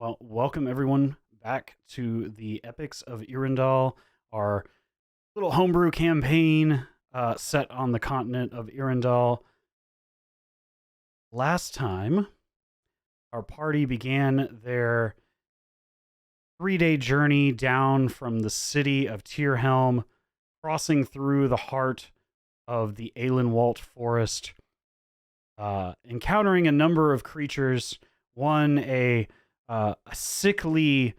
Well, welcome everyone back to the Epics of Irindal, our little homebrew campaign set on the continent of Irindal. Last time, our party began their 3-day journey down from the city of Tierhelm, crossing through the heart of the Aelenwalt forest, encountering a number of creatures. One, a sickly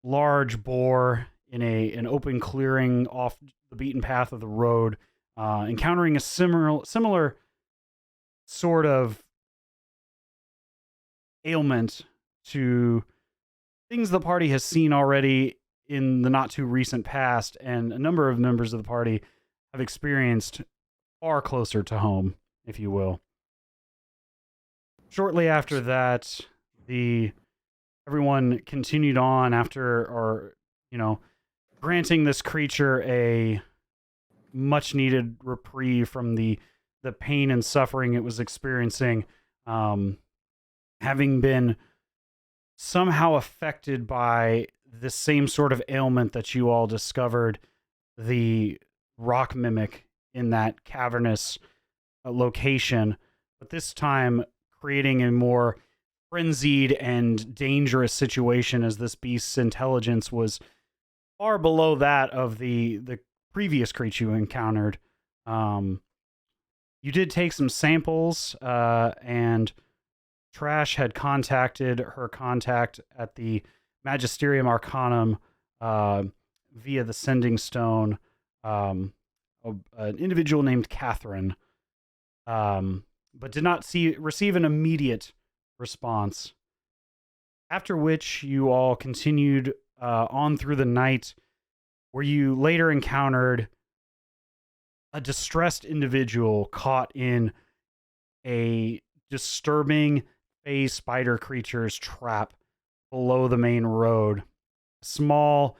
large boar in an open clearing off the beaten path of the road, encountering a similar sort of ailment to things the party has seen already in the not too recent past, and a number of members of the party have experienced far closer to home, if you will. Shortly after that, everyone continued on after, granting this creature a much needed reprieve from the pain and suffering it was experiencing, having been somehow affected by the same sort of ailment that you all discovered the rock mimic in that cavernous location, but this time creating a more frenzied and dangerous situation, as this beast's intelligence was far below that of the previous creature you encountered. You did take some samples, and Trash had contacted her contact at the Magisterium Arcanum via the Sending Stone, an individual named Catherine, but did not receive an immediate response. After which you all continued on through the night, where you later encountered a distressed individual caught in a disturbing phase spider creature's trap below the main road. A small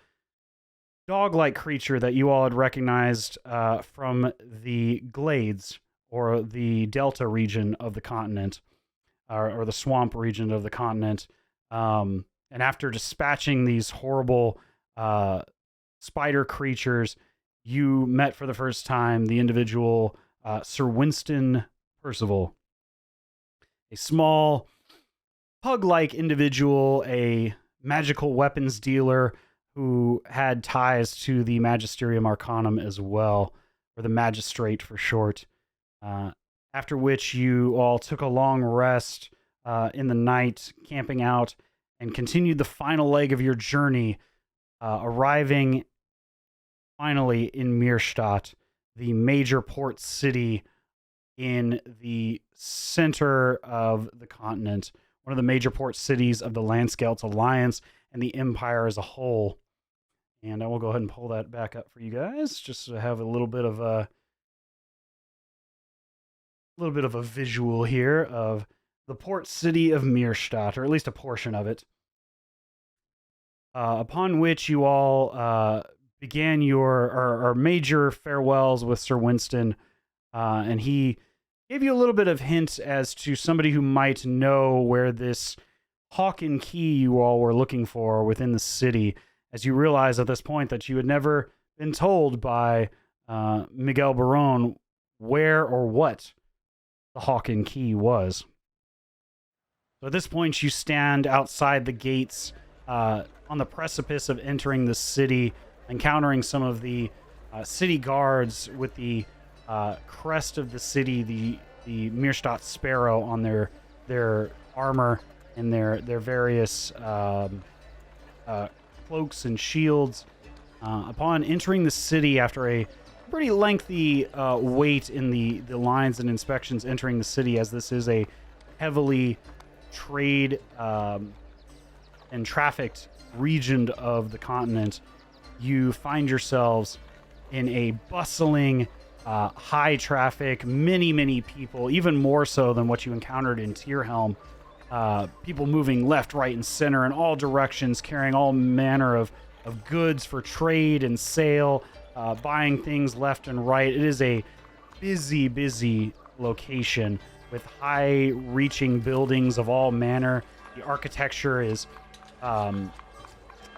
dog-like creature that you all had recognized from the glades, or the delta region of the continent, or the swamp region of the continent. And after dispatching these horrible spider creatures, you met for the first time the individual Sir Winston Percival, a small pug-like individual, a magical weapons dealer who had ties to the Magisterium Arcanum as well, or the Magistrate for short. After which you all took a long rest in the night, camping out, and continued the final leg of your journey, arriving finally in Mirstadt, the major port city in the center of the continent, one of the major port cities of the Landscelt Alliance and the Empire as a whole. And I will go ahead and pull that back up for you guys, just to have a little bit of a visual here of the port city of Mirstadt, or at least a portion of it. Upon which you all began your major farewells with Sir Winston, and he gave you a little bit of hint as to somebody who might know where this hawk and key you all were looking for within the city, as you realize at this point that you had never been told by Miguel Barone where or what the hawk and key was. So at this point, you stand outside the gates on the precipice of entering the city, encountering some of the city guards with the crest of the city, the Mirstadt Sparrow on their armor and their various cloaks and shields. Upon entering the city after a pretty lengthy wait in the lines and inspections entering the city, as this is a heavily trade and trafficked region of the continent, you find yourselves in a bustling, high traffic, many people, even more so than what you encountered in Tierhelm. People moving left, right, and center in all directions, carrying all manner of goods for trade and sale, buying things left and right. It is a busy location with high-reaching buildings of all manner, The architecture is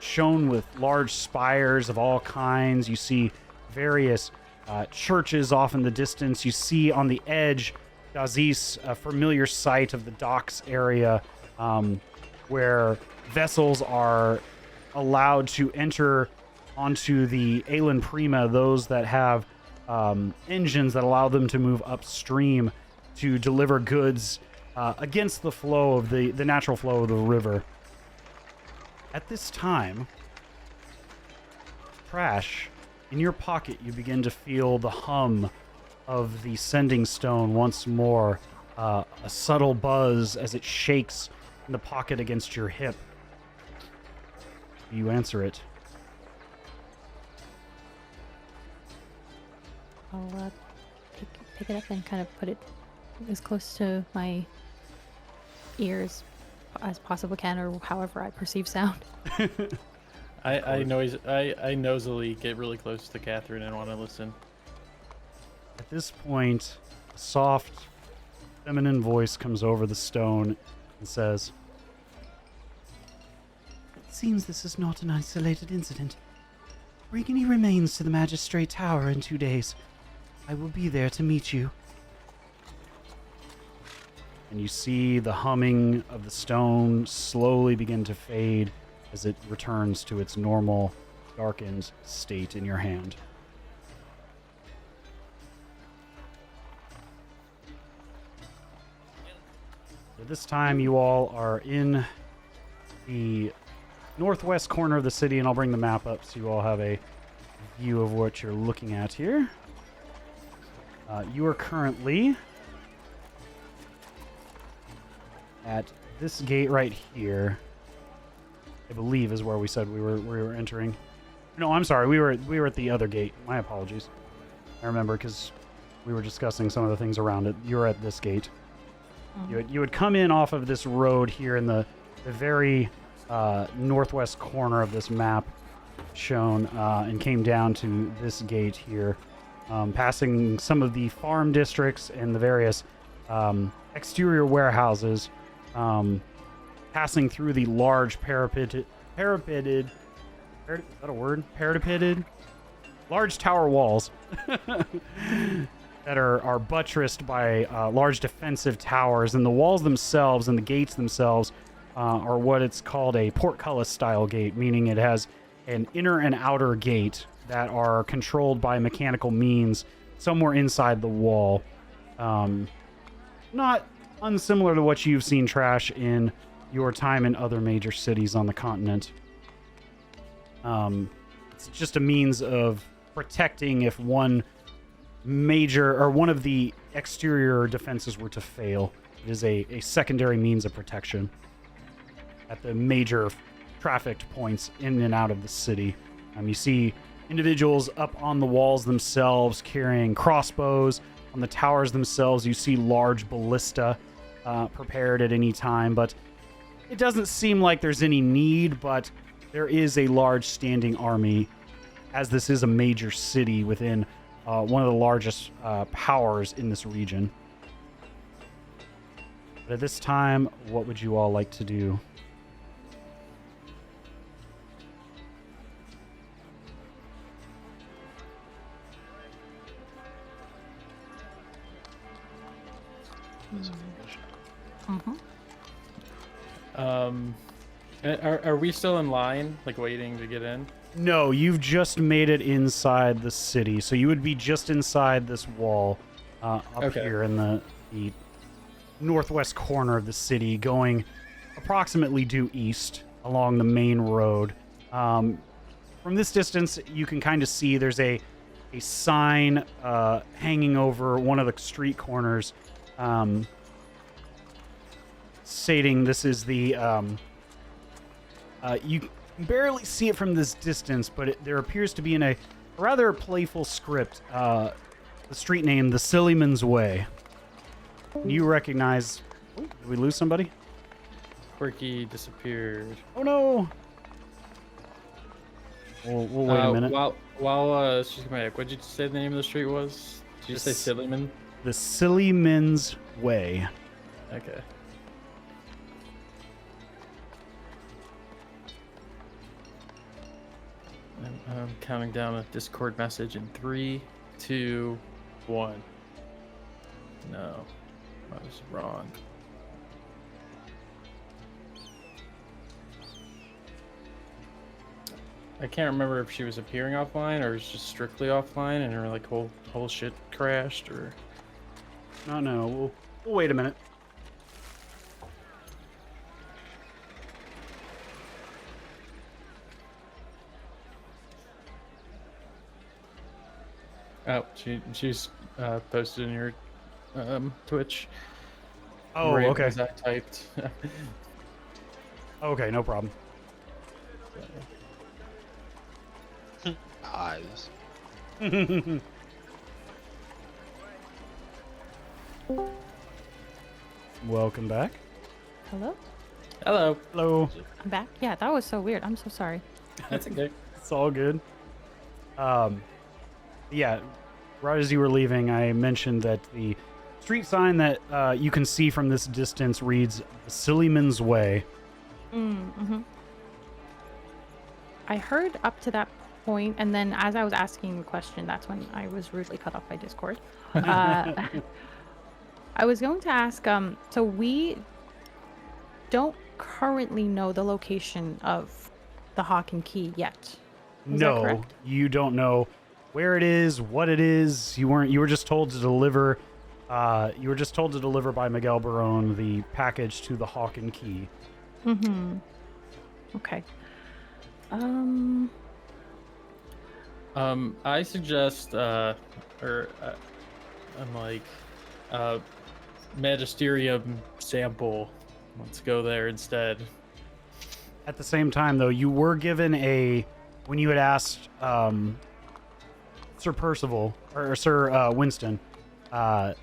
shown with large spires of all kinds. You see various churches off in the distance. You see on the edge, Dazis, a familiar sight of the docks area, where vessels are allowed to enter onto the Aelin Prima, those that have engines that allow them to move upstream to deliver goods against the flow of the natural flow of the river. At this time, Trash, in your pocket, you begin to feel the hum of the sending stone once more, a subtle buzz as it shakes in the pocket against your hip. You answer it. I'll pick it up and kind of put it as close to my ears as possibly can, or however I perceive sound. I nosily get really close to Catherine and want to listen. At this point, a soft, feminine voice comes over the stone and says, "It seems this is not an isolated incident. Bring any remains to the Magistrate Tower in 2 days. I will be there to meet you." And you see the humming of the stone slowly begin to fade as it returns to its normal, darkened state in your hand. At this time, you all are in the northwest corner of the city, and I'll bring the map up so you all have a view of what you're looking at here. You are currently at this gate right here. I believe is where we said we were entering. No, I'm sorry. We were at the other gate. My apologies. I remember because we were discussing some of the things around it. You were at this gate. You would come in off of this road here in the very northwest corner of this map shown, and came down to this gate here, passing some of the farm districts and the various exterior warehouses, passing through the large parapeted, is that a word? Parapeted? Large tower walls that are buttressed by large defensive towers, and the walls themselves and the gates themselves are what it's called a portcullis style gate, meaning it has an inner and outer gate that are controlled by mechanical means somewhere inside the wall. Not unsimilar to what you've seen, Trash, in your time in other major cities on the continent. It's just a means of protecting if one of the exterior defenses were to fail. It is a secondary means of protection at the major trafficked points in and out of the city. You see individuals up on the walls themselves carrying crossbows. On the towers themselves, you see large ballista prepared at any time, but it doesn't seem like there's any need, but there is a large standing army, as this is a major city within one of the largest powers in this region. But at this time, what would you all like to do? Are we still in line, like waiting to get in? No, you've just made it inside the city, so you would be just inside this wall up here in the northwest corner of the city, going approximately due east along the main road. From this distance, you can kind of see there's a sign hanging over one of the street corners, stating this is the you can barely see it from this distance, but there appears to be in a rather playful script the street name, the Sillyman's Way. You recognize... Oh, did we lose somebody? Quirky disappeared. Oh no! We'll wait a minute. While she's coming back, what did you say the name of the street was? Did you say Sillyman? The Sillyman's Way. Okay. I'm counting down a Discord message in 3, 2, 1. No, I was wrong. I can't remember if she was appearing offline or was just strictly offline and her like whole shit crashed or. No. We'll wait a minute. Oh, she's posted in your Twitch. Oh, right okay. as I typed. Okay, no problem. Eyes. Welcome back. Hello? Hello. Hello. I'm back? Yeah, that was so weird. I'm so sorry. That's okay. It's all good. Yeah, right as you were leaving, I mentioned that the street sign that you can see from this distance reads Sillyman's Way. Mm-hmm. I heard up to that point, and then as I was asking the question, that's when I was rudely cut off by Discord. I was going to ask, so we don't currently know the location of the Hawk and Key yet. Is that No, correct? you don't know where it is, what it is. You were just told to deliver. You were just told to deliver by Miguel Barone the package to the Hawk and Key. Mm-hmm. Okay. I suggest, I'm like, Magisterium sample. Let's go there instead. At the same time, though, you were given when you had asked Sir Percival or Sir Winston the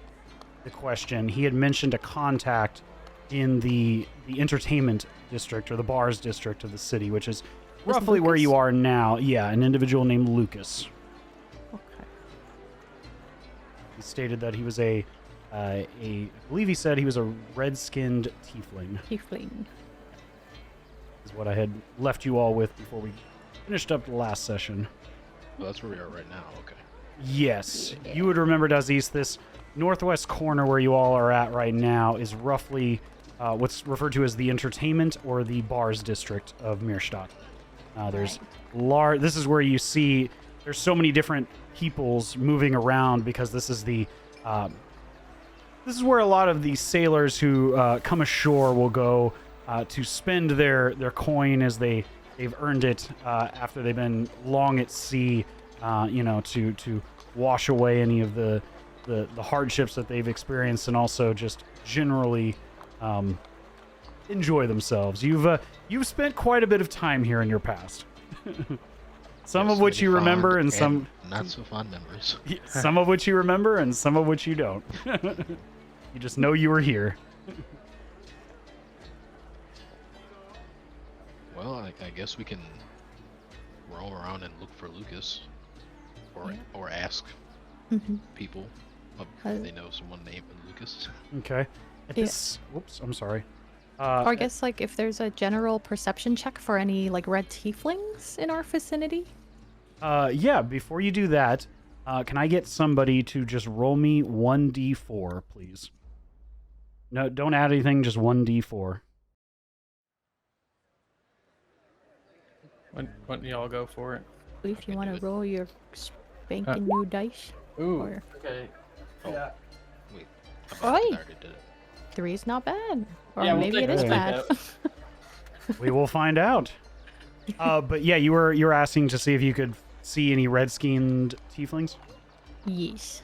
question, he had mentioned a contact in the entertainment district or the bars district of the city, which is roughly where Lucas? you are now. Yeah, an individual named Lucas. Okay. He stated that he was I believe he said he was a red-skinned tiefling. Tiefling. Is what I had left you all with before we finished up the last session. Well, that's where we are right now. Okay. Yes, you would remember, Daziz, this northwest corner where you all are at right now is roughly what's referred to as the entertainment or the bars district of Mirstadt. There's this is where you see there's so many different peoples moving around because this is where a lot of the sailors who come ashore will go to spend their coin as they've earned it after they've been long at sea, to wash away any of the hardships that they've experienced and also just generally enjoy themselves. You've spent quite a bit of time here in your past. Some Yes, of which many you remember fond and some not so fond memories. some of which you remember and some of which you don't. You just know you were here. Well, I guess we can roam around and look for Lucas, or ask Mm-hmm. people if they know someone named Lucas. Okay. Yeah. Whoops, I'm sorry. Or I guess like if there's a general perception check for any like red tieflings in our vicinity. Yeah, before you do that, can I get somebody to just roll me 1d4, please? No, don't add anything, just 1d4. When do y'all go for it? If you can want do to it. roll your spanking new dice. Ooh. Or Okay. Yeah. Wait. I Oi. already did it. 3's not bad. Or Yeah, we'll maybe take it is that. bad. We will find out. But yeah, you were asking to see if you could see any red-skinned tieflings? Yes.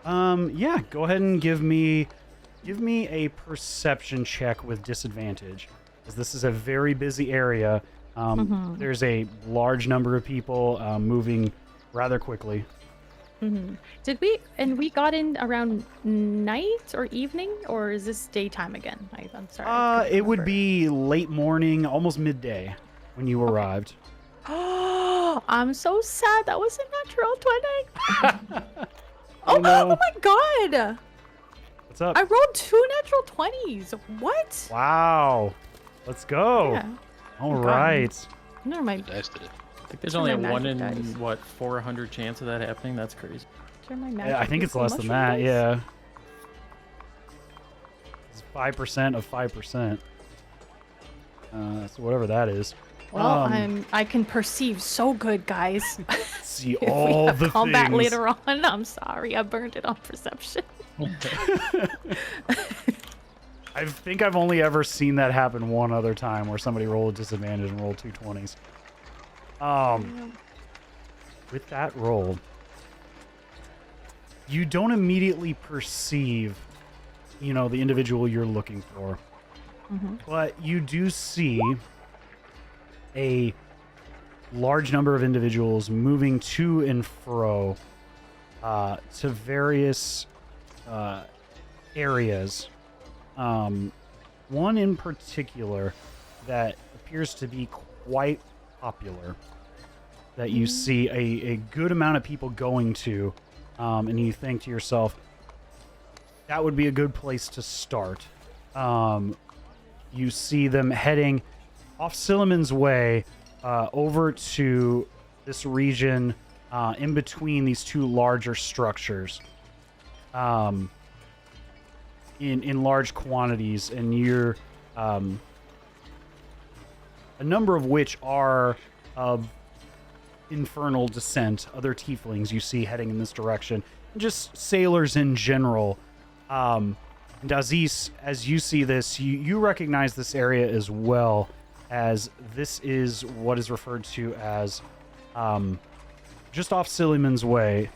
Yeah, go ahead and give me a perception check with disadvantage, because this is a very busy area. There's a large number of people moving rather quickly. Did we got in around night or evening, or is this daytime again? I'm sorry. I couldn't It would remember. be late morning, almost midday when you arrived. Oh, I'm so sad. That was a natural 20. Oh, no. Oh my god! What's up? I rolled 2 natural 20s. What? Wow. Let's go. Yeah. All Oh, God. right. Never my The dice did it. think there's Turn only a my 1 magic in, dice. what, 400 chance of that happening? That's crazy. Turn my Yeah, magic I think it's into less than mushroom that. dice? Yeah. It's 5% of 5%. So whatever that is. Well, I can perceive so good, guys. See If we all have the combat things. later on, I'm sorry, I burned it on perception. I think I've only ever seen that happen one other time, where somebody rolled a disadvantage and rolled 2 20s. With that roll, you don't immediately perceive, the individual you're looking for. But you do see a large number of individuals moving to and fro to various areas. One in particular that appears to be quite popular, that you see a good amount of people going to, and you think to yourself, that would be a good place to start. You see them heading off Silliman's Way over to this region in between these two larger structures in large quantities, and you're a number of which are of infernal descent, other tieflings you see heading in this direction, and just sailors in general. And Aziz, as you see this, you recognize this area as well, as this is what is referred to as, just off Silliman's Way,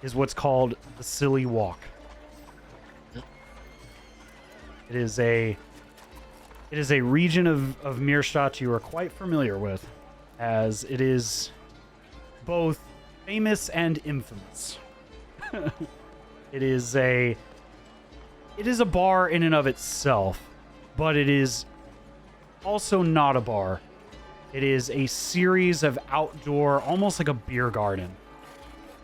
is what's called the Silly Walk. It is a region of Mirstadt you are quite familiar with, as it is both famous and infamous. It is a bar in and of itself, but it is also not a bar. It is a series of outdoor, almost like a beer garden.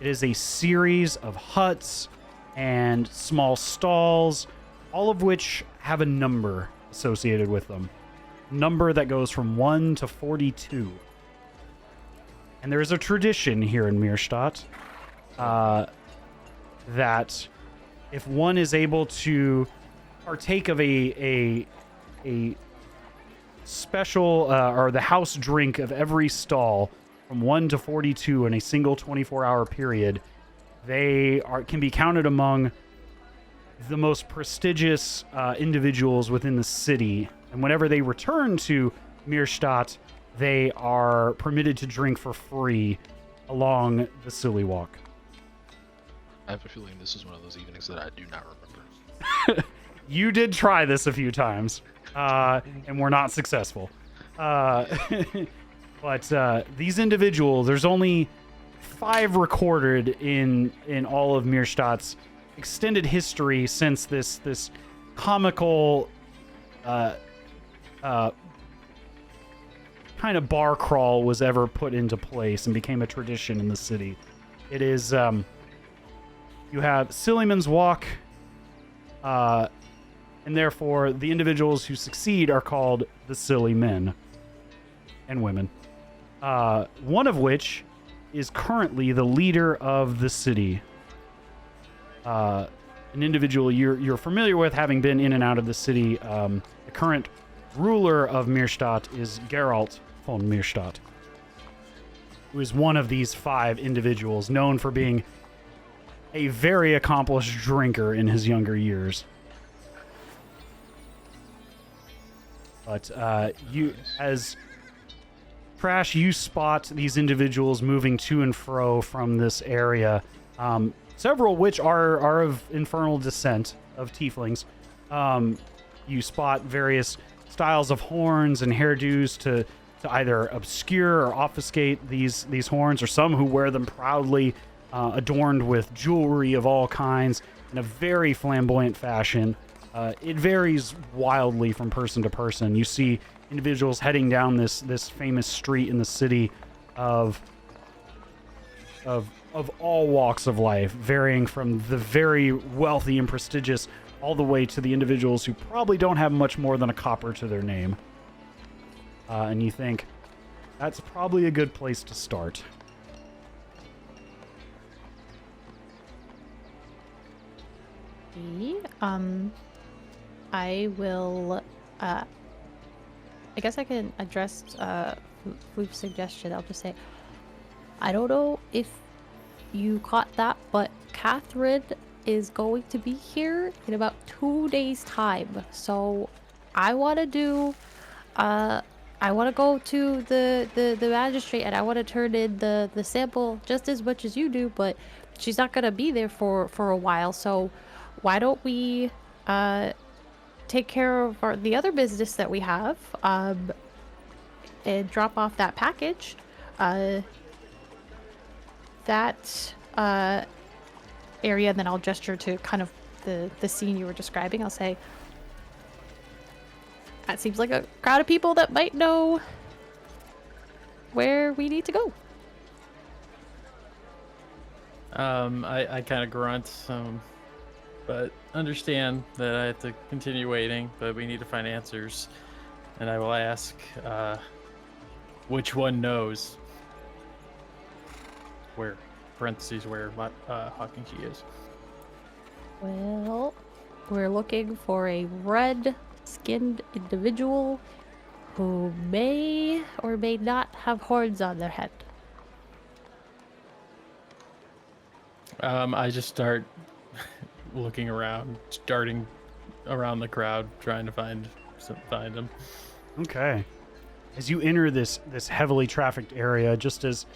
It is a series of huts and small stalls, all of which have a number associated with them. Number that goes from 1 to 42. And there is a tradition here in Mirstadt that if one is able to partake of a special or the house drink of every stall from 1 to 42 in a single 24-hour period, they can be counted among the most prestigious individuals within the city. And whenever they return to Mirstadt, they are permitted to drink for free along the Silly Walk. I have a feeling this is one of those evenings that I do not remember. You did try this a few times, and were not successful. But these individuals, there's only 5 recorded in all of Mirstadt's extended history since this comical kind of bar crawl was ever put into place and became a tradition in the city. It is you have Silliman's Walk, and therefore the individuals who succeed are called the Silly Men and Women. One of which is currently the leader of the city. An individual you're familiar with, having been in and out of the city. The current ruler of Mirstadt is Geralt von Mirstadt, who is one of these 5 individuals, known for being a very accomplished drinker in his younger years. But as Trash, you spot these individuals moving to and fro from this area, several which are of infernal descent, of tieflings. You spot various styles of horns and hairdos to either obscure or obfuscate these horns, or some who wear them proudly, adorned with jewelry of all kinds in a very flamboyant fashion. It varies wildly from person to person. You see individuals heading down this famous street in the city of all walks of life, varying from the very wealthy and prestigious all the way to the individuals who probably don't have much more than a copper to their name. And you think, that's probably a good place to start. I will, I guess I can address, Floof's suggestion. I'll just say, I don't know if you caught that, but Catherine is going to be here in about 2 days' time. So I want to do, I want to go to the magistrate and I want to turn in the sample just as much as you do, but she's not going to be there for a while. So why don't we take care of the other business that we have and drop off that package. That area, and then I'll gesture to kind of the scene you were describing. I'll say, that seems like a crowd of people that might know where we need to go. I kind of grunt, but understand that I have to continue waiting, but we need to find answers. And I will ask, which one knows where, parentheses, where Hawkinshi is. Well, we're looking for a red-skinned individual who may or may not have horns on their head. I just start looking around, darting around the crowd, trying to find them. Okay. As you enter this heavily trafficked area, just as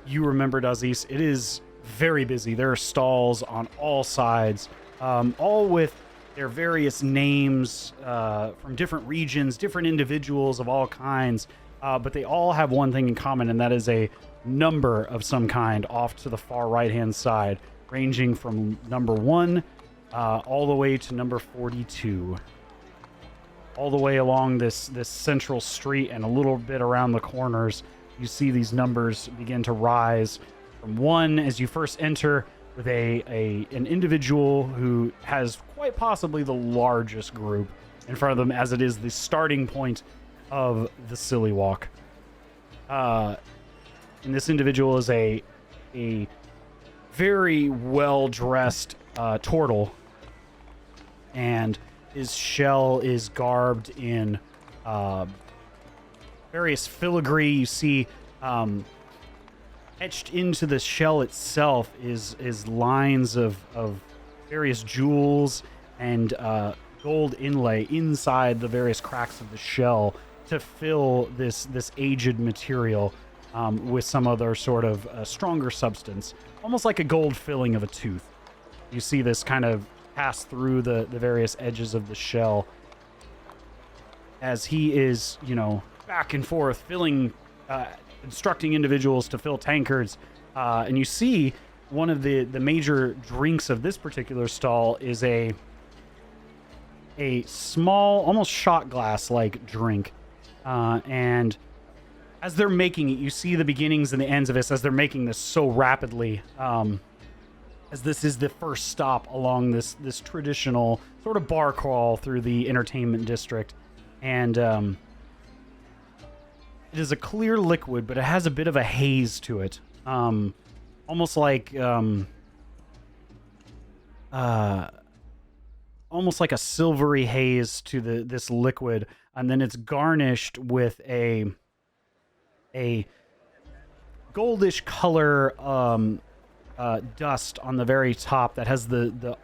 you remembered, Aziz, it is very busy. There are stalls on all sides, all with their various names from different regions, different individuals of all kinds, but they all have one thing in common, and that is a number of some kind off to the far right-hand side, ranging from number 1 all the way to number 42. All the way along this central street and a little bit around the corners, you see these numbers begin to rise from 1 as you first enter, with an individual who has quite possibly the largest group in front of them, as it is the starting point of the Silly Walk. And this individual is a very well-dressed turtle, and his shell is garbed in various filigree. You see etched into the shell itself is lines of various jewels and gold inlay inside the various cracks of the shell to fill this aged material with some other sort of stronger substance, almost like a gold filling of a tooth. You see this kind of pass through the various edges of the shell as he is, back and forth filling, instructing individuals to fill tankards. And you see one of the major drinks of this particular stall is a small, almost shot glass like drink. And as they're making it, you see the beginnings and the ends of this as they're making this so rapidly, as this is the first stop along this traditional sort of bar crawl through the entertainment district. And it is a clear liquid, but it has a bit of a haze to it, almost like a silvery haze to this liquid, and then it's garnished with a goldish color dust on the very top that has the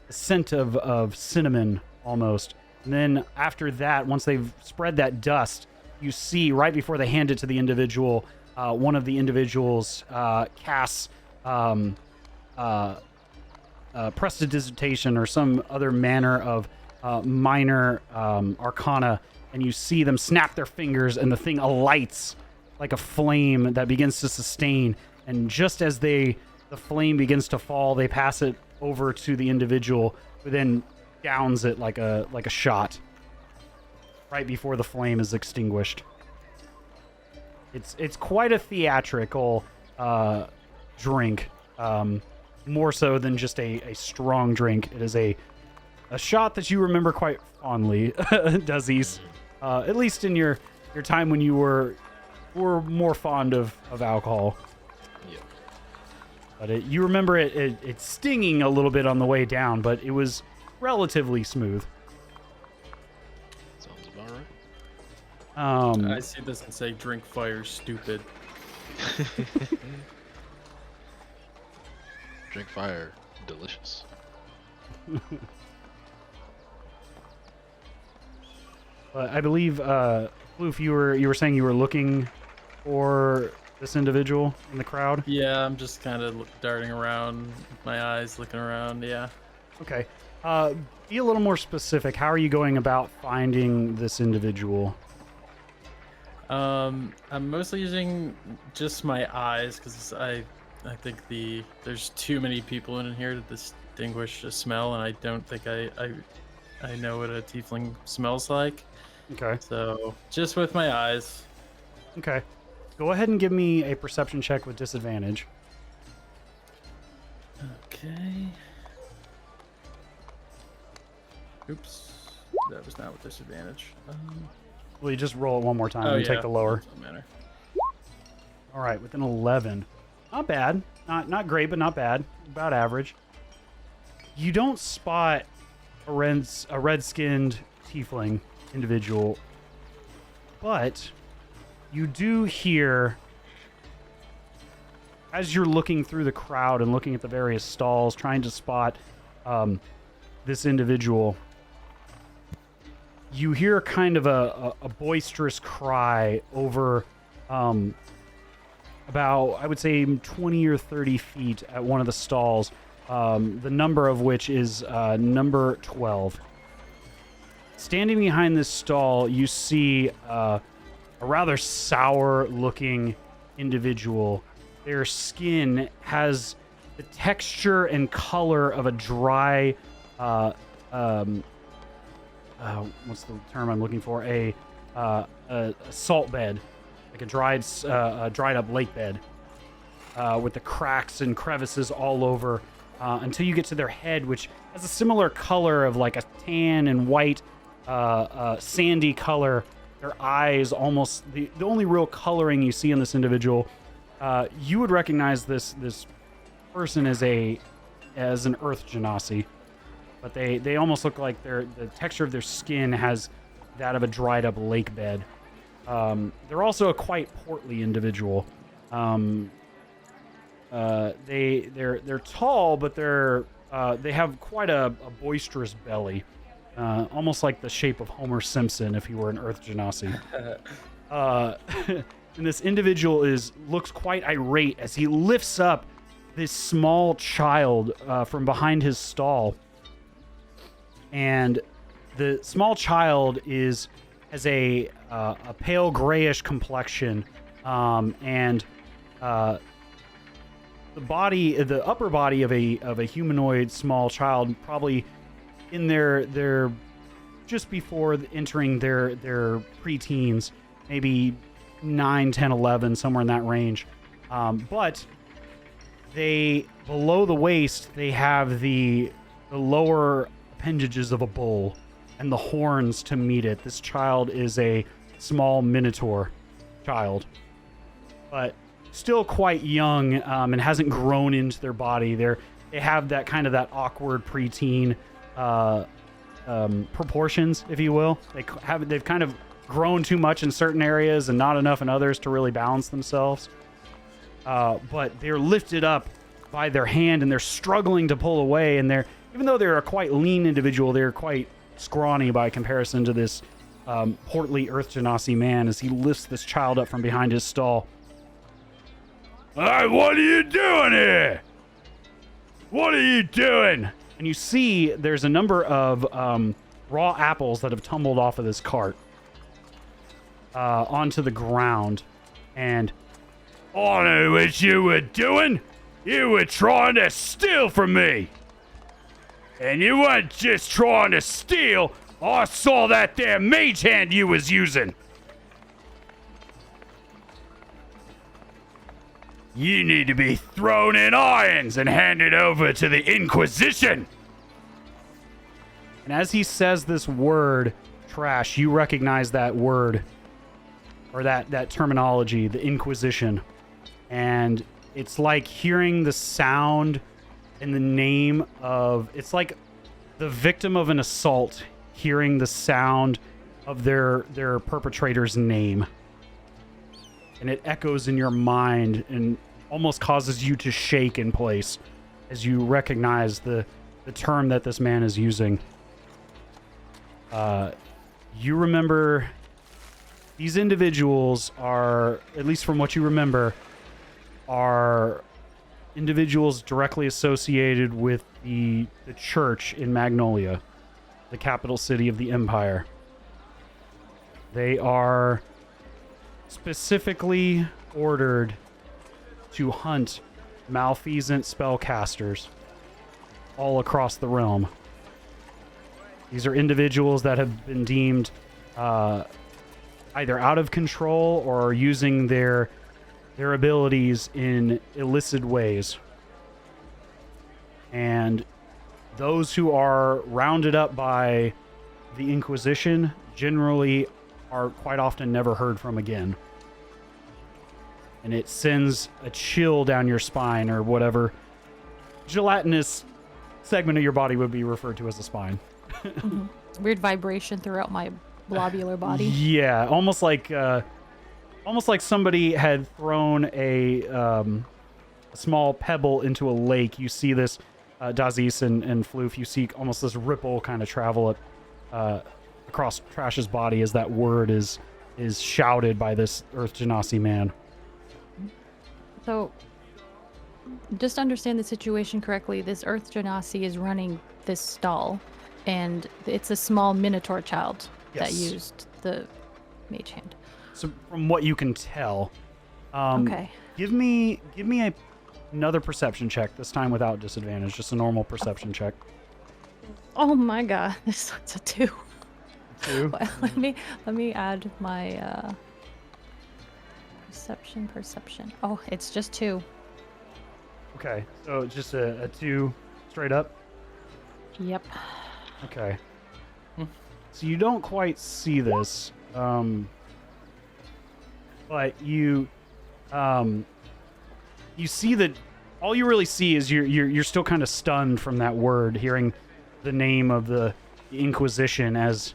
scent of cinnamon almost. And then after that, once they've spread that dust, you see right before they hand it to the individual, one of the individuals casts prestidigitation or some other manner of minor arcana, and you see them snap their fingers and the thing alights like a flame that begins to sustain. And just as the flame begins to fall, they pass it over to the individual, who then downs it like a shot right before the flame is extinguished. It's quite a theatrical drink, more so than just a strong drink. It is a shot that you remember quite fondly, Daziz, at least in your time when you were were more fond of alcohol. Yeah. But you remember it stinging a little bit on the way down, but it was relatively smooth. Sounds about right. I see this and say, drink fire, stupid. Drink fire, delicious. I believe, Floof, you were saying you were looking for this individual in the crowd? Yeah, I'm just kind of darting around, with my eyes looking around, yeah. Okay. Be a little more specific. How are you going about finding this individual? I'm mostly using just my eyes because I think there's too many people in here to distinguish a smell, and I don't think I know what a tiefling smells like. Okay. So just with my eyes. Okay. Go ahead and give me a perception check with disadvantage. Okay. Oops. That was not with disadvantage. Well, you just roll it one more time and take the lower. Doesn't matter. All right, with an 11. Not bad. Not great, but not bad. About average. You don't spot a red-skinned tiefling individual, but you do hear, as you're looking through the crowd and looking at the various stalls, trying to spot this individual, you hear kind of a boisterous cry over about, I would say, 20 or 30 feet at one of the stalls, the number of which is number 12. Standing behind this stall, you see a rather sour-looking individual. Their skin has the texture and color of a dry, what's the term I'm looking for? A salt bed, like a dried up lake bed, with the cracks and crevices all over, until you get to their head, which has a similar color of like a tan and white, sandy color. Their eyes, almost the only real coloring you see in this individual. You would recognize this person as an earth genasi, but they almost look like the texture of their skin has that of a dried up lake bed. They're also a quite portly individual. They're tall, but they have quite a boisterous belly, almost like the shape of Homer Simpson if he were an earth genasi. And this individual looks quite irate as he lifts up this small child from behind his stall. And the small child has a pale grayish complexion, and the upper body of a humanoid small child, probably in their just before entering their preteens, maybe 9, 10, 11, somewhere in that range. But below the waist, they have the lower appendages of a bull and the horns to meet it. This child is a small minotaur child, but still quite young, and hasn't grown into their body. They have that kind of that awkward preteen proportions, if you will. They've kind of grown too much in certain areas and not enough in others to really balance themselves. But they're lifted up by their hand and they're struggling to pull away. And even though they're a quite lean individual, they're quite scrawny by comparison to this portly earth genasi man as he lifts this child up from behind his stall. What are you doing here? What are you doing? And you see there's a number of raw apples that have tumbled off of this cart onto the ground. And I know what you were doing. You were trying to steal from me. And you weren't just trying to steal. I saw that there mage hand you was using. You need to be thrown in irons and handed over to the Inquisition. And as he says this word, trash, you recognize that word or that terminology, the Inquisition. And it's like hearing the sound and the name of, it's like the victim of an assault hearing the sound of their perpetrator's name. And it echoes in your mind and almost causes you to shake in place as you recognize the term that this man is using. You remember these individuals are, at least from what you remember, are individuals directly associated with the church in Magnolia, the capital city of the Empire. They are specifically ordered to hunt malfeasant spellcasters all across the realm. These are individuals that have been deemed either out of control or using their abilities in illicit ways. And those who are rounded up by the Inquisition generally are quite often never heard from again. And it sends a chill down your spine, or whatever gelatinous segment of your body would be referred to as the spine. Weird vibration throughout my globular body. Yeah, almost like somebody had thrown a small pebble into a lake. You see this, Dazis and Floof, you see almost this ripple kind of travel across Trash's body as that word is shouted by this Earth Genasi man. So, just to understand the situation correctly, this Earth Genasi is running this stall, and it's a small Minotaur child that used the mage hand. So, from what you can tell, Okay. give me another perception check. This time without disadvantage, just a normal perception check. Oh my god, this one's a 2. 2. Well, let me add my perception. Oh, it's just 2. Okay, so it's just a 2 straight up. Yep. Okay. So you don't quite see this, but you see that all you really see is you're still kind of stunned from that word, hearing the name of the Inquisition, as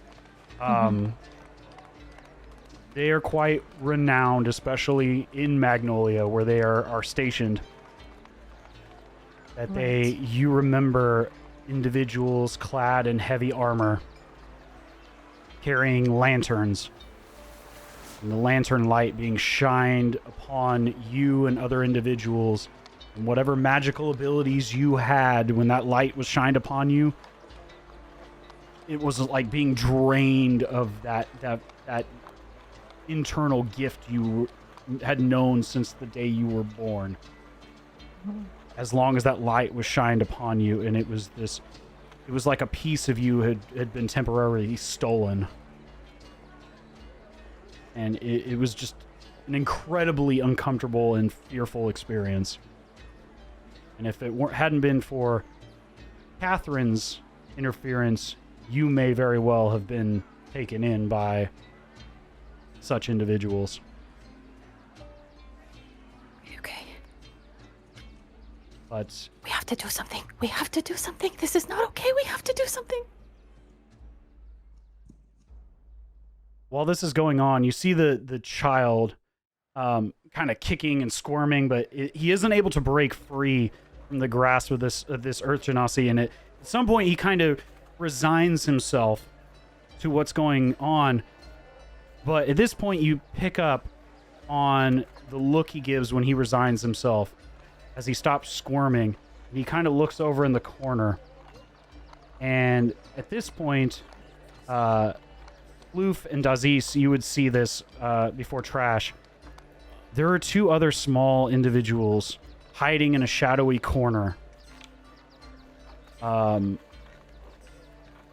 they are quite renowned, especially in Magnolia, where they are stationed. That you remember individuals clad in heavy armor, carrying lanterns, and the lantern light being shined upon you and other individuals, and whatever magical abilities you had when that light was shined upon you, it was like being drained of that internal gift you had known since the day you were born. As long as that light was shined upon you, and it was like a piece of you had been temporarily stolen. And it was just an incredibly uncomfortable and fearful experience. And if it hadn't been for Catherine's interference, you may very well have been taken in by such individuals. Okay. But We have to do something. We have to do something. This is not okay. We have to do something. while this is going on, you see the child kind of kicking and squirming, but he isn't able to break free from the grasp of this Earth Genasi, and at some point he kind of resigns himself to what's going on. But at this point, you pick up on the look he gives when he resigns himself as he stops squirming, and he kind of looks over in the corner. And at this point, Loof and Dazis, you would see this before Trash. There are two other small individuals hiding in a shadowy corner. And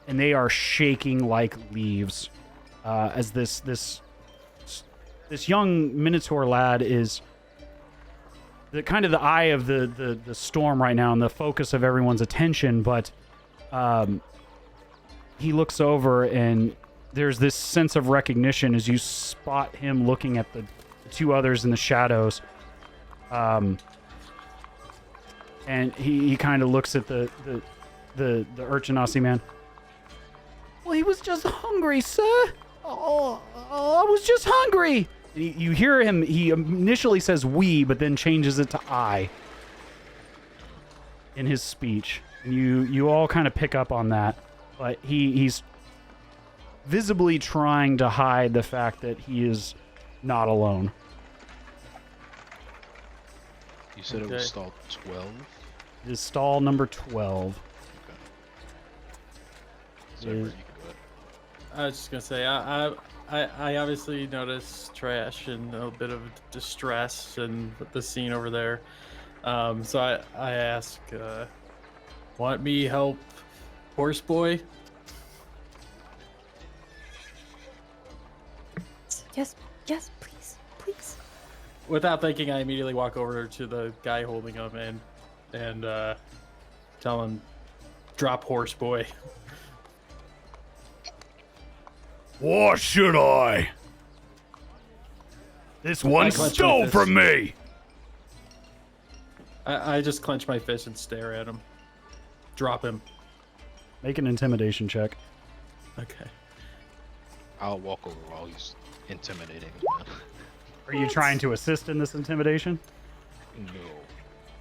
they are shaking like leaves as this young Minotaur lad is the kind of the eye of the storm right now and the focus of everyone's attention, but he looks over and there's this sense of recognition as you spot him looking at the two others in the shadows. And he kind of looks at the Urchinasi man. Well, he was just hungry, sir. Oh, I was just hungry. And you hear him, he initially says we, but then changes it to I in his speech. And you all kind of pick up on that. But he's visibly trying to hide the fact that he is not alone. You said it was stall 12? It is stall number 12. Okay. So you can go ahead. I was just gonna say, I obviously noticed Trash and a bit of distress and the scene over there. So I ask, want me help, horse boy? Yes, please. Without thinking, I immediately walk over to the guy holding him and tell him, drop horse boy. Why should I? This one stole from me! I just clench my fist and stare at him. Drop him. Make an intimidation check. Okay. I'll walk over while he's intimidating. Are you trying to assist in this intimidation? No.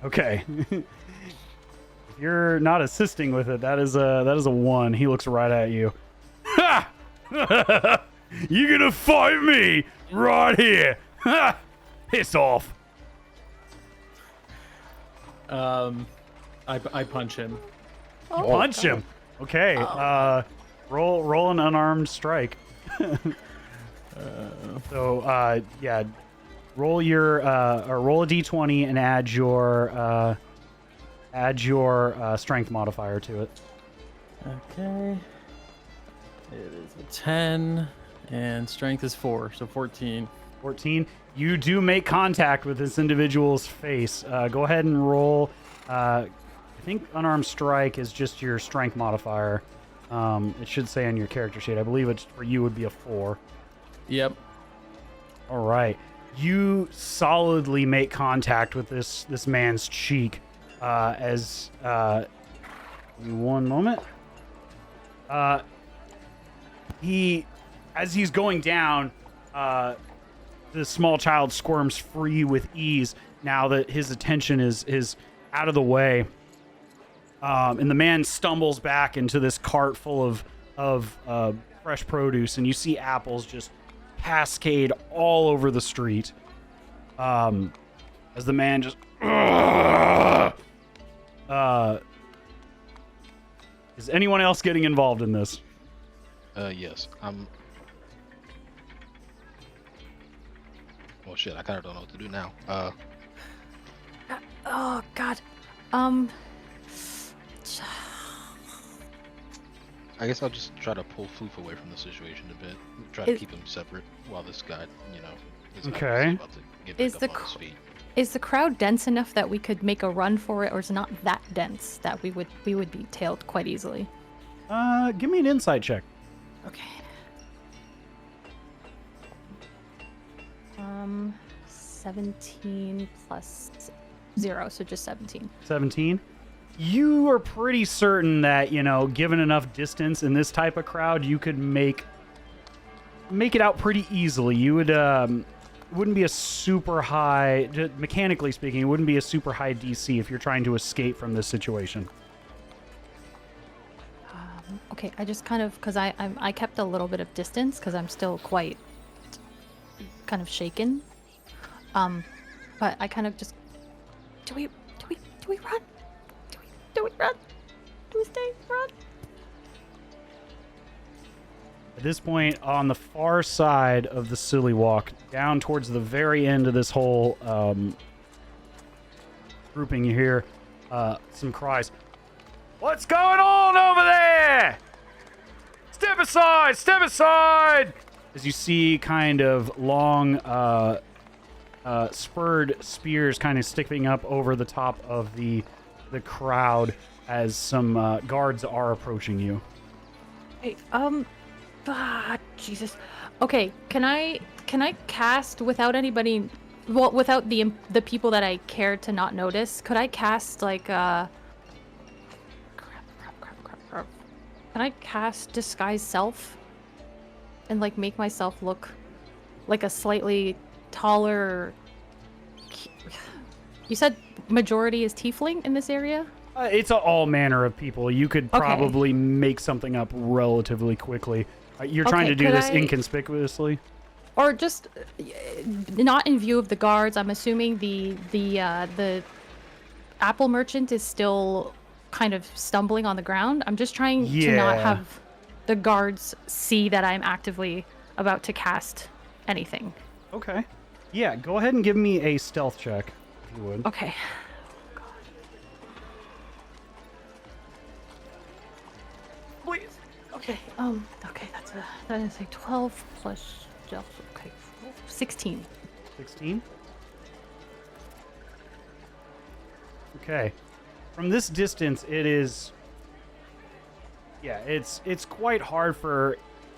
Okay. If you're not assisting with it, that is a 1. He looks right at you. Ha! You gonna fight me right here? Ha! Piss off. I punch him. Punch him. Okay. Roll an unarmed strike. So yeah, roll your or roll a d20 and add your strength modifier to it. Okay. It is a 10, and strength is 4, so 14. 14. You do make contact with this individual's face. Go ahead and roll. I think unarmed strike is just your strength modifier. It should say on your character sheet. I believe it's for you would be a 4. Yep. All right. You solidly make contact with this man's cheek as give me one moment. As he's going down, the small child squirms free with ease now that his attention is out of the way. And the man stumbles back into this cart full of fresh produce, and you see apples just cascade all over the street. As the man just is anyone else getting involved in this? Yes. Well, shit, I kind of don't know what to do now. Oh God. I guess I'll just try to pull Floof away from the situation a bit. Try to keep him separate while this guy, is Okay. about to get back up on his feet. Is the crowd dense enough that we could make a run for it, or is it not that dense that we would be tailed quite easily? Give me an insight check. Okay. 17 plus 0, so just 17. 17. You are pretty certain that, given enough distance in this type of crowd, you could make it out pretty easily. You would wouldn't be a super high, mechanically speaking, it wouldn't be a super high DC if you're trying to escape from this situation. Okay, I just kind of, because I kept a little bit of distance because I'm still quite kind of shaken. But I kind of just, do we run? Do we run? Do we stay? Run? At this point, on the far side of the Silly Walk, down towards the very end of this whole grouping, you hear some cries. What's going on over there? Step aside! Step aside! As you see kind of long spurred spears kind of sticking up over the top of the crowd as some guards are approaching you. Hey, Jesus. Okay, can I cast without anybody? Well, without the people that I care to not notice. Could I cast like crap. Can I cast disguise self and like make myself look like a slightly taller? You said majority is tiefling in this area? It's all manner of people. You could probably make something up relatively quickly. You're trying to do this inconspicuously? Or just not in view of the guards. I'm assuming the apple merchant is still kind of stumbling on the ground. I'm just trying to not have the guards see that I'm actively about to cast anything. Okay. Yeah, go ahead and give me a stealth check, if you would. Okay. Oh, God. Please. Okay. Okay, that is a 12 plus stealth. Okay. 16. 16? Okay. From this distance, it is... Yeah, it's quite hard for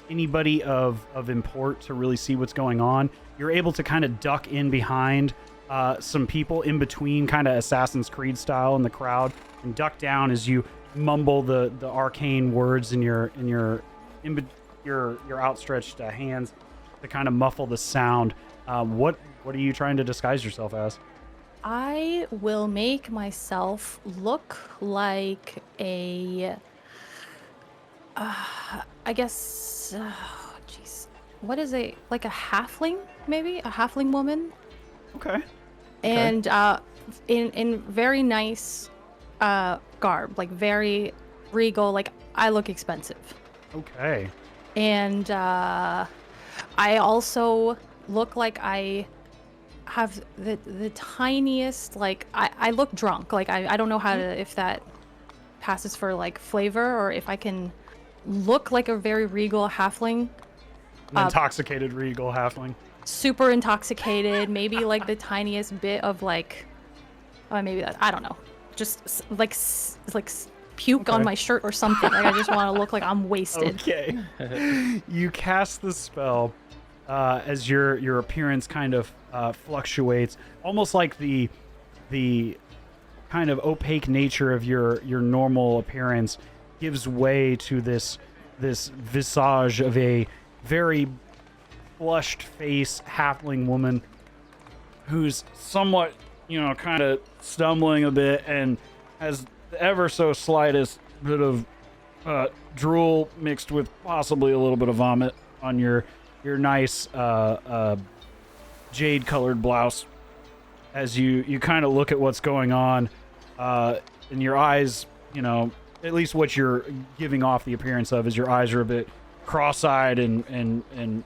anybody of import to really see what's going on. You're able to kind of duck in behind some people in between, kind of Assassin's Creed style in the crowd, and duck down as you mumble the arcane words in your outstretched hands to kind of muffle the sound. What are you trying to disguise yourself as? I will make myself look like a I guess jeez. What is like a halfling, maybe? A halfling woman? Okay. And in very nice garb, like very regal, like I look expensive. Okay. And I also look like I have the tiniest, like I look drunk. Like I don't know how to, if that passes for like flavor, or if I can look like a very regal halfling. An intoxicated regal halfling. Super intoxicated, maybe like the tiniest bit of like, maybe that, I don't know, just like puke on my shirt or something. Like I just want to look like I'm wasted. Okay. You cast the spell as your appearance kind of fluctuates, almost like the kind of opaque nature of your normal appearance gives way to this visage of a very flushed face halfling woman who's somewhat, kind of stumbling a bit and has the ever so slightest bit of drool mixed with possibly a little bit of vomit on your nice jade colored blouse as you kind of look at what's going on, and your eyes, at least what you're giving off the appearance of is your eyes are a bit cross-eyed and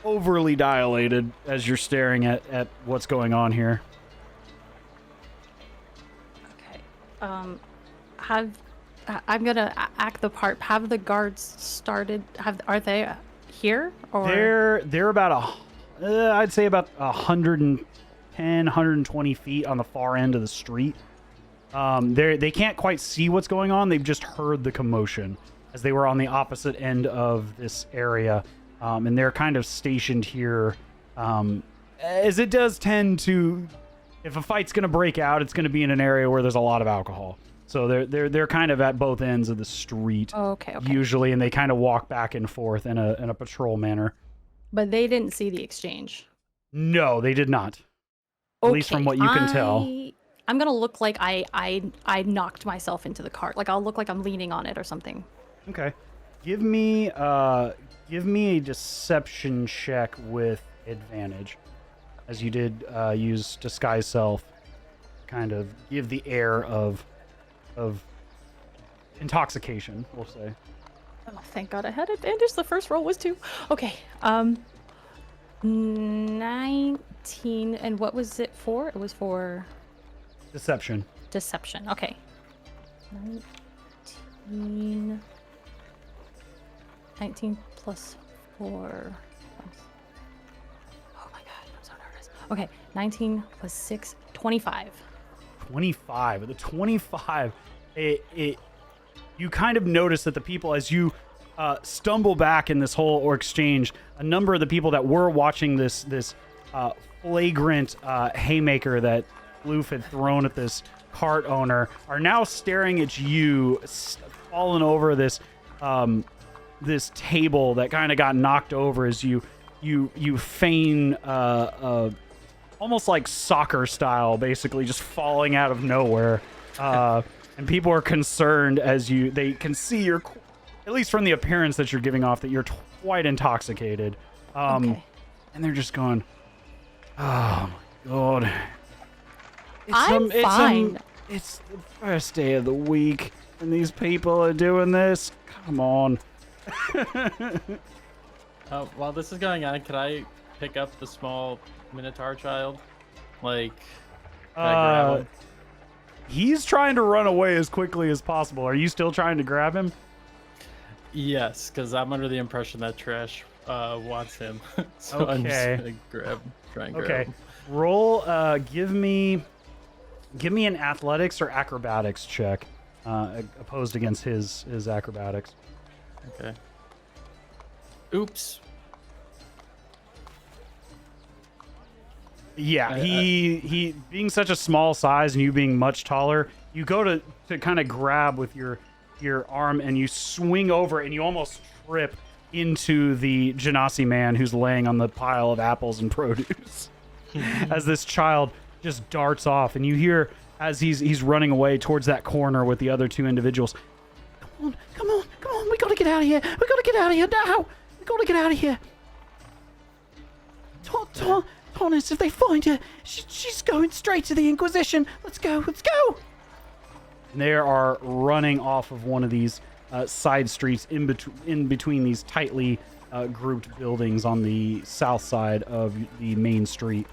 overly dilated as you're staring at what's going on here. Okay. I'm gonna act the part. Have the guards started? Are they here? Or they're about I'd say about 110, 120 feet on the far end of the street. They can't quite see what's going on. They've just heard the commotion as they were on the opposite end of this area. And they're kind of stationed here, as it does tend to, if a fight's going to break out, it's going to be in an area where there's a lot of alcohol. So they're kind of at both ends of the street, okay. usually, and they kind of walk back and forth in a patrol manner. But they didn't see the exchange. No, they did not. At least from what you can tell. I'm gonna look like I knocked myself into the cart. Like I'll look like I'm leaning on it or something. Okay, give me a deception check with advantage, as you did use disguise self, kind of give the air of intoxication, we'll say. Oh, thank God I had advantage. The first roll was 2. Okay. 19. And what was it for? It was for Deception. Deception. Okay. 19 plus 4. Oh my God, I'm so nervous. Okay, 19 plus 6, 25. 25. The 25, you kind of notice that the people, as you stumble back in this whole exchange. A number of the people that were watching this flagrant haymaker that Loof had thrown at this cart owner are now staring at you, falling over this this table that kind of got knocked over as you feign almost like soccer style, basically just falling out of nowhere. And people are concerned as they can see you're, at least from the appearance that you're giving off, that you're quite intoxicated. Okay. And they're just going, oh my God. I'm fine. It's the first day of the week and these people are doing this. Come on. While this is going on, can I pick up the small Minotaur child? Like, can I grab him? He's trying to run away as quickly as possible. Are you still trying to grab him? Yes, because I'm under the impression that Trash wants him. So I'm just Okay. gonna try and grab Okay. him. Roll. Give me an athletics or acrobatics check, opposed against his acrobatics. Okay. Oops. Yeah, he being such a small size and you being much taller, you go to kind of grab with your arm and you swing over and you almost trip into the Genasi man who's laying on the pile of apples and produce. As this child just darts off, and you hear as he's running away towards that corner with the other two individuals. Come on, we gotta get out of here. We gotta get out of here now. We gotta get out of here. Tarnish, if they find her, she's going straight to the Inquisition. Let's go. And they are running off of one of these side streets in between these tightly grouped buildings on the south side of the main street.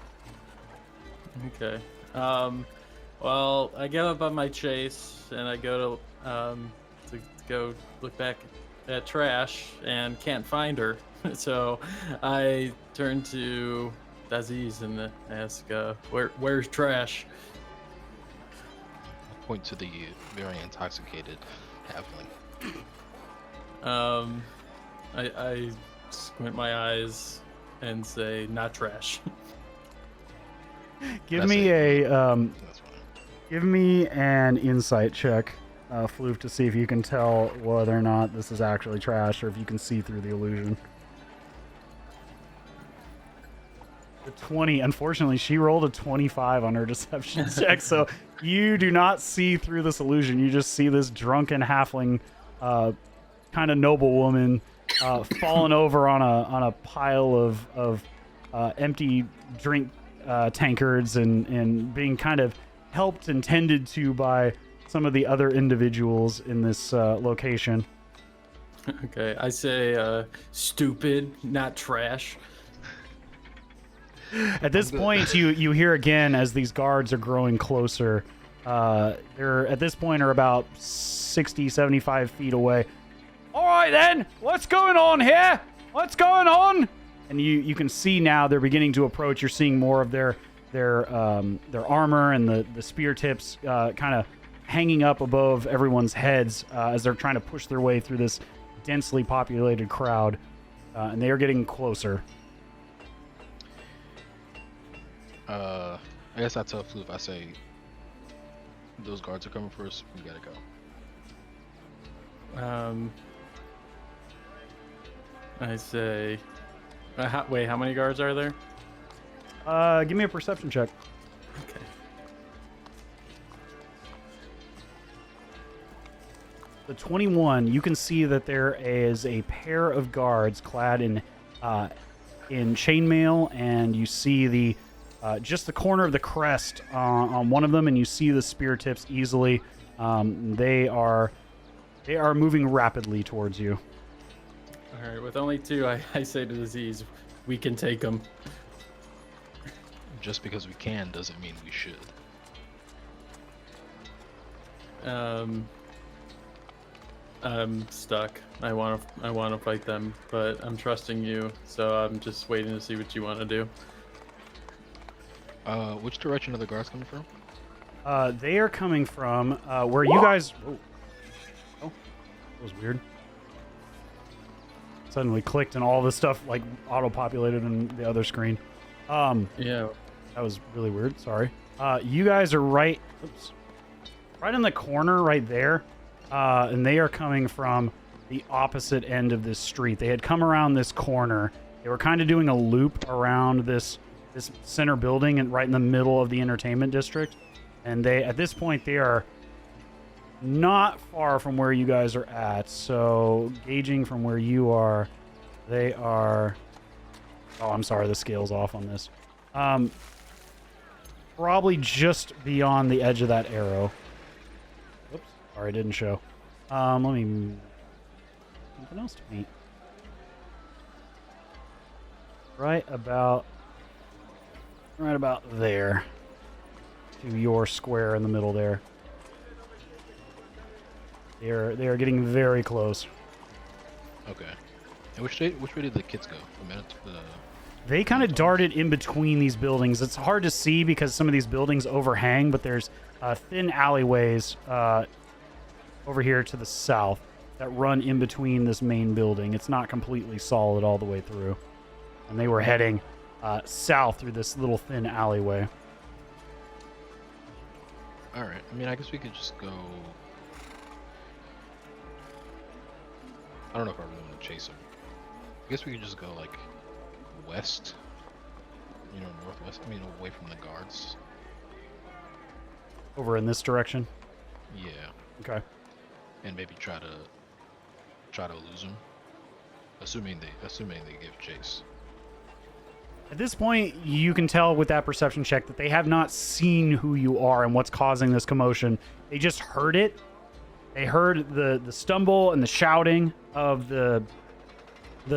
Okay. Well, I give up on my chase and I go to go look back at Trash and can't find her. So I turn to Aziz and ask, "Where's Trash?" I point to the very intoxicated halfling. I squint my eyes and say, "Not Trash." Give That's me it. a That's fine. give me an insight check, Floof, to see if you can tell whether or not this is actually Trash or if you can see through the illusion. The 20. Unfortunately, she rolled a 25 on her deception check, so you do not see through this illusion. You just see this drunken halfling, kind of noble woman, falling over on a pile of empty drink tankards and being kind of helped and tended to by some of the other individuals in this location. Okay, I say, "Stupid, not Trash." At this point, you hear again as these guards are growing closer. They're at this point are about 60, 75 feet away. All right then, what's going on here? What's going on? And you can see now they're beginning to approach. You're seeing more of their armor and the spear tips kind of hanging up above everyone's heads as they're trying to push their way through this densely populated crowd. And they are getting closer. I guess I tell Floof, I say, those guards are coming for us. We gotta go. I say, wait, how many guards are there? Give me a perception check. Okay. The 21, you can see that there is a pair of guards clad in chainmail, and you see the just the corner of the crest on one of them, and you see the spear tips easily. They are moving rapidly towards you. All right, with only two, I say to Aziz, "We can take them." Just because we can doesn't mean we should. I'm stuck. I want to fight them, but I'm trusting you, so I'm just waiting to see what you want to do. Which direction are the guards coming from? They are coming from where you guys. Oh, that was weird. suddenly clicked and all this stuff like auto-populated in the other screen. Yeah. That was really weird. Sorry. You guys are right in the corner right there. And they are coming from the opposite end of this street. They had come around this corner. They were kind of doing a loop around this center building and right in the middle of the entertainment district. And at this point, they are not far from where you guys are at. So gauging from where you are, they are... Oh, I'm sorry. The scale's off on this. Probably just beyond the edge of that arrow. Whoops. Sorry, it didn't show. Let me... Something else to meet. Right about there. To your square in the middle there. They are getting very close. Okay. And which way did the kids go? They kind of darted in between these buildings. It's hard to see because some of these buildings overhang, but there's thin alleyways over here to the south that run in between this main building. It's not completely solid all the way through. And they were heading south through this little thin alleyway. Alright, I mean, I guess we could just go... I don't know if I really want to chase them. I guess we could just go, like, west. You know, northwest. I mean, away from the guards. Over in this direction? Yeah. Okay. And maybe try to lose them. Assuming they give chase. At this point, you can tell with that perception check that they have not seen who you are and what's causing this commotion. They just heard it. They heard the stumble and the shouting of the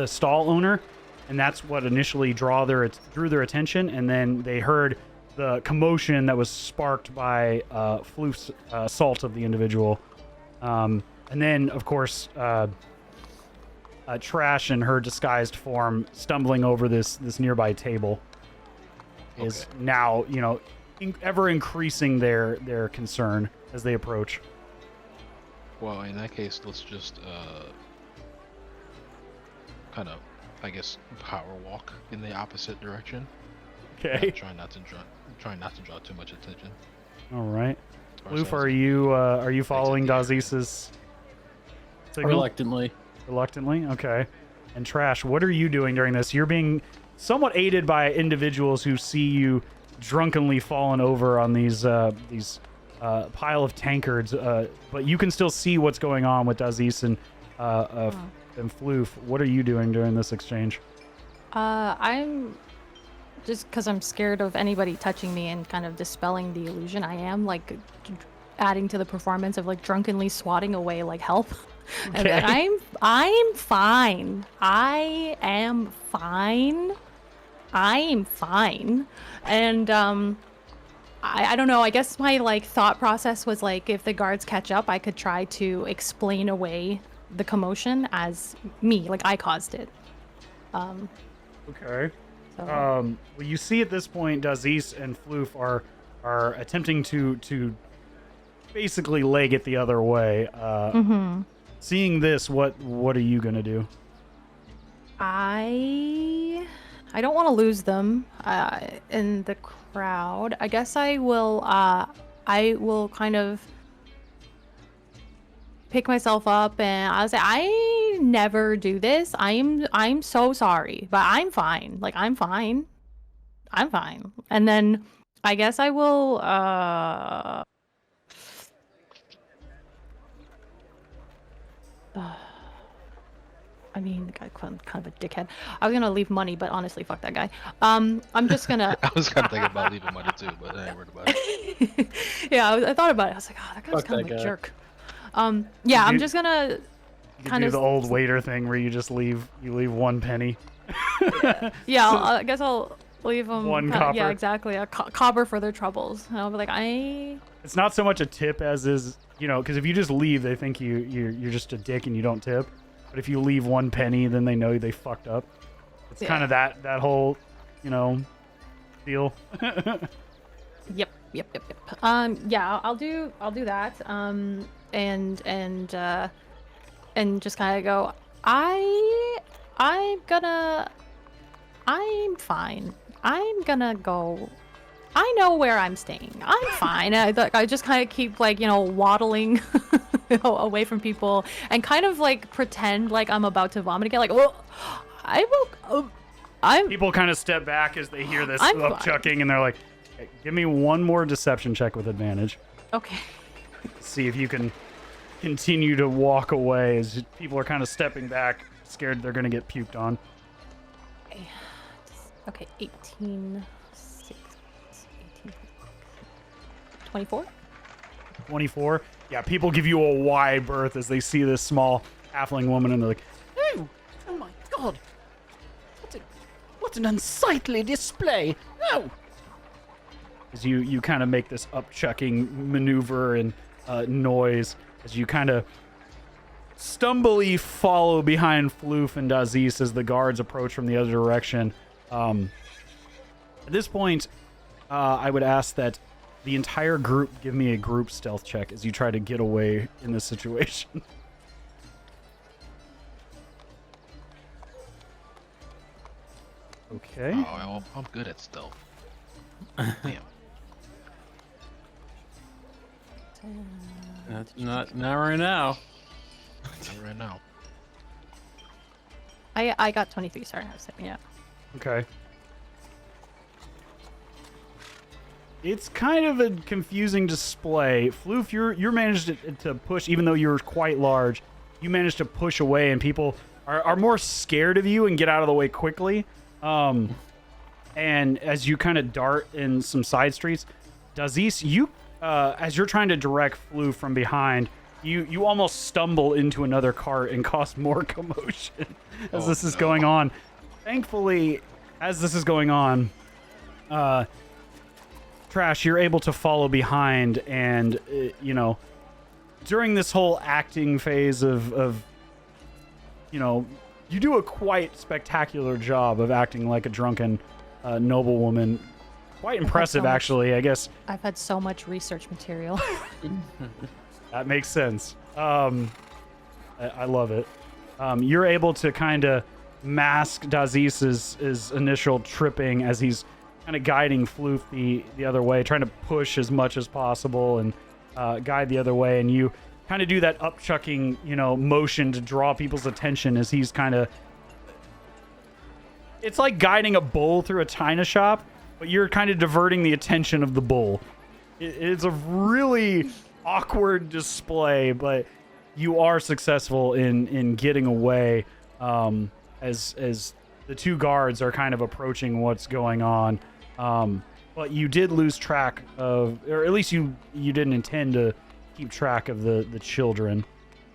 stall owner, and that's what initially drew their attention. And then they heard the commotion that was sparked by Floof's assault of the individual. And then, of course, Trash in her disguised form stumbling over this nearby table is now, you know, ever increasing their concern as they approach. Well, in that case, let's just kind of, I guess, power walk in the opposite direction. Okay. Try not to draw too much attention. All right. Loof, are you following Dazis's signal? Reluctantly. Reluctantly? Okay. And Trash, what are you doing during this? You're being somewhat aided by individuals who see you drunkenly fallen over on these pile of tankards, but you can still see what's going on with Dazis and Floof. What are you doing during this exchange? I'm just because I'm scared of anybody touching me and kind of dispelling the illusion. I am like adding to the performance of like drunkenly swatting away like help. Okay. And I'm fine. I am fine. And I don't know. I guess my like thought process was like if the guards catch up, I could try to explain away the commotion as me, like I caused it. Okay. So. Well, you see at this point, Dazis and Floof are attempting to basically leg it the other way. Seeing this, what are you gonna do? I don't want to lose them in the crowd. I guess I will kind of pick myself up and I'll say I never do this. I'm so sorry, but I'm fine. Like I'm fine. And then I guess I will I mean, the guy kind of a dickhead. I was gonna leave money, but honestly, fuck that guy. I'm just gonna. I was kind of thinking about leaving money too, but I ain't worried about it. Yeah, I thought about it. I was like, oh, that guy's Fuck kind of that a guy. jerk. Yeah, I'm just gonna You kind do of the old waiter thing where you just leave 1 penny. Yeah, I guess I'll leave them One copper. Yeah, exactly, a copper for their troubles. And I'll be like, It's not so much a tip as is, you know, because if you just leave, they think you're just a dick and you don't tip. But if you leave 1 penny, then they know they fucked up. It's kind of that whole, you know, deal. Yep. Yeah, I'll do that. And just kind of go. I I'm fine. I'm gonna go. I know where I'm staying. I'm fine. I just kind of keep like, waddling away from people and kind of like pretend like I'm about to vomit again. Like, well, I will. People kind of step back as they hear this I'm upchucking, and they're like, hey, give me one more deception check with advantage. Okay. See if you can continue to walk away as people are kind of stepping back, scared they're going to get puked on. Okay, 18, 24? 24? Yeah, people give you a wide berth as they see this small halfling woman, and they're like, Oh my god! What an unsightly display! No! as you kind of make this upchucking maneuver and noise as you kind of stumbly follow behind Floof and Daziz as the guards approach from the other direction. At this point, I would ask that the entire group give me a group stealth check as you try to get away in this situation. Okay. Oh, I'm good at stealth. Damn. Not right now. Not right now. I got 23, sorry. I was saying, yeah. Okay. It's kind of a confusing display. Floof, you're managed to push, even though you're quite large, you managed to push away, and people are more scared of you and get out of the way quickly. And as you kind of dart in some side streets, Daziz, you, as you're trying to direct Floof from behind, you almost stumble into another cart and cause more commotion as this is going on. Thankfully, as this is going on, Trash, you're able to follow behind, and during this whole acting phase of you do a quite spectacular job of acting like a drunken noblewoman. Quite impressive, actually, I guess. I've had so much research material. That makes sense. I love it. You're able to kind of mask Daziz's initial tripping as he's kind of guiding Floof the other way, trying to push as much as possible and guide the other way. And you kind of do that upchucking, motion to draw people's attention as he's kind of... It's like guiding a bull through a china shop, but you're kind of diverting the attention of the bull. It's a really awkward display, but you are successful in getting away as the two guards are kind of approaching what's going on. But you did lose track of, or at least you didn't intend to keep track of the children.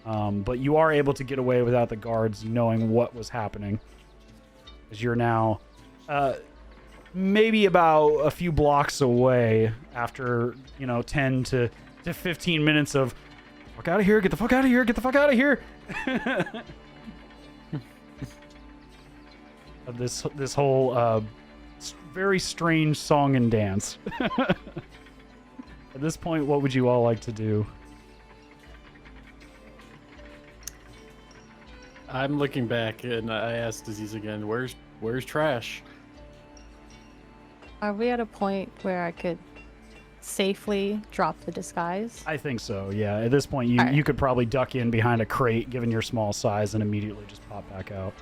But you are able to get away without the guards knowing what was happening. As you're now maybe about a few blocks away after, 10 to 15 minutes of fuck out of here, get the fuck out of here, get the fuck out of here. Of this whole very strange song and dance. At this point, what would you all like to do? I'm looking back and I asked Aziz again, where's Trash? Are we at a point where I could safely drop the disguise? I think so, yeah. At this point, you could probably duck in behind a crate, given your small size, and immediately just pop back out.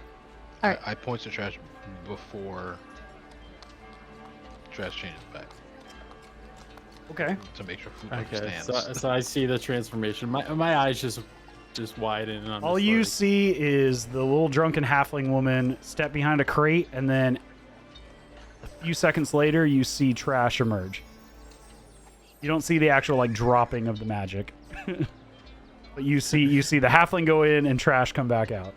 All right. I point to Trash before Trash changes back Okay. to make sure Floof Okay, understands. so I see the transformation. My eyes just widen. And I'm All just you like, see is the little drunken halfling woman step behind a crate, and then a few seconds later, you see Trash emerge. You don't see the actual dropping of the magic, but you see the halfling go in and Trash come back out.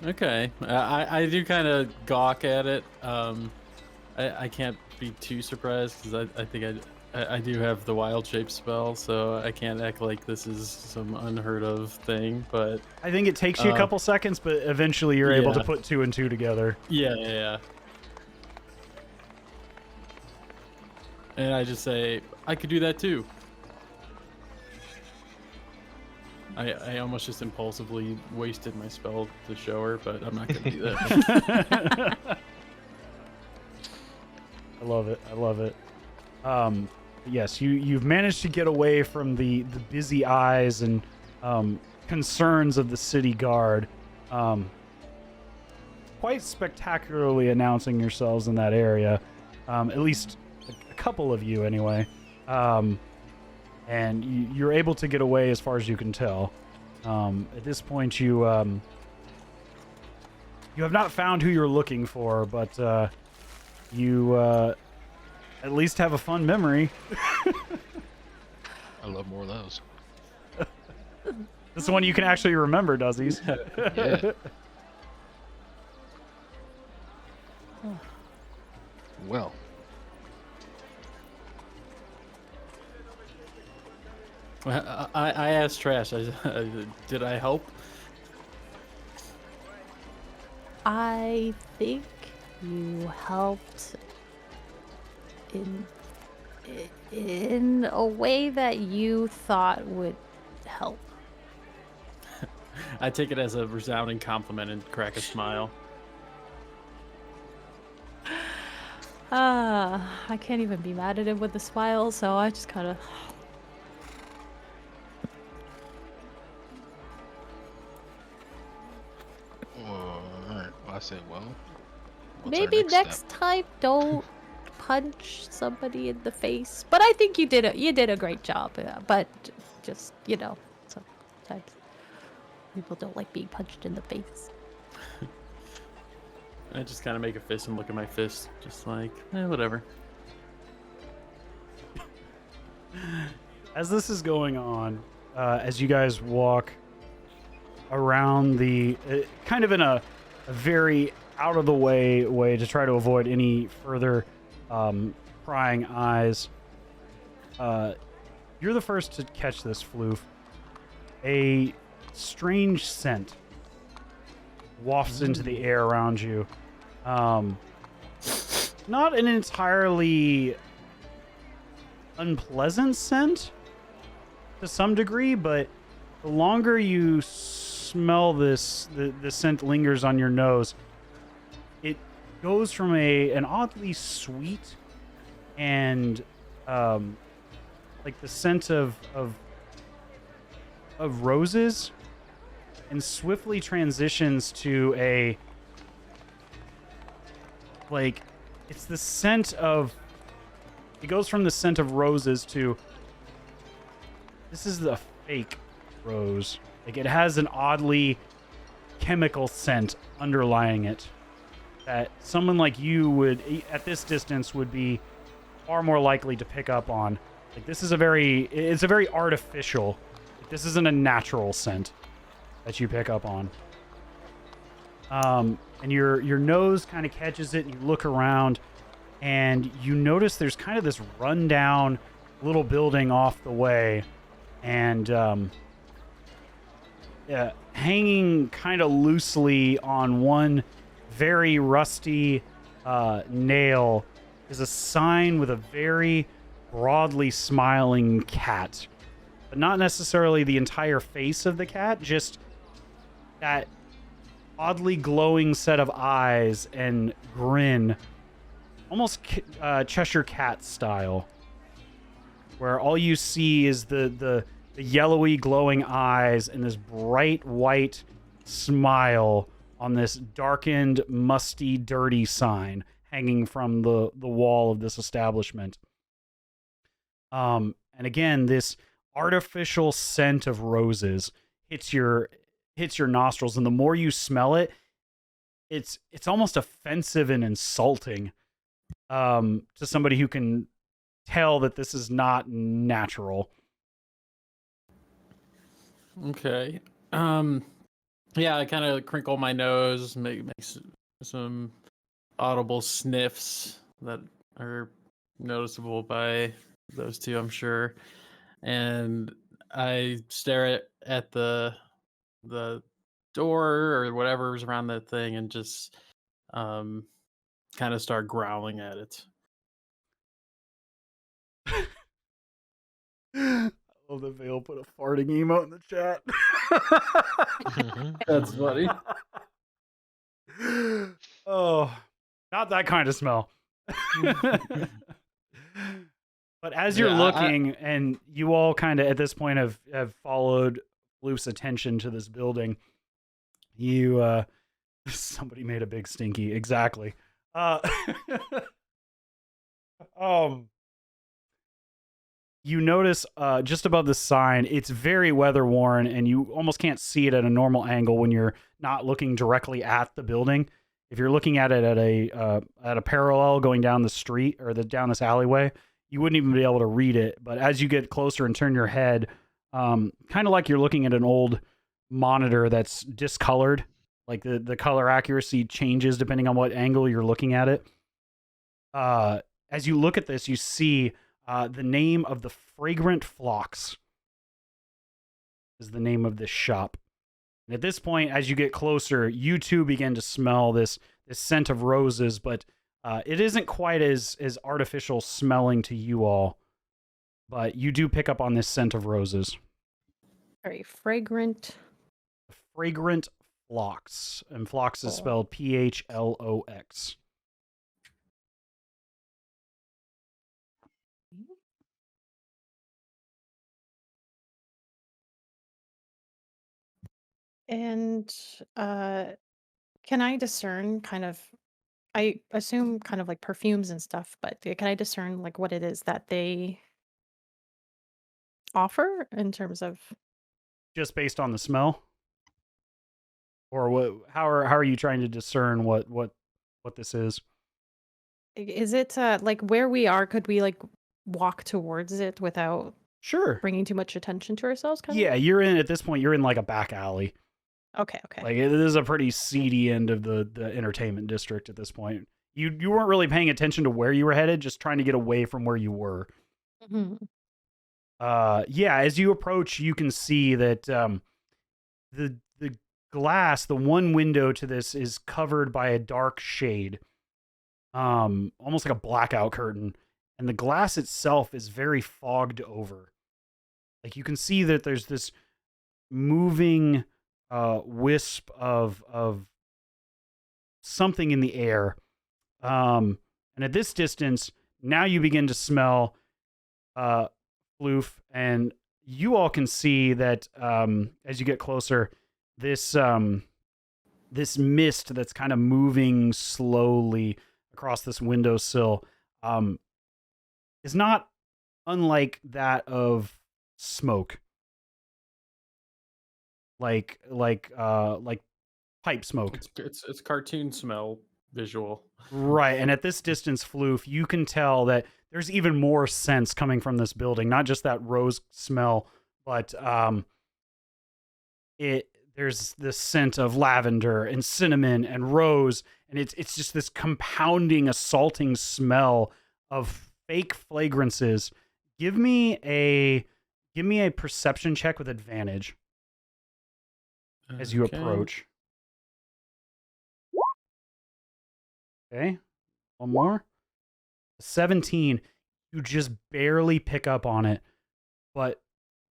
Okay, I do kind of gawk at it. I can't be too surprised because I think I do have the wild shape spell, so I can't act like this is some unheard of thing. But I think it takes you a couple seconds, but eventually you're able to put two and two together. Yeah. And I just say, I could do that too. I almost just impulsively wasted my spell to show her, but I'm not gonna do that. I love it. I love it. Yes, you've managed to get away from the busy eyes and concerns of the city guard. Quite spectacularly announcing yourselves in that area. At least a couple of you, anyway. And you're able to get away as far as you can tell. At this point, you have not found who you're looking for, but you at least have a fun memory. I love more of those. This is one you can actually remember, Duzzies. Yeah. Well. I asked Trash, did I help? I think you helped in a way that you thought would help. I take it as a resounding compliment and crack a smile. I can't even be mad at him with a smile, so I just kind of... Alright. Well, I said, well. What's our Maybe step? next time don't punch somebody in the face. But I think you did a great job. But just, sometimes people don't like being punched in the face. I just kind of make a fist and look at my fist, just like, whatever. As this is going on, as you guys walk around the kind of in a very out of the way to try to avoid any further prying eyes, you're the first to catch this, Floof. A strange scent wafts into the air around you. Not an entirely unpleasant scent to some degree, but the longer you smell this, the scent lingers on your nose. It goes from an oddly sweet and like the scent of roses, and swiftly transitions to a it's the scent of, it goes from the scent of roses to, this is the fake rose. Like, it has an oddly chemical scent underlying it that someone like you would, at this distance, would be far more likely to pick up on. Like, it's a very artificial, this isn't a natural scent that you pick up on. And your nose kind of catches it, and you look around, and you notice there's kind of this rundown little building off the way, and hanging kind of loosely on one very rusty nail is a sign with a very broadly smiling cat. But not necessarily the entire face of the cat, just that oddly glowing set of eyes and grin, almost Cheshire Cat style, where all you see is the yellowy glowing eyes and this bright white smile on this darkened, musty, dirty sign hanging from the wall of this establishment. And again, this artificial scent of roses hits your nostrils, and the more you smell it, it's almost offensive and insulting to somebody who can tell that this is not natural. Okay. Yeah, I kind of crinkle my nose, make some audible sniffs that are noticeable by those two, I'm sure. And I stare at the door or whatever's around that thing and just kind of start growling at it. Oh, the Veil put a farting emote in the chat. That's funny. Oh, not that kind of smell. But as you're Yeah, looking, and you all kind of at this point have followed Floof's attention to this building, you somebody made a big stinky, exactly. You notice just above the sign, it's very weather worn, and you almost can't see it at a normal angle when you're not looking directly at the building. If you're looking at it at a parallel going down the street or down this alleyway, you wouldn't even be able to read it. But as you get closer and turn your head, kind of like you're looking at an old monitor that's discolored, like the color accuracy changes depending on what angle you're looking at it. As you look at this, you see the name of the Fragrant Phlox is the name of this shop. And at this point, as you get closer, you too begin to smell this scent of roses, but it isn't quite as artificial smelling to you all. But you do pick up on this scent of roses. Very fragrant. Fragrant Phlox. And Phlox is spelled Phlox. And can I discern kind of, I assume kind of like perfumes and stuff, but can I discern like what it is that they offer in terms of Just based on the smell? Or what? How are you trying to discern what this is? is it like where we are, could we like walk towards it without Sure. bringing too much attention to ourselves kind Yeah, of? you're in at this point. You're in like a back alley. Okay. Like it is a pretty seedy end of the entertainment district at this point. You weren't really paying attention to where you were headed, just trying to get away from where you were. Hmm. Yeah, as you approach, you can see that the glass, the one window to this, is covered by a dark shade, almost like a blackout curtain, and the glass itself is very fogged over. Like you can see that there's this moving wisp of something in the air, and at this distance, now you begin to smell Floof, and you all can see that as you get closer, this this mist that's kind of moving slowly across this windowsill is not unlike that of smoke, like pipe smoke. It's cartoon smell visual. Right, and at this distance, Floof, you can tell that there's even more scents coming from this building. Not just that rose smell, but there's this scent of lavender and cinnamon and rose, and it's just this compounding, assaulting smell of fake fragrances. Give me a perception check with advantage as you approach. Okay, one more. 17. You just barely pick up on it, but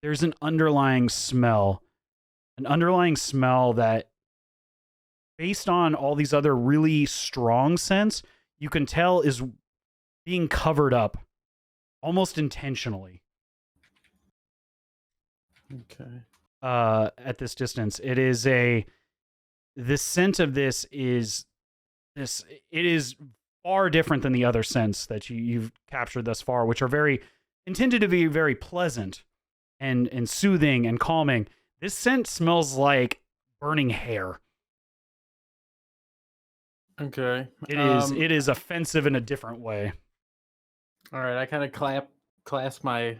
there's an underlying smell that, based on all these other really strong scents, you can tell is being covered up almost intentionally. Okay. At this distance, the scent of this is far different than the other scents that you've captured thus far, which are intended to be very pleasant and soothing and calming. This scent smells like burning hair. Okay. It is offensive in a different way. All right, I kind of clasp my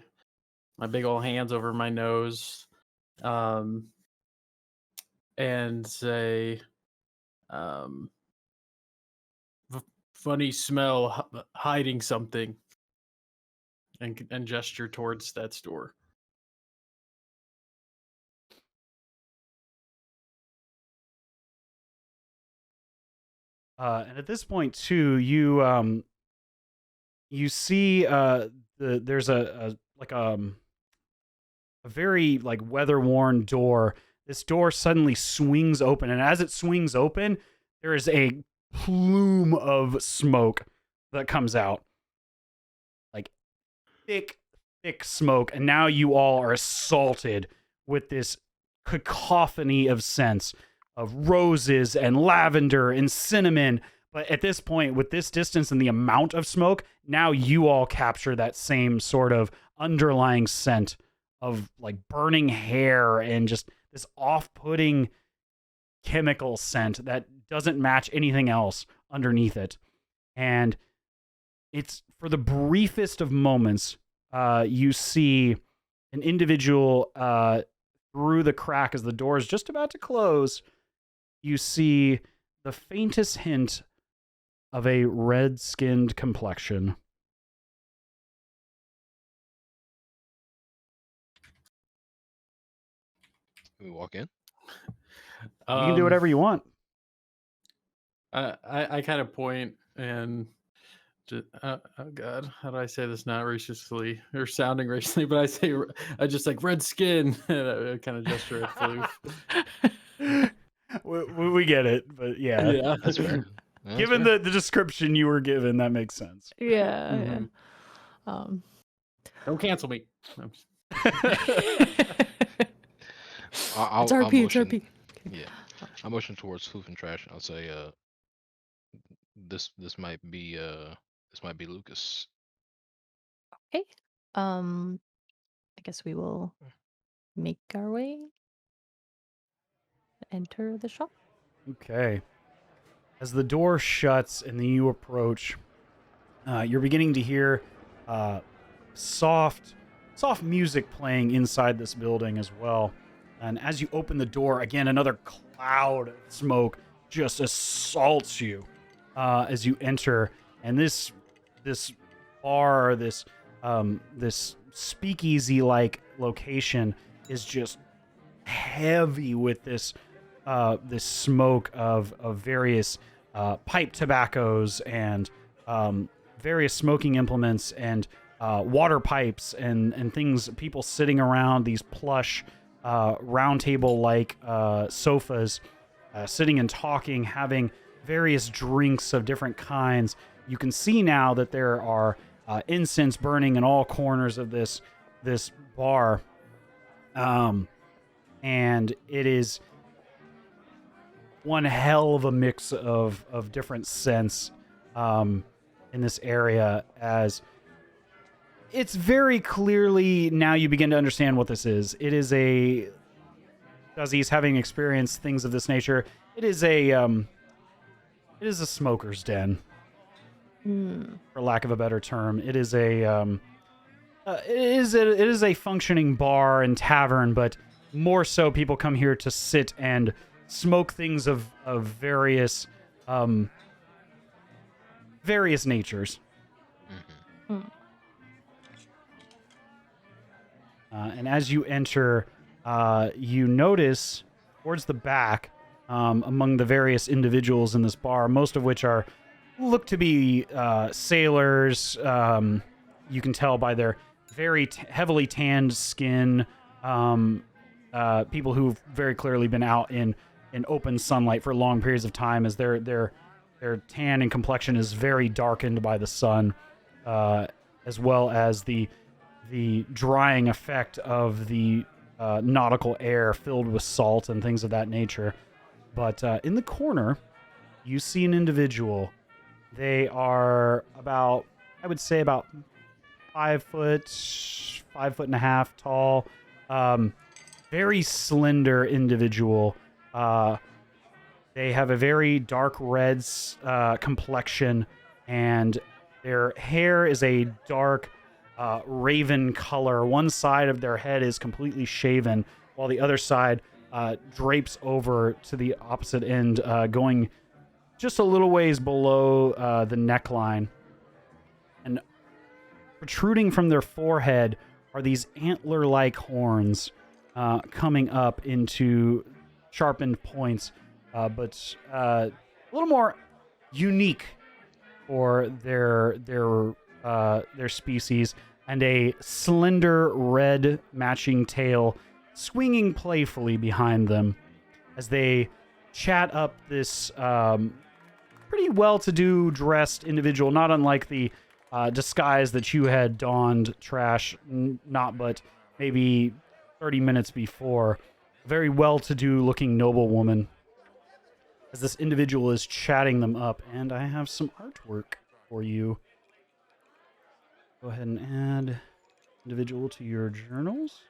big old hands over my nose, and say, funny smell, hiding something, and gesture towards that store. And at this point too, you see there's a a very like weather-worn door. This door suddenly swings open, and as it swings open, there is a plume of smoke that comes out. Like thick smoke, and now you all are assaulted with this cacophony of scents of roses and lavender and cinnamon. But at this point, with this distance and the amount of smoke, now you all capture that same sort of underlying scent of like burning hair and just this off-putting chemical scent that doesn't match anything else underneath it. And it's for the briefest of moments, you see an individual through the crack as the door is just about to close. You see the faintest hint of a red-skinned complexion. Can we walk in? You can do whatever you want. I kind of point and just, oh god, how do I say this not racistly or sounding racistly? But I just like red skin, and I kind of gesture at Floof. We get it, but yeah, Yeah, That's fair. That's given fair. the description you were given, that makes sense. Yeah. Mhm. Yeah. Don't cancel me. I'll It's RP. It's motion- RP. Yeah, I motion towards Floof and Trash. I'll say, this might be Lucas. Okay. I guess we will make our way. Enter the shop. Okay. As the door shuts and then you approach, you're beginning to hear soft music playing inside this building as well. And as you open the door, again, another cloud of smoke just assaults you as you enter. And this bar, this speakeasy-like location is just heavy with this smoke of various pipe tobaccos and various smoking implements and water pipes and things, people sitting around these plush round table like sofas, sitting and talking, having various drinks of different kinds. You can see now that there are incense burning in all corners of this bar, and it is one hell of a mix of different scents in this area, as it's very clearly now you begin to understand what this is. It is Duzzy's having experienced things of this nature. It is a smoker's den, for lack of a better term. It is a functioning bar and tavern, but more so people come here to sit and smoke things of various natures. And as you enter, you notice towards the back, among the various individuals in this bar, most of which look to be sailors. You can tell by their very heavily tanned skin, people who've very clearly been out in open sunlight for long periods of time, as their tan and complexion is very darkened by the sun, as well as the drying effect of the nautical air filled with salt and things of that nature. But in the corner, you see an individual. They are about 5 foot, 5.5 feet tall, very slender individual. They have a very dark red complexion, and their hair is a dark raven color. One side of their head is completely shaven, while the other side drapes over to the opposite end, going just a little ways below the neckline. And protruding from their forehead are these antler-like horns coming up into sharpened points, but a little more unique for their species. and a slender red matching tail swinging playfully behind them as they chat up this pretty well-to-do dressed individual, not unlike the disguise that you had donned, Trash, not but maybe 30 minutes before. A very well-to-do looking noblewoman, as this individual is chatting them up. And I have some artwork for you. Go ahead and add individual to your journals.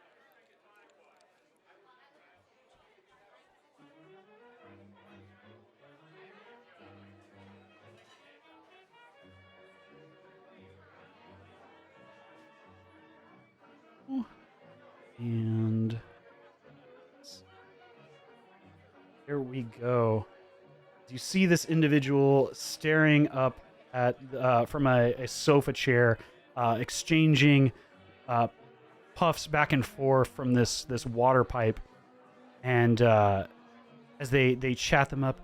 And there we go. You see this individual staring up at from a sofa chair, exchanging puffs back and forth from this water pipe, and as they chat them up.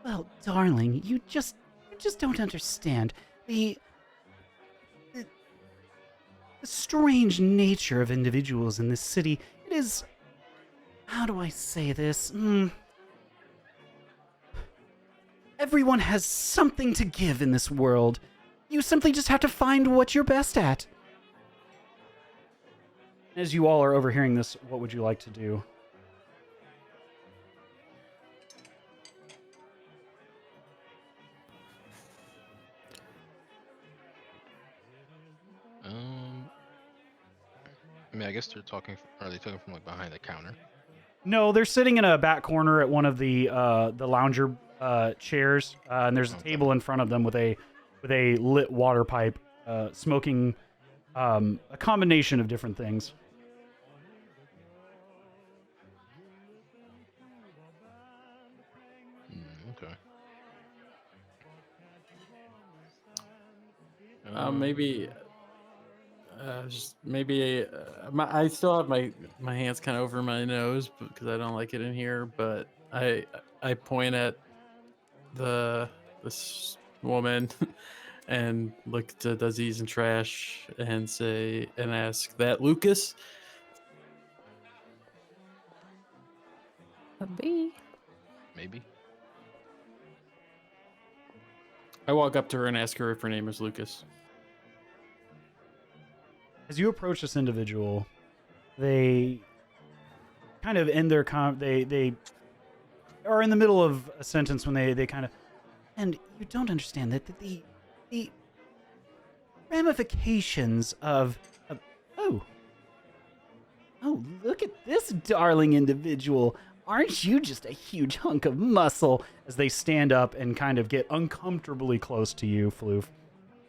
Well, darling, you just don't understand the strange nature of individuals in this city. It is, how do I say this? Everyone has something to give in this world. You simply just have to find what you're best at. As you all are overhearing this, what would you like to do? I mean, I guess they're talking. Are they talking from like behind the counter? No, they're sitting in a back corner at one of the lounger chairs, and there's a table in front of them with a lit water pipe, smoking a combination of different things. Okay. I still have my hands kind of over my nose because I don't like it in here. But I point at this woman and look to Disease and Trash and ask, that Lucas? Could be. Maybe. I walk up to her and ask her if her name is Lucas. As you approach this individual, they kind of end their they are in the middle of a sentence when they kind of, and you don't understand that the ramifications of oh, look at this darling individual. Aren't you just a huge hunk of muscle? As they stand up and kind of get uncomfortably close to you, Floof.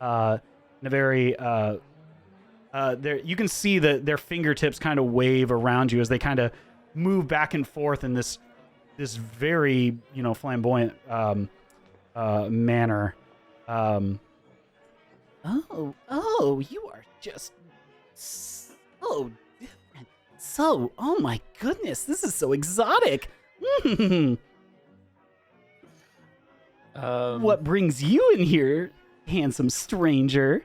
In a very there you can see that their fingertips kind of wave around you as they kind of move back and forth in this very, flamboyant manner. You are just so different. So, oh my goodness, this is so exotic. What brings you in here, handsome stranger?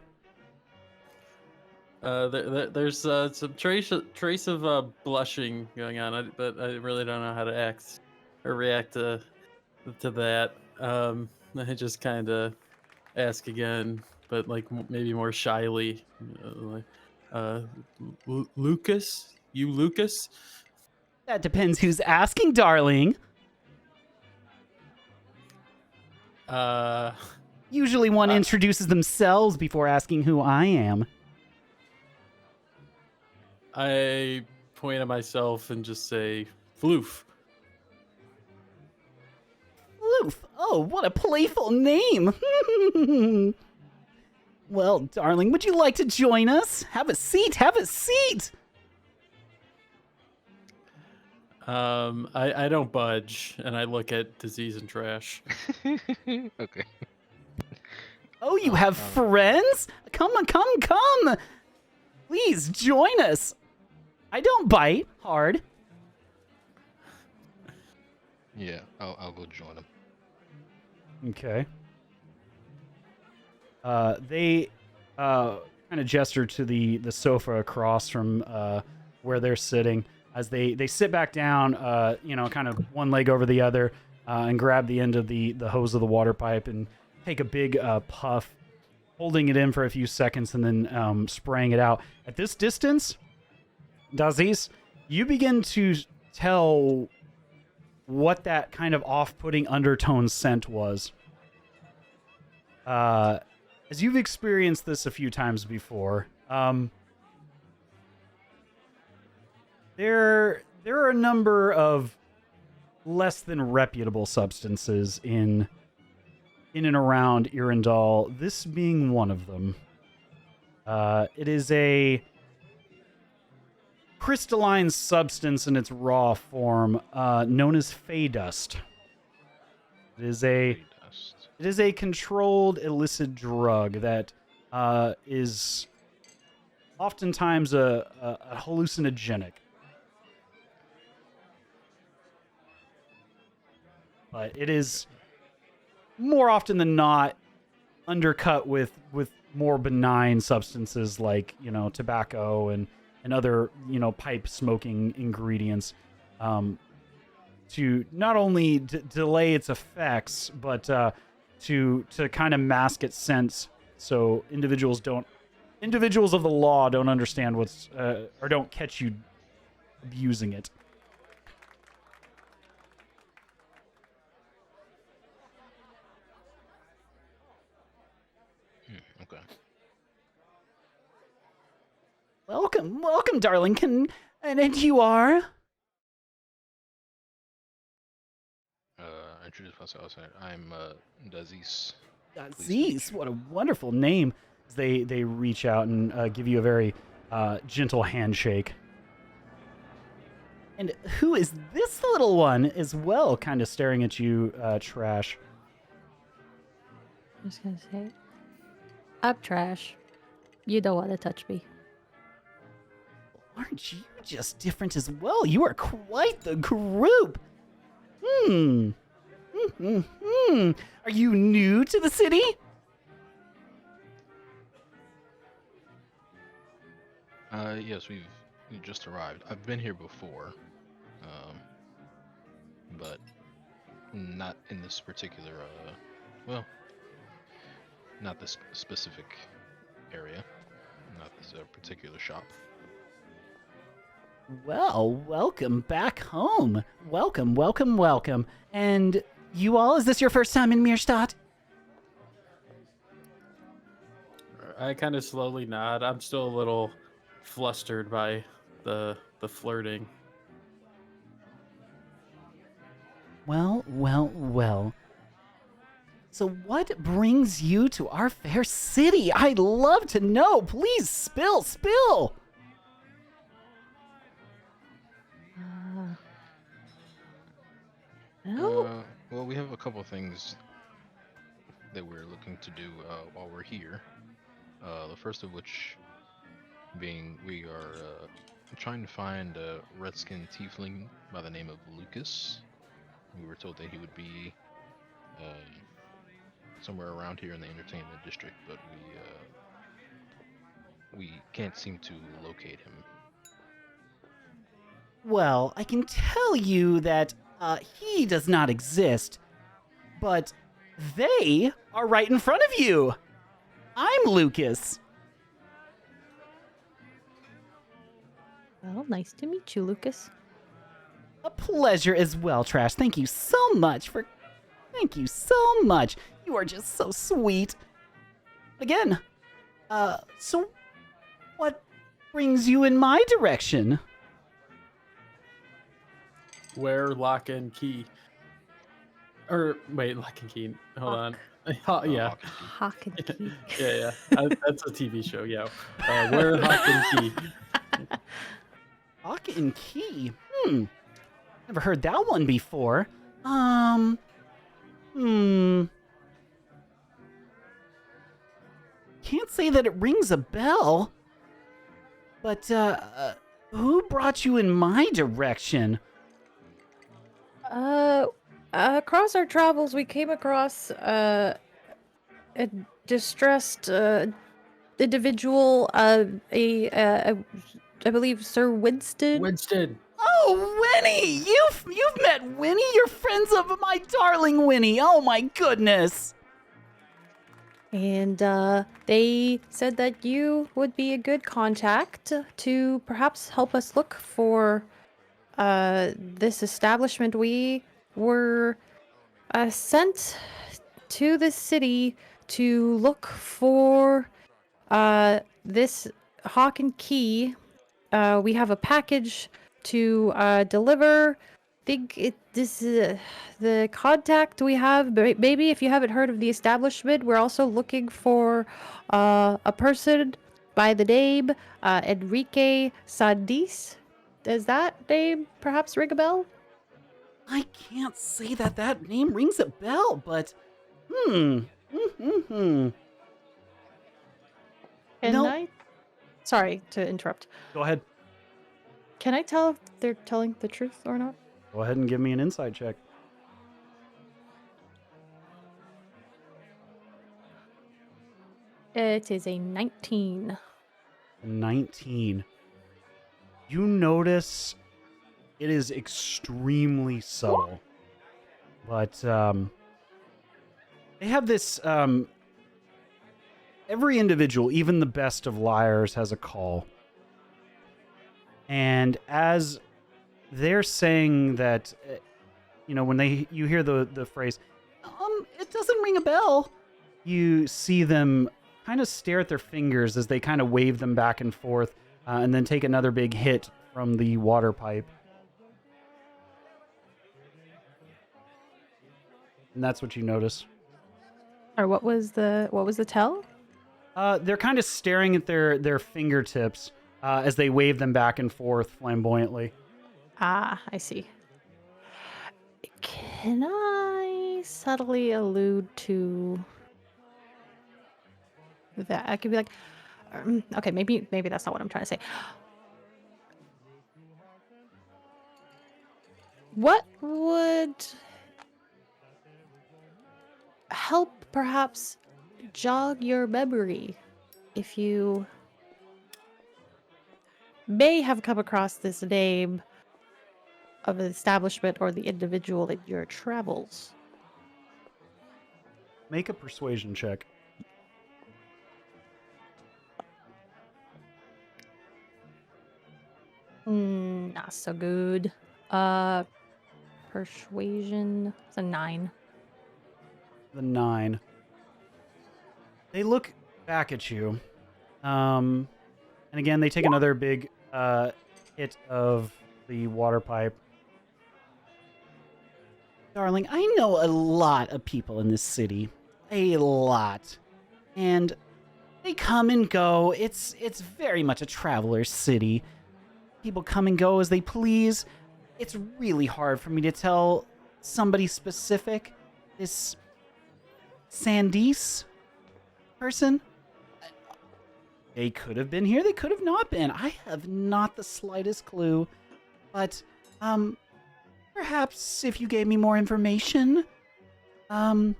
There's some trace of blushing going on, but I really don't know how to act or react to that. I just kind of ask again, but like maybe more shyly. Lucas? You Lucas? That depends who's asking, darling. Usually one introduces themselves before asking who I am. I point at myself and just say, Floof. Floof? Oh, what a playful name. Well, darling, would you like to join us? Have a seat, have a seat. I don't budge, and I look at Disease and Trash. Okay. Oh, you have friends? Come on, come. Please join us. I don't bite hard. Yeah, I'll go join them. Okay. They kind of gesture to the sofa across from where they're sitting as they sit back down, kind of one leg over the other, and grab the end of the hose of the water pipe and take a big puff, holding it in for a few seconds and then spraying it out. At this distance, Daziz, you begin to tell what that kind of off-putting undertone scent was. As you've experienced this a few times before, there are a number of less than reputable substances in and around Irindal, this being one of them. It is a crystalline substance in its raw form, known as fey dust. It is a controlled illicit drug that is oftentimes a hallucinogenic. But it is more often than not undercut with more benign substances like, tobacco and other, pipe smoking ingredients, to not only delay its effects, but to kind of mask its sense, so individuals of the law don't understand what's or don't catch you abusing it. Okay. Welcome, darling. And you are? Introduce myself. I'm Daziz. Aziz, what a wonderful name. They reach out and give you a very gentle handshake. And who is this little one as well, kind of staring at you, Trash? I was gonna say, I'm Trash. You don't want to touch me. Aren't you just different as well? You are quite the group. Are you new to the city? Yes, we've just arrived. I've been here before, but not in this particular, not this specific area, not this particular shop. Well, welcome back home. Welcome. And you all, is this your first time in Mirstadt? I kind of slowly nod. I'm still a little flustered by the flirting. Well. So what brings you to our fair city? I'd love to know. Please spill. No. Well, we have a couple things that we're looking to do while we're here. The first of which being we are trying to find a redskin tiefling by the name of Lucas. We were told that he would be somewhere around here in the entertainment district, but we can't seem to locate him. Well, I can tell you that he does not exist, but they are right in front of you. I'm Lucas. Well, nice to meet you, Lucas. A pleasure as well, Trash. Thank you so much. You are just so sweet. Again, so what brings you in my direction? Where lock and key? Or wait, lock and key. Hold on. Yeah. Hawk and key. Yeah. That's a TV show. Yeah. Where Hawk and key? Hawk and key. Never heard that one before. Can't say that it rings a bell. But who brought you in my direction? Across our travels, we came across a distressed individual, I believe Sir Winston. Winston. Oh, Winnie! You've met Winnie? You're friends of my darling Winnie. Oh my goodness. And they said that you would be a good contact to perhaps help us look for this establishment. We were sent to this city to look for this Hawk and Key. We have a package to deliver. This is the contact we have. Maybe if you haven't heard of the establishment, we're also looking for a person by the name Enrique Sandis. Does that name perhaps ring a bell? I can't say that name rings a bell, but Can No. I? Sorry to interrupt. Go ahead. Can I tell if they're telling the truth or not? Go ahead and give me an insight check. It is a 19. 19. You notice it is extremely subtle. But they have this every individual, even the best of liars, has a call. And as they're saying that, when you hear the phrase, it doesn't ring a bell, you see them kind of stare at their fingers as they kind of wave them back and forth, and then take another big hit from the water pipe. And that's what you notice. Or what was the tell? They're kind of staring at their fingertips as they wave them back and forth flamboyantly. Ah, I see. Can I subtly allude to that? I could be like, okay, maybe that's not what I'm trying to say. What would help perhaps jog your memory if you may have come across this name of an establishment or the individual in your travels? Make a persuasion check. Not so good. Persuasion. It's a 9. The 9. They look back at you. And again, they take another big hit of the water pipe. darling, I know a lot of people in this city. A lot. And they come and go. It's very much a traveler's city. People come and go as they please. It's really hard for me to tell somebody specific. This Sandis person, they could have been here, they could have not been. I have not the slightest clue. But, perhaps if you gave me more information, maybe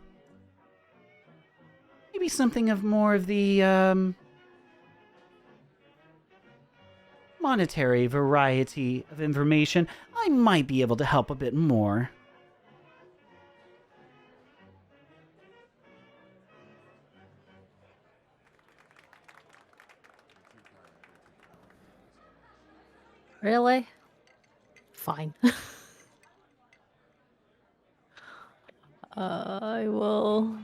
something of more of the, monetary variety of information, I might be able to help a bit more. Really? Fine. I will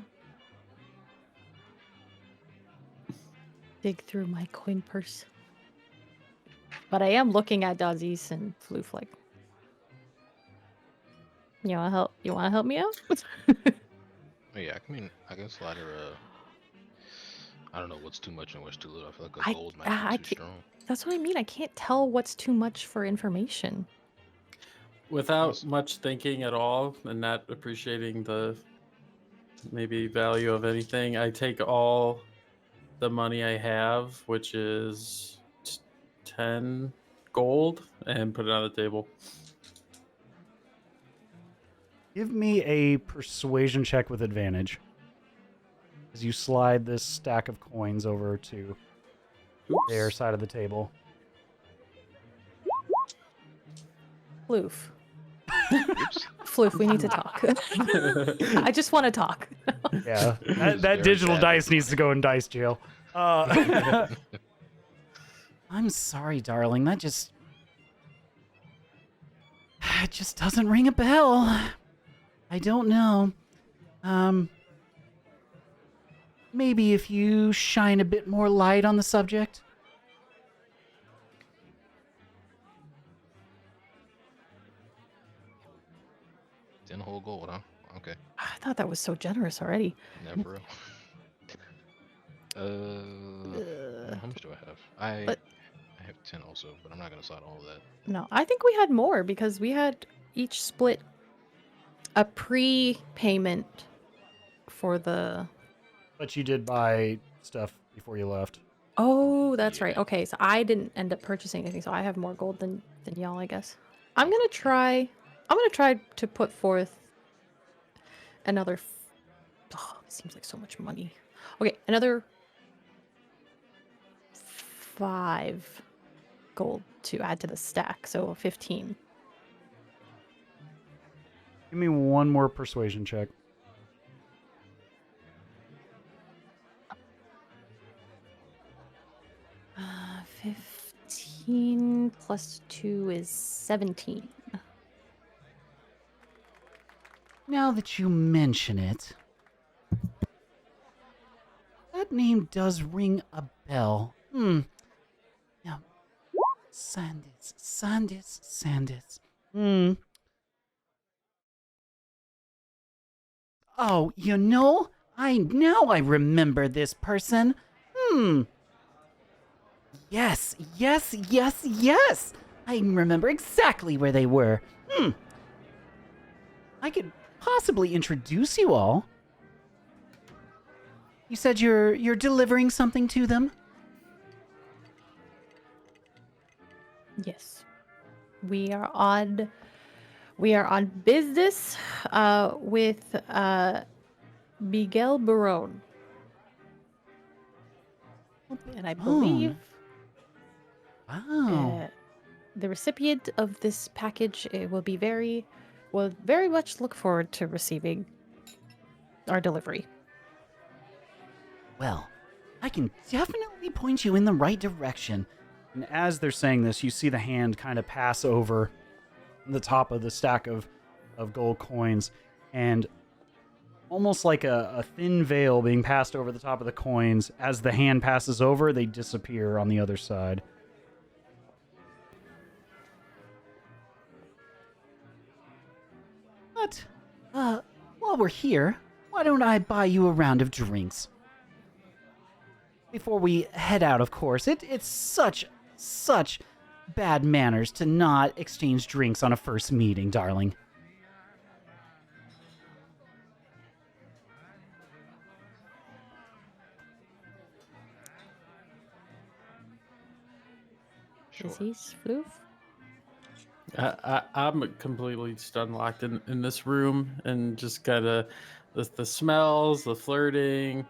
dig through my coin purse. But I am looking at Dazis and Flooflick. You wanna help? You wanna help me out? Oh, yeah, I can slide her. I don't know what's too much and what's too little. I feel like I- a gold might I be too strong. That's what I mean. I can't tell what's too much for information. Without much thinking at all and not appreciating the maybe value of anything, I take all the money I have, which is 10 gold, and put it on the table. Give me a persuasion check with advantage as you slide this stack of coins over to their side of the table. Floof. Oops. Floof, we need to talk. I just want to talk. Yeah, This is that very digital bad dice with needs to money. go in dice jail. I'm sorry, darling. That just... It just doesn't ring a bell. I don't know. Maybe if you shine a bit more light on the subject. 10 whole gold, huh? Okay. I thought that was so generous already. Never. How much do I have? I But- have 10 also, but I'm not gonna slide all of that. No, I think we had more because we had each split a prepayment for the. But you did buy stuff before you left. Oh, that's right. Yeah. Okay, so I didn't end up purchasing anything, so I have more gold than y'all, I guess. I'm gonna try to put forth another. Oh, it seems like so much money. Okay, another 5 gold to add to the stack, so 15. Give me one more persuasion check. Uh, 15 plus 2 is 17. Now that you mention it, that name does ring a bell. Now, Sandis. Oh, I remember this person. Yes. I remember exactly where they were. I could possibly introduce you all. You said you're delivering something to them? Yes. We are on business with Miguel Barone. And I believe Wow. the recipient of this package will very much look forward to receiving our delivery. Well, I can definitely point you in the right direction. And as they're saying this, you see the hand kind of pass over the top of the stack of gold coins, and almost like a thin veil being passed over the top of the coins. As the hand passes over, they disappear on the other side. But, while we're here, why don't I buy you a round of drinks? Before we head out, of course. It's such bad manners to not exchange drinks on a first meeting, darling. Sure. Is he Floof? I'm completely stun locked in this room and just gotta the smells, the flirting,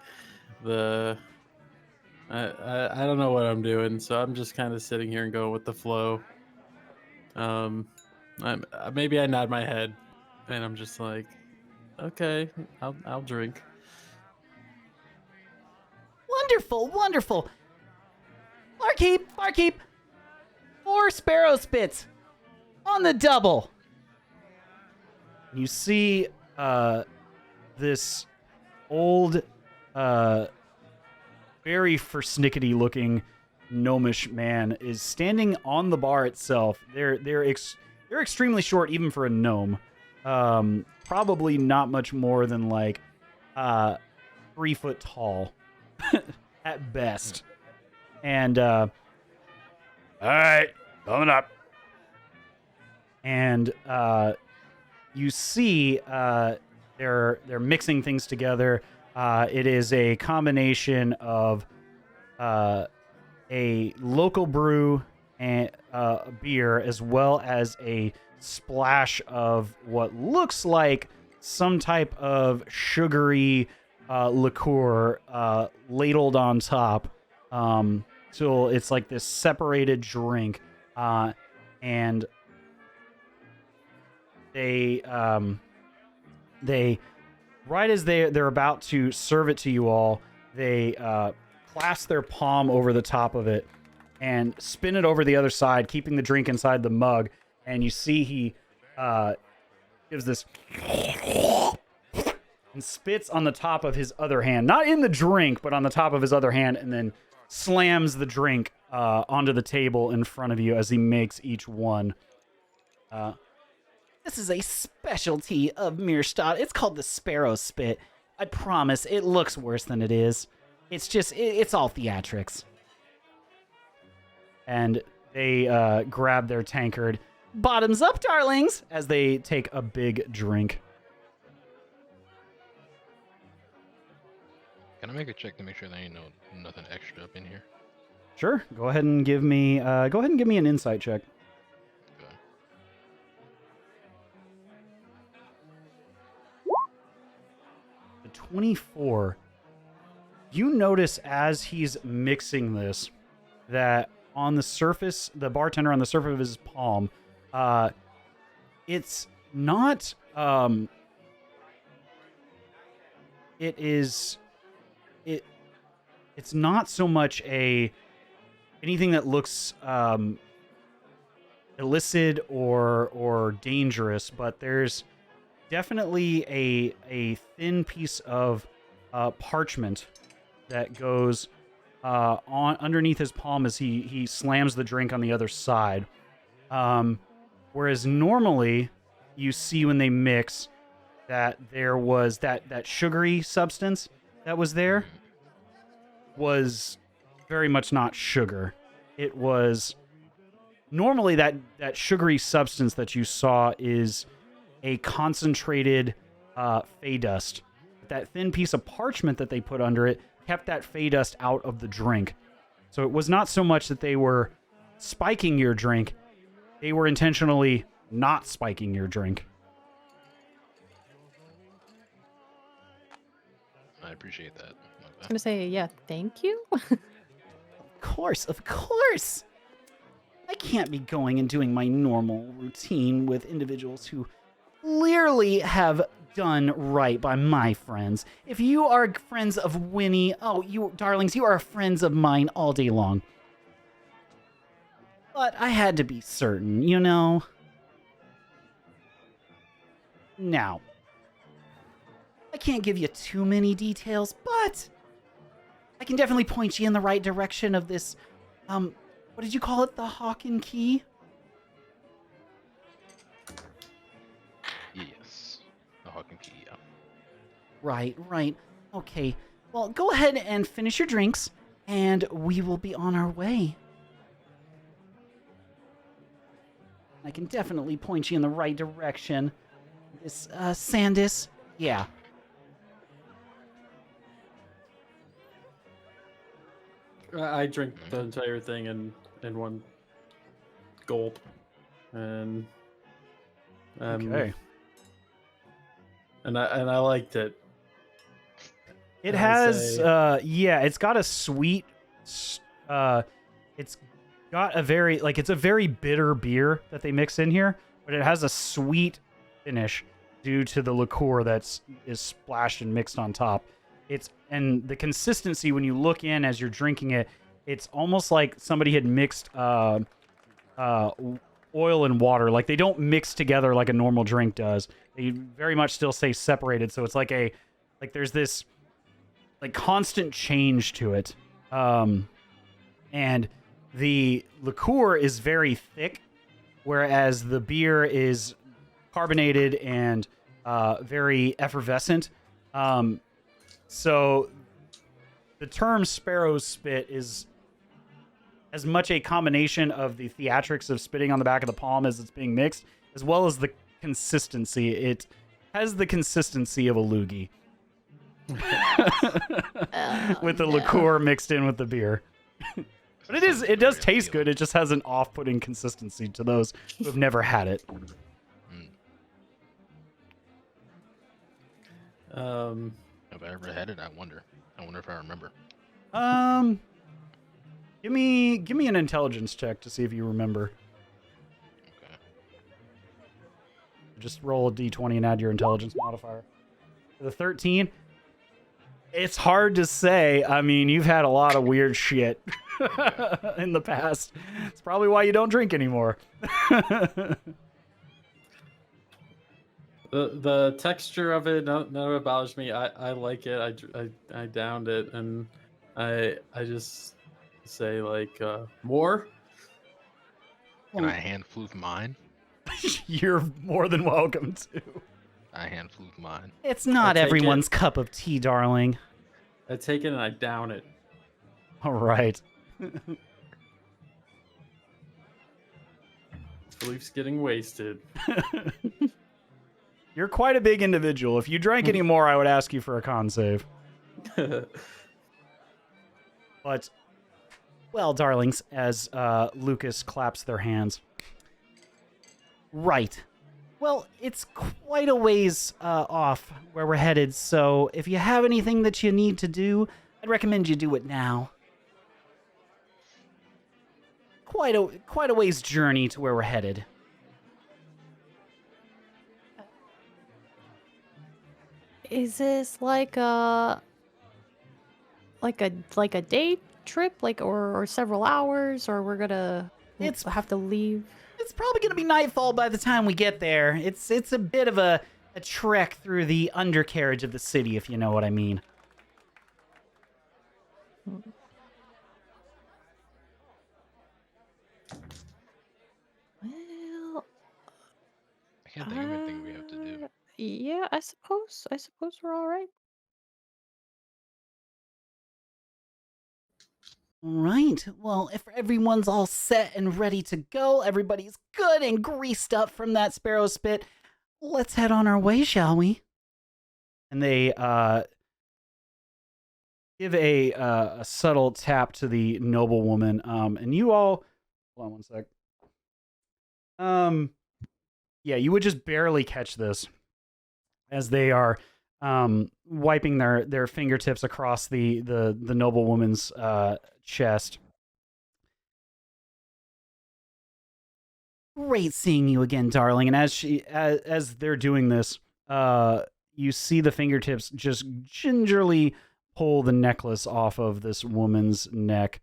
I don't know what I'm doing, so I'm just kind of sitting here and going with the flow. Maybe I nod my head, and I'm just like, okay, I'll drink. Wonderful. Barkeep. 4 sparrow spits. On the double. You see this old, very persnickety-looking gnomish man is standing on the bar itself. They're extremely short, even for a gnome. Probably not much more than like 3 foot tall at best. And all right, coming up. And you see they're mixing things together. It is a combination of a local brew and beer, as well as a splash of what looks like some type of sugary liqueur ladled on top. till it's like this separated drink, and they right as they're about to serve it to you all, they clasp their palm over the top of it and spin it over the other side, keeping the drink inside the mug. And you see he gives this and spits on the top of his other hand, not in the drink, but on the top of his other hand, and then slams the drink onto the table in front of you as he makes each one. This is a specialty of Mirstadt. It's called the Sparrow Spit. I promise, it looks worse than it is. It's just, it's all theatrics. And they grab their tankard. Bottoms up, darlings! As they take a big drink. Can I make a check to make sure there ain't nothing extra up in here? Sure. Go ahead and give me an insight check. Okay. The 24. You notice as he's mixing this that on the surface, the bartender on the surface of his palm, it's not. It's not so much anything that looks illicit or dangerous, but there's definitely a thin piece of parchment that goes on underneath his palm as he slams the drink on the other side. Whereas normally you see when they mix that there was that sugary substance that was there was very much not sugar. It was normally that sugary substance that you saw is a concentrated fey dust. That thin piece of parchment that they put under it kept that fey dust out of the drink. So it was not so much that they were spiking your drink, they were intentionally not spiking your drink. I appreciate that. I was gonna say, yeah, thank you. Of course! I can't be going and doing my normal routine with individuals who clearly have done right by my friends. If you are friends of Winnie, oh, you darlings, you are friends of mine all day long. But I had to be certain, you know? Now, I can't give you too many details, but I can definitely point you in the right direction of this, what did you call it? The Hawk and Key? Yes. The Hawk and Key, yeah. Right. Okay. Well, go ahead and finish your drinks, and we will be on our way. I can definitely point you in the right direction. This, Sandus? Yeah. I drink the entire thing in one gulp, and Okay. and I liked it. It I has, say- it's got a sweet, it's got a very, it's a very bitter beer that they mix in here, but it has a sweet finish due to the liqueur is splashed and mixed on top. And the consistency when you look in as you're drinking it, it's almost like somebody had mixed oil and water. Like they don't mix together like a normal drink does. They very much still stay separated. So it's like there's this constant change to it. And the liqueur is very thick, whereas the beer is carbonated and very effervescent. So the term Sparrow's Spit is as much a combination of the theatrics of spitting on the back of the palm as it's being mixed, as well as the consistency. It has the consistency of a loogie. With the liqueur mixed in with the beer. But it does taste good. It just has an off-putting consistency to those who have never had it. Have I ever had it? I wonder if I remember. Give me an intelligence check to see if you remember. Okay. Just roll a d20 and add your intelligence modifier. The 13. It's hard to say. I mean, you've had a lot of weird shit in the past. It's probably why you don't drink anymore. The texture of it never bothers me. I like it. I downed it, and I just say like more. Can I hand floof mine? You're more than welcome to. I hand floof mine. It's not take everyone's cup of tea, darling. I take it and I down it. All right. Belief's getting wasted. You're quite a big individual. If you drank any more, I would ask you for a con save. But, well, darlings, as Lucas claps their hands. Right. Well, it's quite a ways off where we're headed, so if you have anything that you need to do, I'd recommend you do it now. Quite a ways journey to where we're headed. Is this like a day trip, like or several hours, or we're gonna It's- have to leave? It's probably going to be nightfall by the time we get there. It's a bit of a trek through the undercarriage of the city, if you know what I mean. Well, I can't think of anything we have to do. yeah, I suppose we're all right. Right. Well, if everyone's all set and ready to go, everybody's good and greased up from that sparrow spit, let's head on our way, shall we? And they give a subtle tap to the noblewoman. And you all... Hold on one sec. Yeah, you would just barely catch this as they are wiping their fingertips across the noblewoman's chest. Great seeing you again, darling. And as they're doing this, you see the fingertips just gingerly pull the necklace off of this woman's neck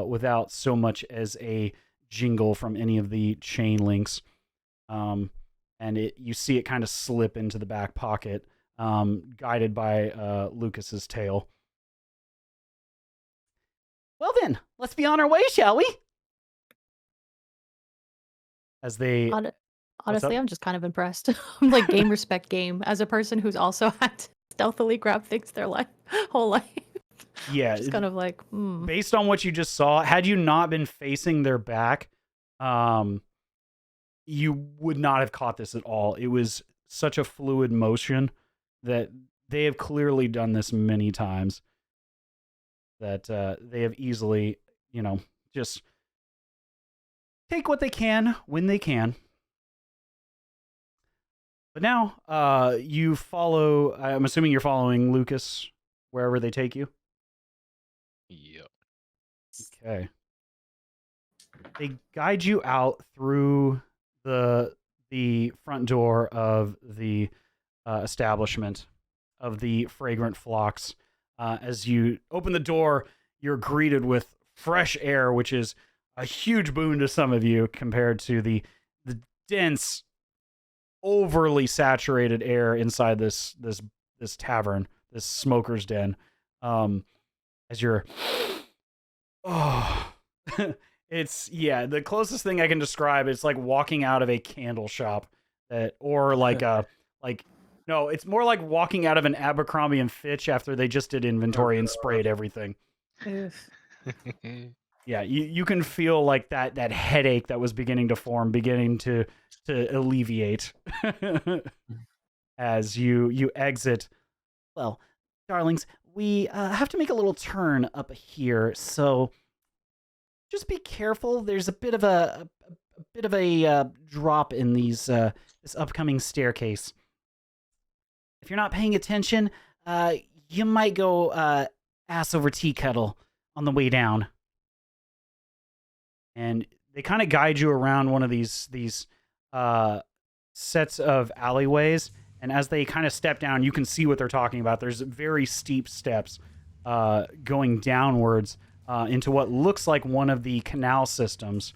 without so much as a jingle from any of the chain links. And you see it kind of slip into the back pocket, guided by Lucas's tail. Well then, let's be on our way, shall we? As they... Honestly, I'm just kind of impressed. I'm like game respect game as a person who's also had to stealthily grab things their whole life. Yeah, Just kind of like, based on what you just saw, had you not been facing their back, you would not have caught this at all. It was such a fluid motion that they have clearly done this many times, that they have easily, just take what they can when they can. But now, you follow, I'm assuming you're following Lucas wherever they take you? Yep. Okay. They guide you out through the front door of the establishment of the Fragrant Flocks. As you open the door, you're greeted with fresh air, which is a huge boon to some of you compared to the dense, overly saturated air inside this tavern, this smoker's den. As you're, it's, yeah, the closest thing I can describe, it's like walking out of a candle shop, or like no, it's more like walking out of an Abercrombie and Fitch after they just did inventory and sprayed everything. Yeah, you can feel like that headache that was beginning to form, beginning to alleviate as you exit. Well, darlings, we have to make a little turn up here, so just be careful. There's a bit of a drop in this upcoming staircase. If you're not paying attention, you might go ass over tea kettle on the way down. and they kind of guide you around one of these sets of alleyways. And as they kind of step down, you can see what they're talking about. There's very steep steps going downwards into what looks like one of the canal systems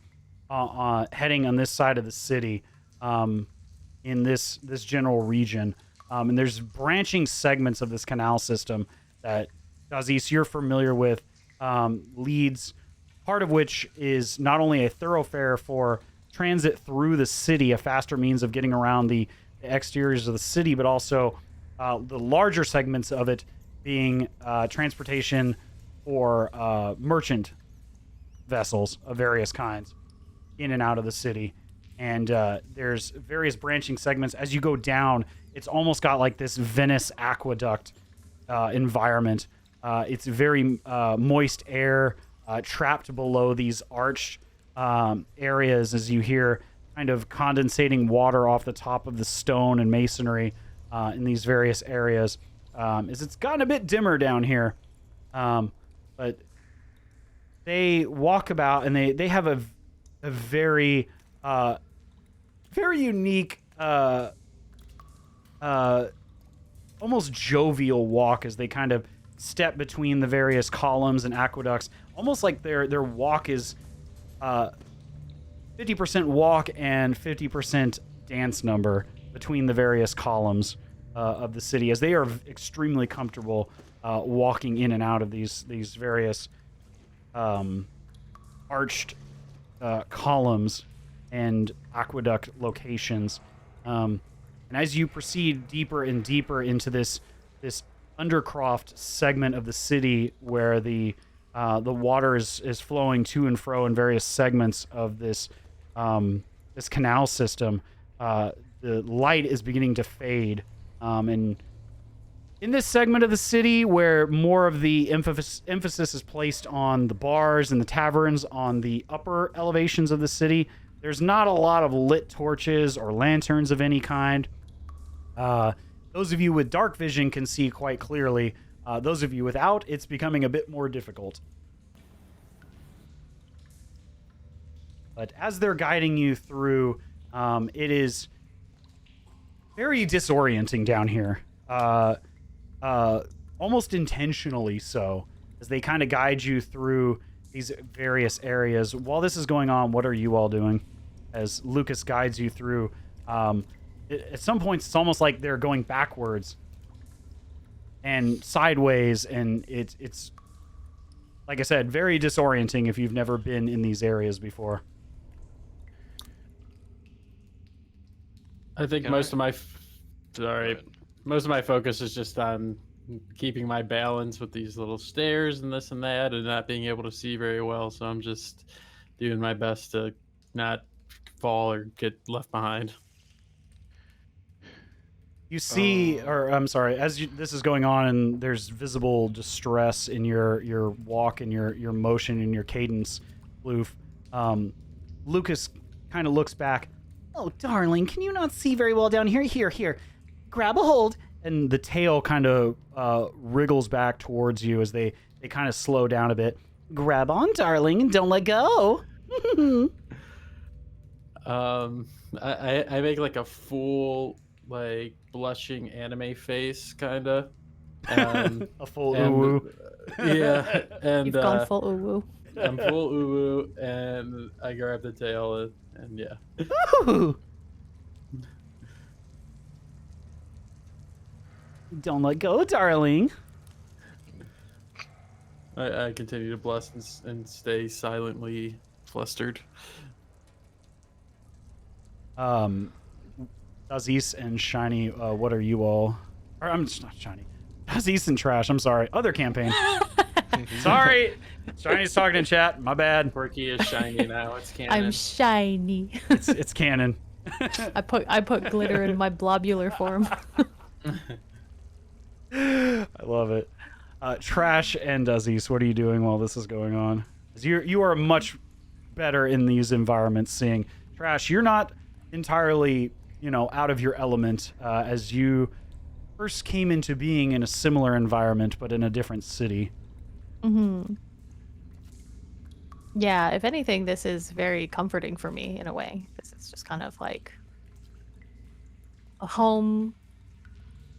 heading on this side of the city in this general region. And there's branching segments of this canal system that, Aziz, you're familiar with, leads, part of which is not only a thoroughfare for transit through the city, a faster means of getting around the exteriors of the city, but also the larger segments of it being transportation for merchant vessels of various kinds in and out of the city. And there's various branching segments. As you go down, it's almost got like this Venice aqueduct environment. It's very moist air trapped below these arched areas as you hear kind of condensating water off the top of the stone and masonry in these various areas. As it's gotten a bit dimmer down here. But they walk about and they have a very very unique almost jovial walk as they kind of step between the various columns and aqueducts, almost like their walk is 50% walk and 50% dance number between the various columns of the city, as they are extremely comfortable walking in and out of these various arched columns and aqueduct locations. And as you proceed deeper and deeper into this undercroft segment of the city where the water is flowing to and fro in various segments of this canal system, the light is beginning to fade. And in this segment of the city where more of the emphasis is placed on the bars and the taverns on the upper elevations of the city, there's not a lot of lit torches or lanterns of any kind. Those of you with dark vision can see quite clearly. Those of you without, it's becoming a bit more difficult. But as they're guiding you through, it is very disorienting down here. Almost intentionally so, as they kind of guide you through these various areas. While this is going on, what are you all doing? As Lucas guides you through, at some points, it's almost like they're going backwards and sideways, and it's like I said, very disorienting if you've never been in these areas before. I think most of my focus is just on keeping my balance with these little stairs and this and that, and not being able to see very well. So I'm just doing my best to not fall or get left behind. You see, or I'm sorry, as this is going on, and there's visible distress in your walk and your motion and your cadence, Loof. Lucas kind of looks back. Oh, darling, can you not see very well down here? Here. Grab a hold. And the tail kind of wriggles back towards you as they kind of slow down a bit. Grab on, darling, and don't let go. I make like a full, like, blushing anime face, kind of. A full uwu. Yeah. And You've gone full uwu. I'm full uwu, and I grab the tail, and yeah. Ooh. Don't let go, darling. I continue to blush and stay silently flustered. Aziz and Shiny, what are you all? Or I'm just not Shiny. Aziz and Trash, I'm sorry. Other campaign. Sorry. Shiny's talking in chat. My bad. Quirky is shiny now. It's canon. I'm shiny. It's canon. I put glitter in my blobular form. I love it. Trash and Aziz, what are you doing while this is going on? You are much better in these environments. Seeing Trash, you're not entirely, out of your element as you first came into being in a similar environment, but in a different city. Mm-hmm. Yeah, if anything, this is very comforting for me in a way. This is just kind of like a home,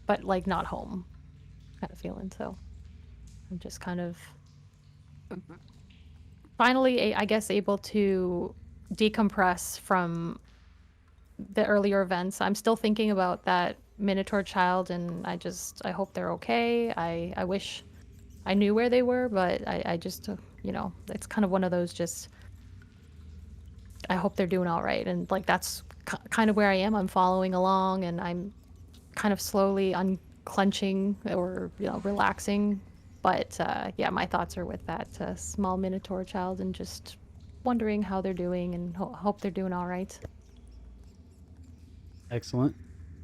but like not home kind of feeling. So I'm just kind of finally, I guess, able to decompress from the earlier events. I'm still thinking about that Minotaur child, and I hope they're okay. I wish I knew where they were, but I just, it's kind of one of those just, I hope they're doing all right. And like, that's kind of where I am. I'm following along and I'm kind of slowly unclenching or, relaxing. But yeah, my thoughts are with that small Minotaur child and just wondering how they're doing and hope they're doing all right. Excellent.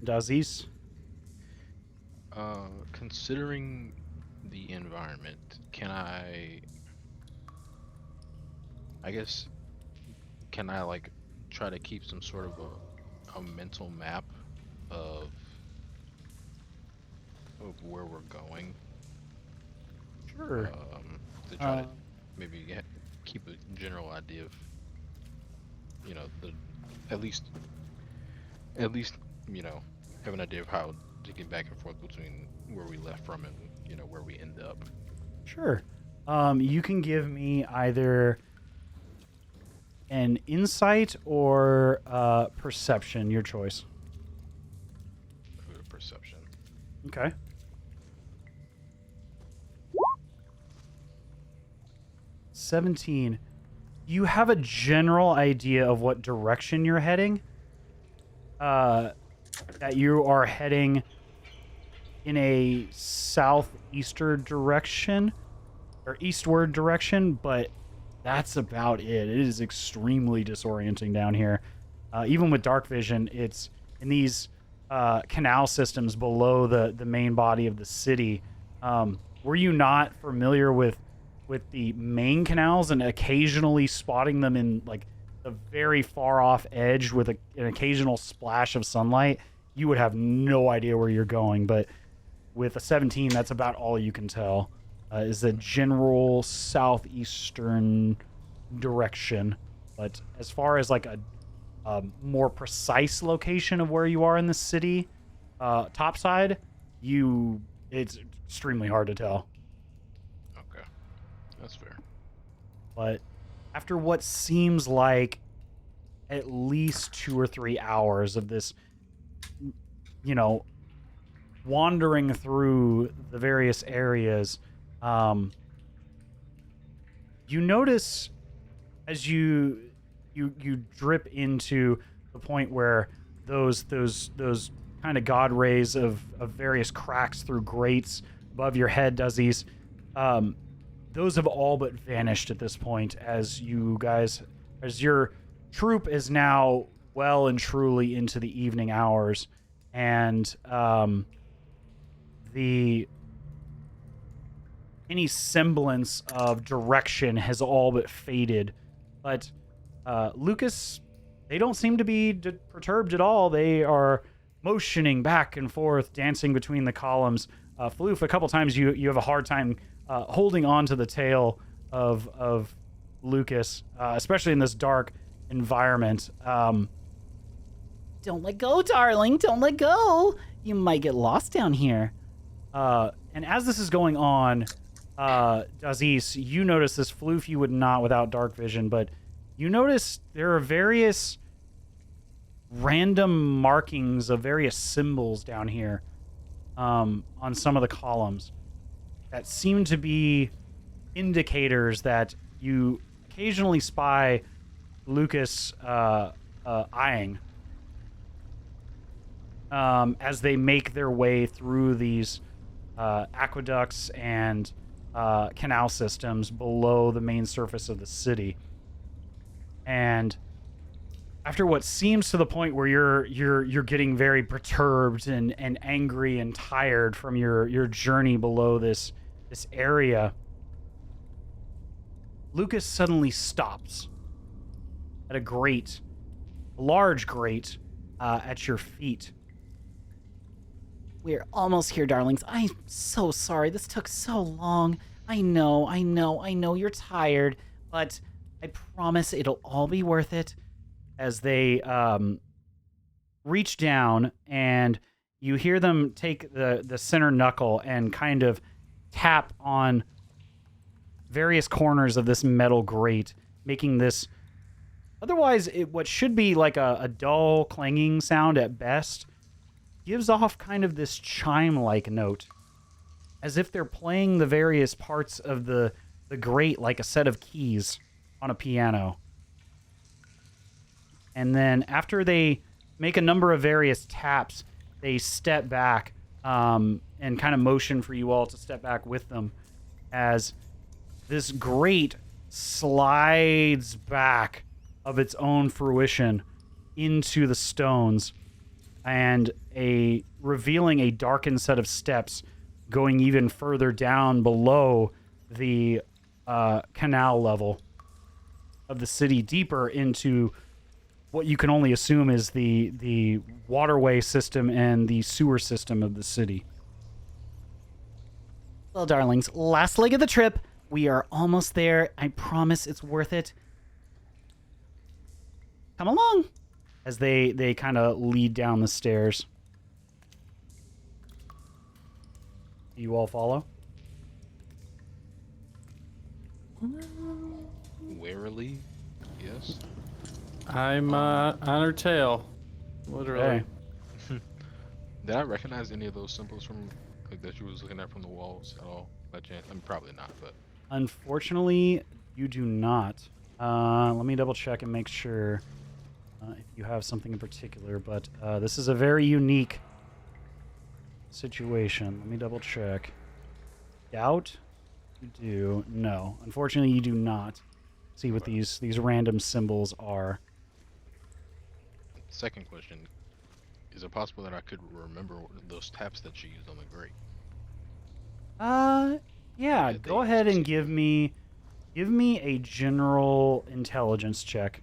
Daziz? Considering the environment, can I guess, can I like try to keep some sort of a mental map of where we're going? Sure. To try to maybe keep a general idea of, the at least have an idea of how to get back and forth between where we left from and where we end up. Sure. You can give me either an insight or perception, your choice. Go to perception. Okay. $17. You have a general idea of what direction you're heading. That you are heading in a southeastern direction or eastward direction, but that's about it. It is extremely disorienting down here. Even with dark vision, it's in these canal systems below the main body of the city. Were you not familiar with the main canals and occasionally spotting them in like the very far off edge with an occasional splash of sunlight, you would have no idea where you're going. But with a 17, that's about all you can tell. Is the general southeastern direction. But as far as like a more precise location of where you are in the city, topside, it's extremely hard to tell. Okay, that's fair. But after what seems like at least 2 or 3 hours of this, wandering through the various areas, you notice as you drip into the point where those kind of god rays of various cracks through grates above your head, Daziz, those have all but vanished at this point as your troop is now well and truly into the evening hours, and any semblance of direction has all but faded. But Lucas, they don't seem to be perturbed at all. They are motioning back and forth, dancing between the columns. Floof, a couple times you have a hard time holding on to the tail of Lucas, especially in this dark environment. Don't let go, darling. Don't let go. You might get lost down here. And as this is going on, Daziz, you notice this. Floof, you would not without dark vision, but you notice there are various random markings of various symbols down here on some of the columns that seem to be indicators that you occasionally spy Lucas eyeing as they make their way through these aqueducts and canal systems below the main surface of the city. And after what seems to the point where you're getting very perturbed and angry and tired from your journey below this area, Lucas suddenly stops at a large grate at your feet. We're almost here, darlings. I'm so sorry. This took so long. I know you're tired, but I promise it'll all be worth it. As they reach down, and you hear them take the center knuckle and kind of tap on various corners of this metal grate, making this otherwise what should be like a dull clanging sound at best, gives off kind of this chime-like note, as if they're playing the various parts of the grate like a set of keys on a piano. And then after they make a number of various taps, they step back and kind of motion for you all to step back with them, as this grate slides back of its own fruition into the stones, and revealing a darkened set of steps going even further down below the canal level of the city, deeper into what you can only assume is the waterway system and the sewer system of the city. Well, darlings, last leg of the trip. We are almost there. I promise it's worth it. Come along. As they kind of lead down the stairs. Do you all follow? Warily, yes. I'm on her tail, literally. Okay. Did I recognize any of those symbols from like that you was looking at from the walls at all by chance? I mean, probably not, but Unfortunately, you do not. Let me double check and make sure if you have something in particular, but this is a very unique situation. Let me double check. Doubt you do. No, unfortunately, you do not see what these random symbols are. second question, is it possible that I could remember those taps that she used on the grate? Yeah, Yeah, go they ahead and see give me a general intelligence check.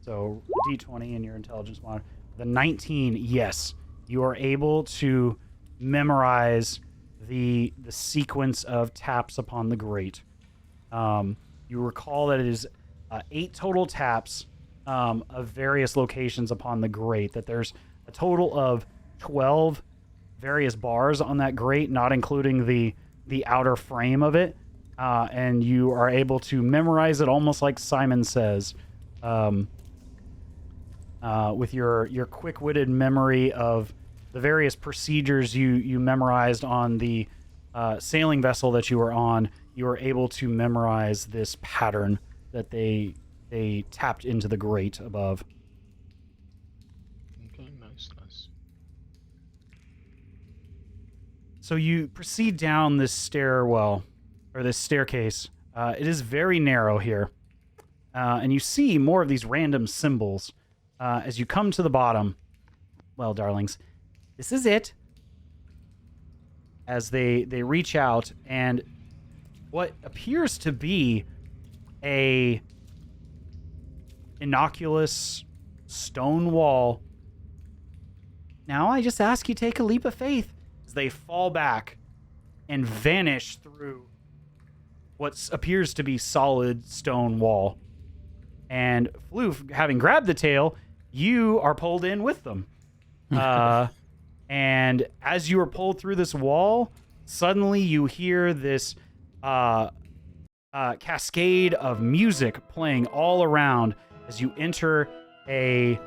So D20 in your intelligence monitor. The 19, yes, you are able to memorize the sequence of taps upon the grate. You recall that it is 8 total taps of various locations upon the grate, that there's a total of 12 various bars on that grate, not including the outer frame of it, and you are able to memorize it almost like Simon Says, with your quick-witted memory of the various procedures you memorized on the sailing vessel that you were on. You were able to memorize this pattern that they tapped into the grate above. Okay, nice. So you proceed down this stairwell, or this staircase. It is very narrow here. And you see more of these random symbols. As you come to the bottom, well, darlings, this is it. As they reach out, and what appears to be a innocuous stone wall. Now I just ask you take a leap of faith. As they fall back and vanish through what appears to be solid stone wall. And Floof, having grabbed the tail, you are pulled in with them. And as you are pulled through this wall, suddenly you hear this cascade of music playing all around as you enter a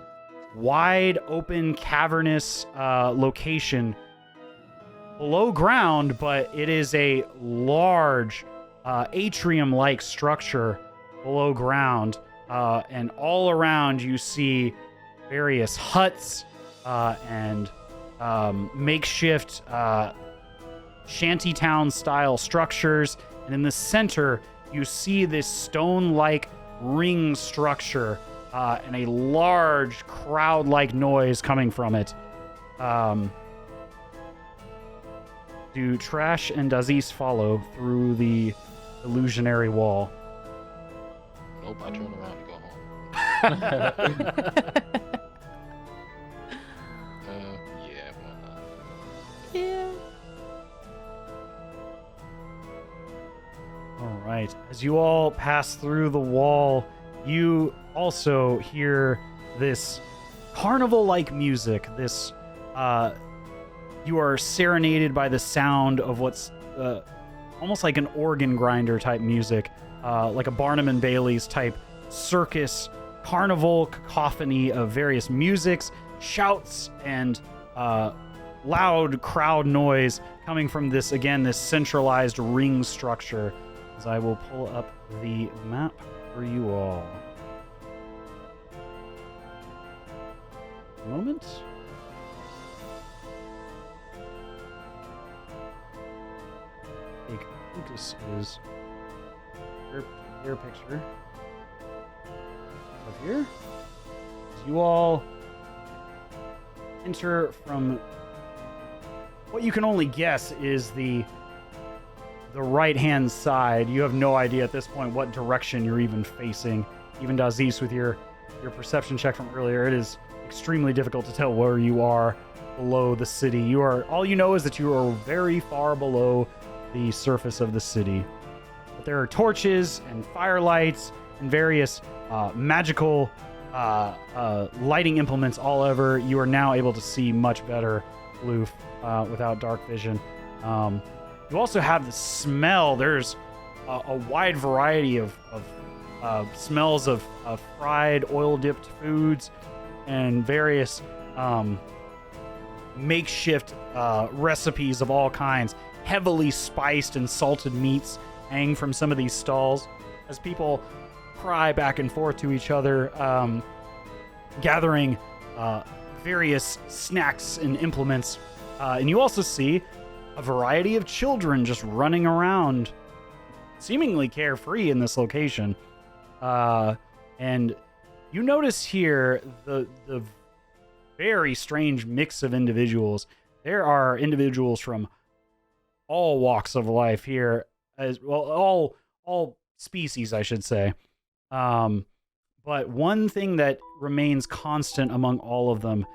wide open cavernous location below ground, but it is a large atrium-like structure below ground, and all around you see various huts and makeshift shantytown style structures, and in the center you see this stone-like ring structure and a large crowd-like noise coming from it. Do Trash and Aziz follow through the illusionary wall? Nope, I turn around and go home. Yeah, why not? Yeah. All right. As you all pass through the wall, you also hear this carnival-like music. This, you are serenaded by the sound of what's almost like an organ grinder type music, like a Barnum and Bailey's type circus carnival cacophony of various musics, shouts, and loud crowd noise coming from this, again, this centralized ring structure. As I will pull up the map for you all. A moment. Take Lucas's your picture of here. As you all enter from what you can only guess is the right-hand side. You have no idea at this point what direction you're even facing. Even Daziz, with your perception check from earlier, it is extremely difficult to tell where you are below the city. All you know is that you are very far below the surface of the city. But there are torches and firelights and various magical lighting implements all over. You are now able to see much better, Loof, without dark vision. You also have the smell. There's a wide variety of smells of fried, oil-dipped foods and various makeshift recipes of all kinds. Heavily spiced and salted meats hang from some of these stalls as people cry back and forth to each other, gathering various snacks and implements. And you also see a variety of children just running around, seemingly carefree in this location. And you notice here the very strange mix of individuals. There are individuals from all walks of life here, as well, all species, I should say. But one thing that remains constant among all of them,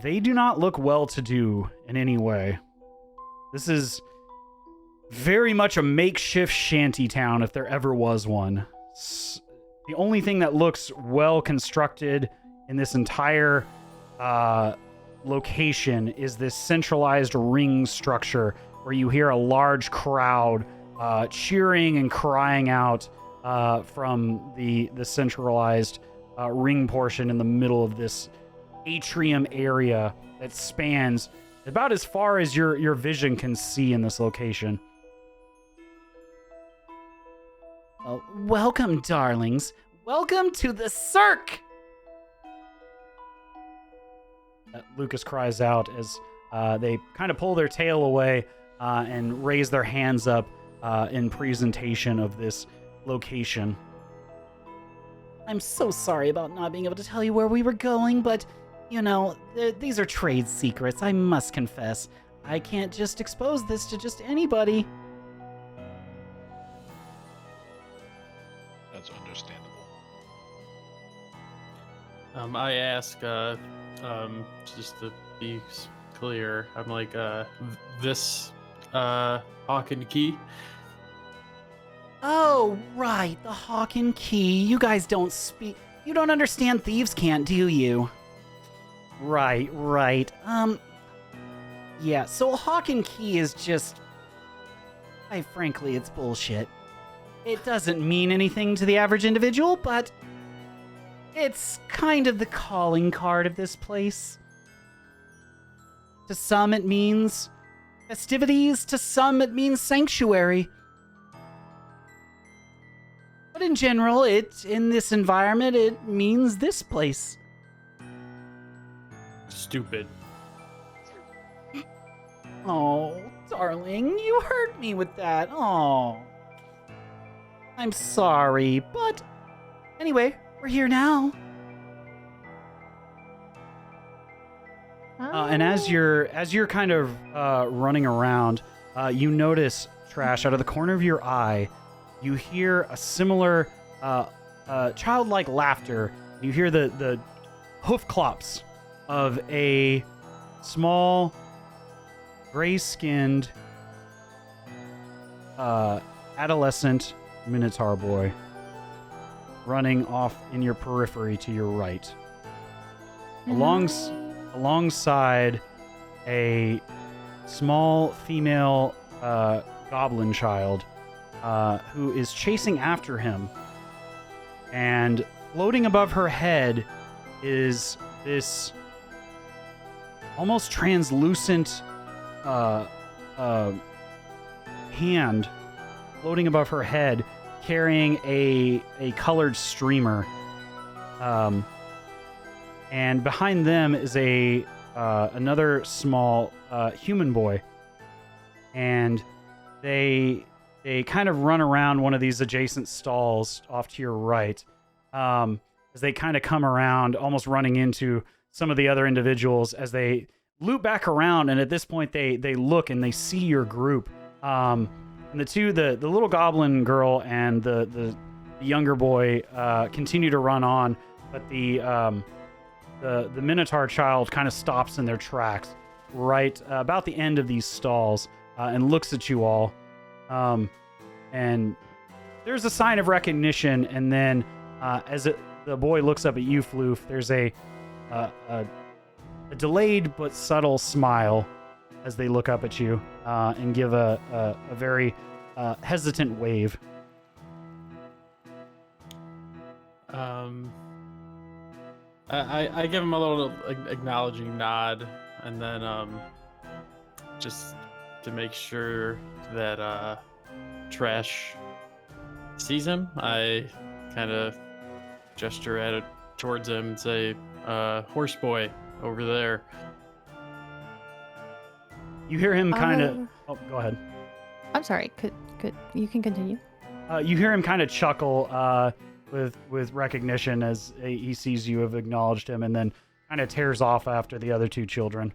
they do not look well-to-do in any way. This is very much a makeshift shanty town, if there ever was one. The only thing that looks well constructed in this entire location is this centralized ring structure where you hear a large crowd cheering and crying out from the centralized ring portion in the middle of this atrium area that spans about as far as your vision can see in this location. Well, welcome, darlings. Welcome to the Cirque! Lucas cries out as they kind of pull their tail away and raise their hands up in presentation of this location. I'm so sorry about not being able to tell you where we were going, but, you know, these are trade secrets, I must confess. I can't just expose this to just anybody. That's understandable. I ask, just to be clear, I'm like, this, Hawk and Key? Oh, right, the Hawk and Key. You guys don't speak... You don't understand thieves can't, do you? Right. Yeah, so Hawk and Key is just... frankly, it's bullshit. It doesn't mean anything to the average individual, but... it's kind of the calling card of this place. To some, it means festivities. To some, it means sanctuary. But in general, in this environment, it means this place. Stupid. Oh, darling, you hurt me with that. Oh. I'm sorry, but anyway, we're here now. And as you're kind of running around, you notice, Trash, out of the corner of your eye, you hear a similar childlike laughter. You hear the hoof clops of a small, gray-skinned adolescent Minotaur boy running off in your periphery to your right. Alongside a small female goblin child who is chasing after him. And floating above her head is this almost translucent hand floating above her head, carrying a colored streamer. And behind them is another small human boy. And they kind of run around one of these adjacent stalls off to your right, as they kind of come around, almost running into some of the other individuals as they loop back around. And at this point, they look and they see your group. And the little goblin girl and the younger boy continue to run on, but the Minotaur child kind of stops in their tracks right about the end of these stalls and looks at you all. And there's a sign of recognition, and then the boy looks up at you, Floof, there's a delayed but subtle smile as they look up at you and give a very hesitant wave. I give him a little acknowledging nod, and then just to make sure that Trash sees him, I kind of gesture at it towards him and say, "Horse boy over there." You hear him kind of. Oh, go ahead. I'm sorry. Could you can continue? You hear him kind of chuckle with recognition as he sees you have acknowledged him, and then kind of tears off after the other two children.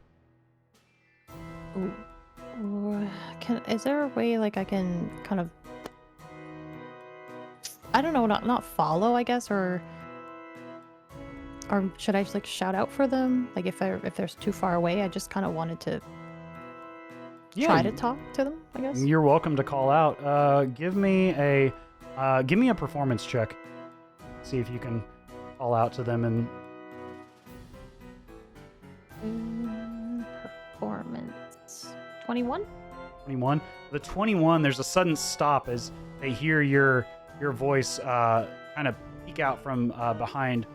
Ooh. Is there a way like I can kind of, I don't know, not follow, I guess, or should I just like shout out for them? Like if they're too far away, I just kind of wanted to try to talk to them, I guess. You're welcome to call out. Give me a performance check. See if you can call out to them and performance 21. 21. The 21, there's a sudden stop as they hear your voice kind of peek out from behind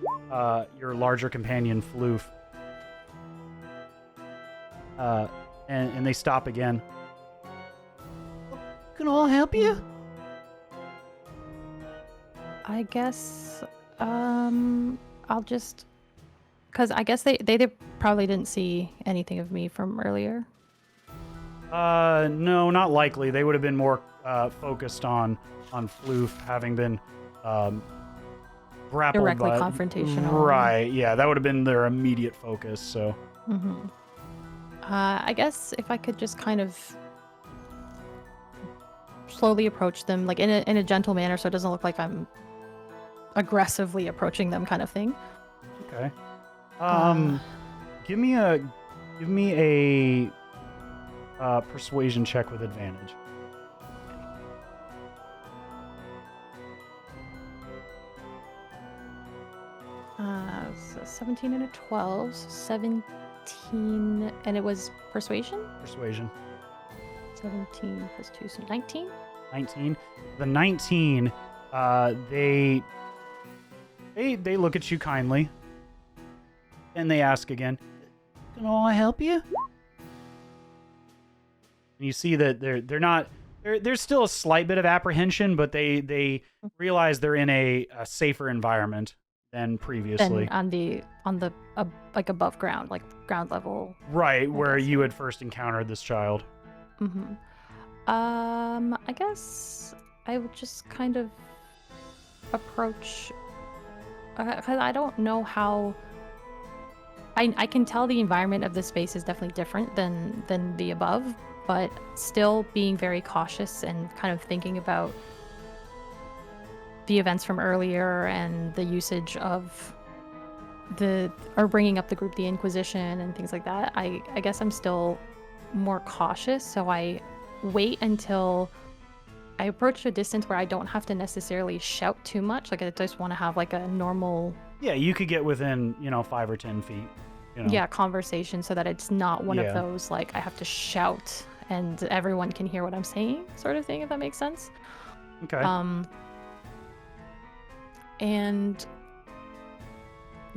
your larger companion, Floof. And they stop again. Can all help you? I guess I'll just, because I guess they probably didn't see anything of me from earlier. No, not likely. They would have been more focused on Floof having been grappled Directly by... confrontational. Right, yeah, that would have been their immediate focus, so... Mm-hmm. I guess if I could just kind of slowly approach them, like in a gentle manner, so it doesn't look like I'm aggressively approaching them, kind of thing. Okay. Give me a persuasion check with advantage. So 17 and a 12, so 17, and it was persuasion? Persuasion. 17 plus 2, so 19? 19. The 19, they look at you kindly, and they ask again, Can all help you? and you see that they're not... There's still a slight bit of apprehension, but they realize they're in a safer environment than previously. Then on the like above ground, like ground level. Right, where guess. you had first encountered this child. Mm-hmm. I guess I would just kind of approach, because I don't know how. I can tell the environment of this space is definitely different than the above, but still being very cautious and kind of thinking about the events from earlier and the usage of or bringing up the group, the Inquisition and things like that. I guess I'm still more cautious, so I wait until I approach a distance where I don't have to necessarily shout too much. Like I just want to have like a normal Yeah, you could get within 5 or 10 feet. conversation, so that it's not one Yeah. of those like I have to shout and everyone can hear what I'm saying sort of thing, if that makes sense. Okay. And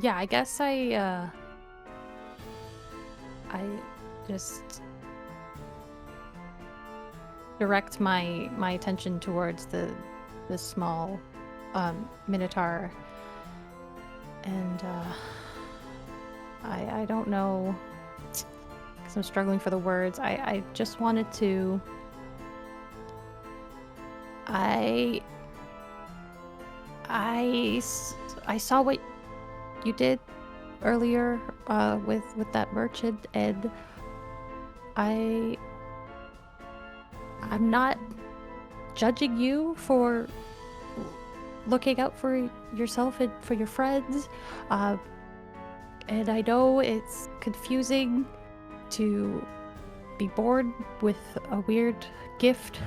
yeah, I guess I just direct my attention towards the small minotaur, and I don't know, because I'm struggling for the words. I just wanted to I saw what you did earlier with that merchant, and I'm not judging you for looking out for yourself and for your friends, and I know it's confusing to be born with a weird gift.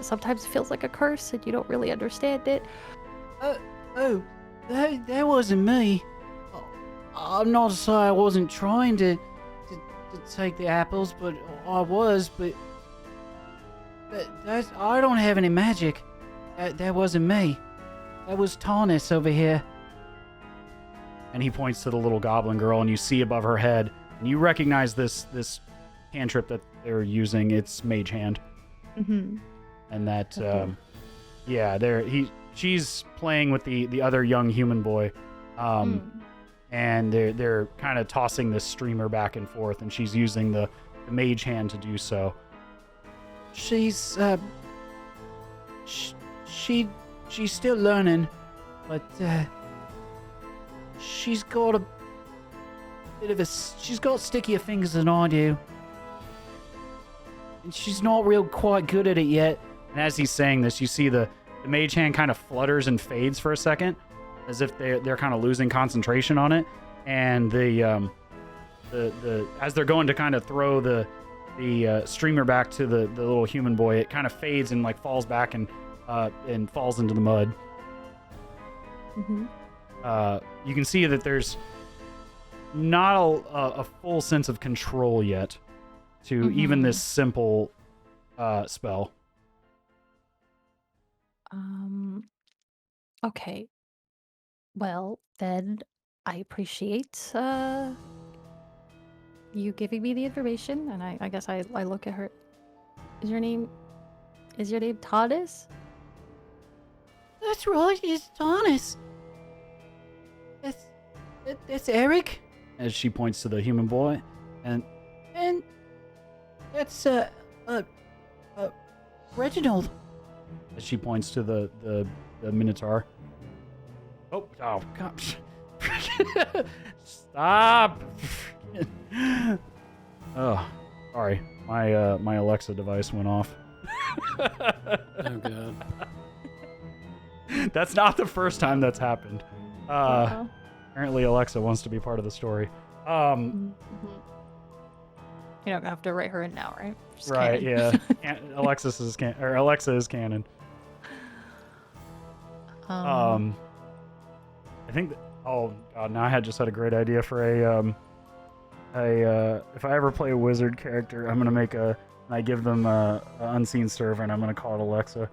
Sometimes it feels like a curse and you don't really understand it. That wasn't me. I'm not saying I wasn't trying to take the apples, but I was. But that's, I don't have any magic. That wasn't me. That was Tarnish over here. And he points to the little goblin girl, and you see above her head, and you recognize this cantrip that they're using. It's Mage Hand. Mm-hmm. And that, Okay. she's playing with the other young human boy, and they're kind of tossing this streamer back and forth, and she's using the Mage Hand to do so. She's she's still learning, but she's got a bit of she's got stickier fingers than I do, and she's not real quite good at it yet. And as he's saying this, you see the Mage Hand kind of flutters and fades for a second, as if they're kind of losing concentration on it. And the as they're going to kind of throw the streamer back to the little human boy, it kind of fades and like falls back and falls into the mud. Mm-hmm. You can see that there's not a full sense of control yet to even this simple spell. Okay. Well, then I appreciate you giving me the information, and I guess I look at her. Is your name Tanis? That's right, it's Tarnish. That's Eric. As she points to the human boy, and That's Reginald. as she points to the Minotaur. Oh gosh. Stop. Oh, sorry. My Alexa device went off. Oh god. That's not the first time that's happened. Apparently Alexa wants to be part of the story. You don't have to write her in now, right? Just Right, canon. yeah. Alexa is canon. I think oh god, now I just had a great idea for if I ever play a wizard character, I'm gonna make I give them a unseen server, and I'm gonna call it Alexa.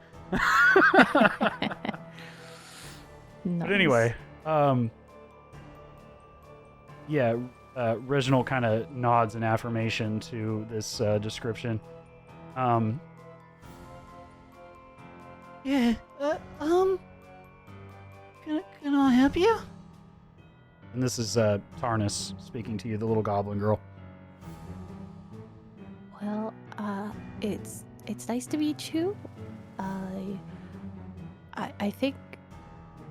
But anyway, Reginald kind of nods in affirmation to this description. Yeah. Can I help you? And this is Tarnish speaking to you, the little goblin girl. Well, it's nice to meet you. I think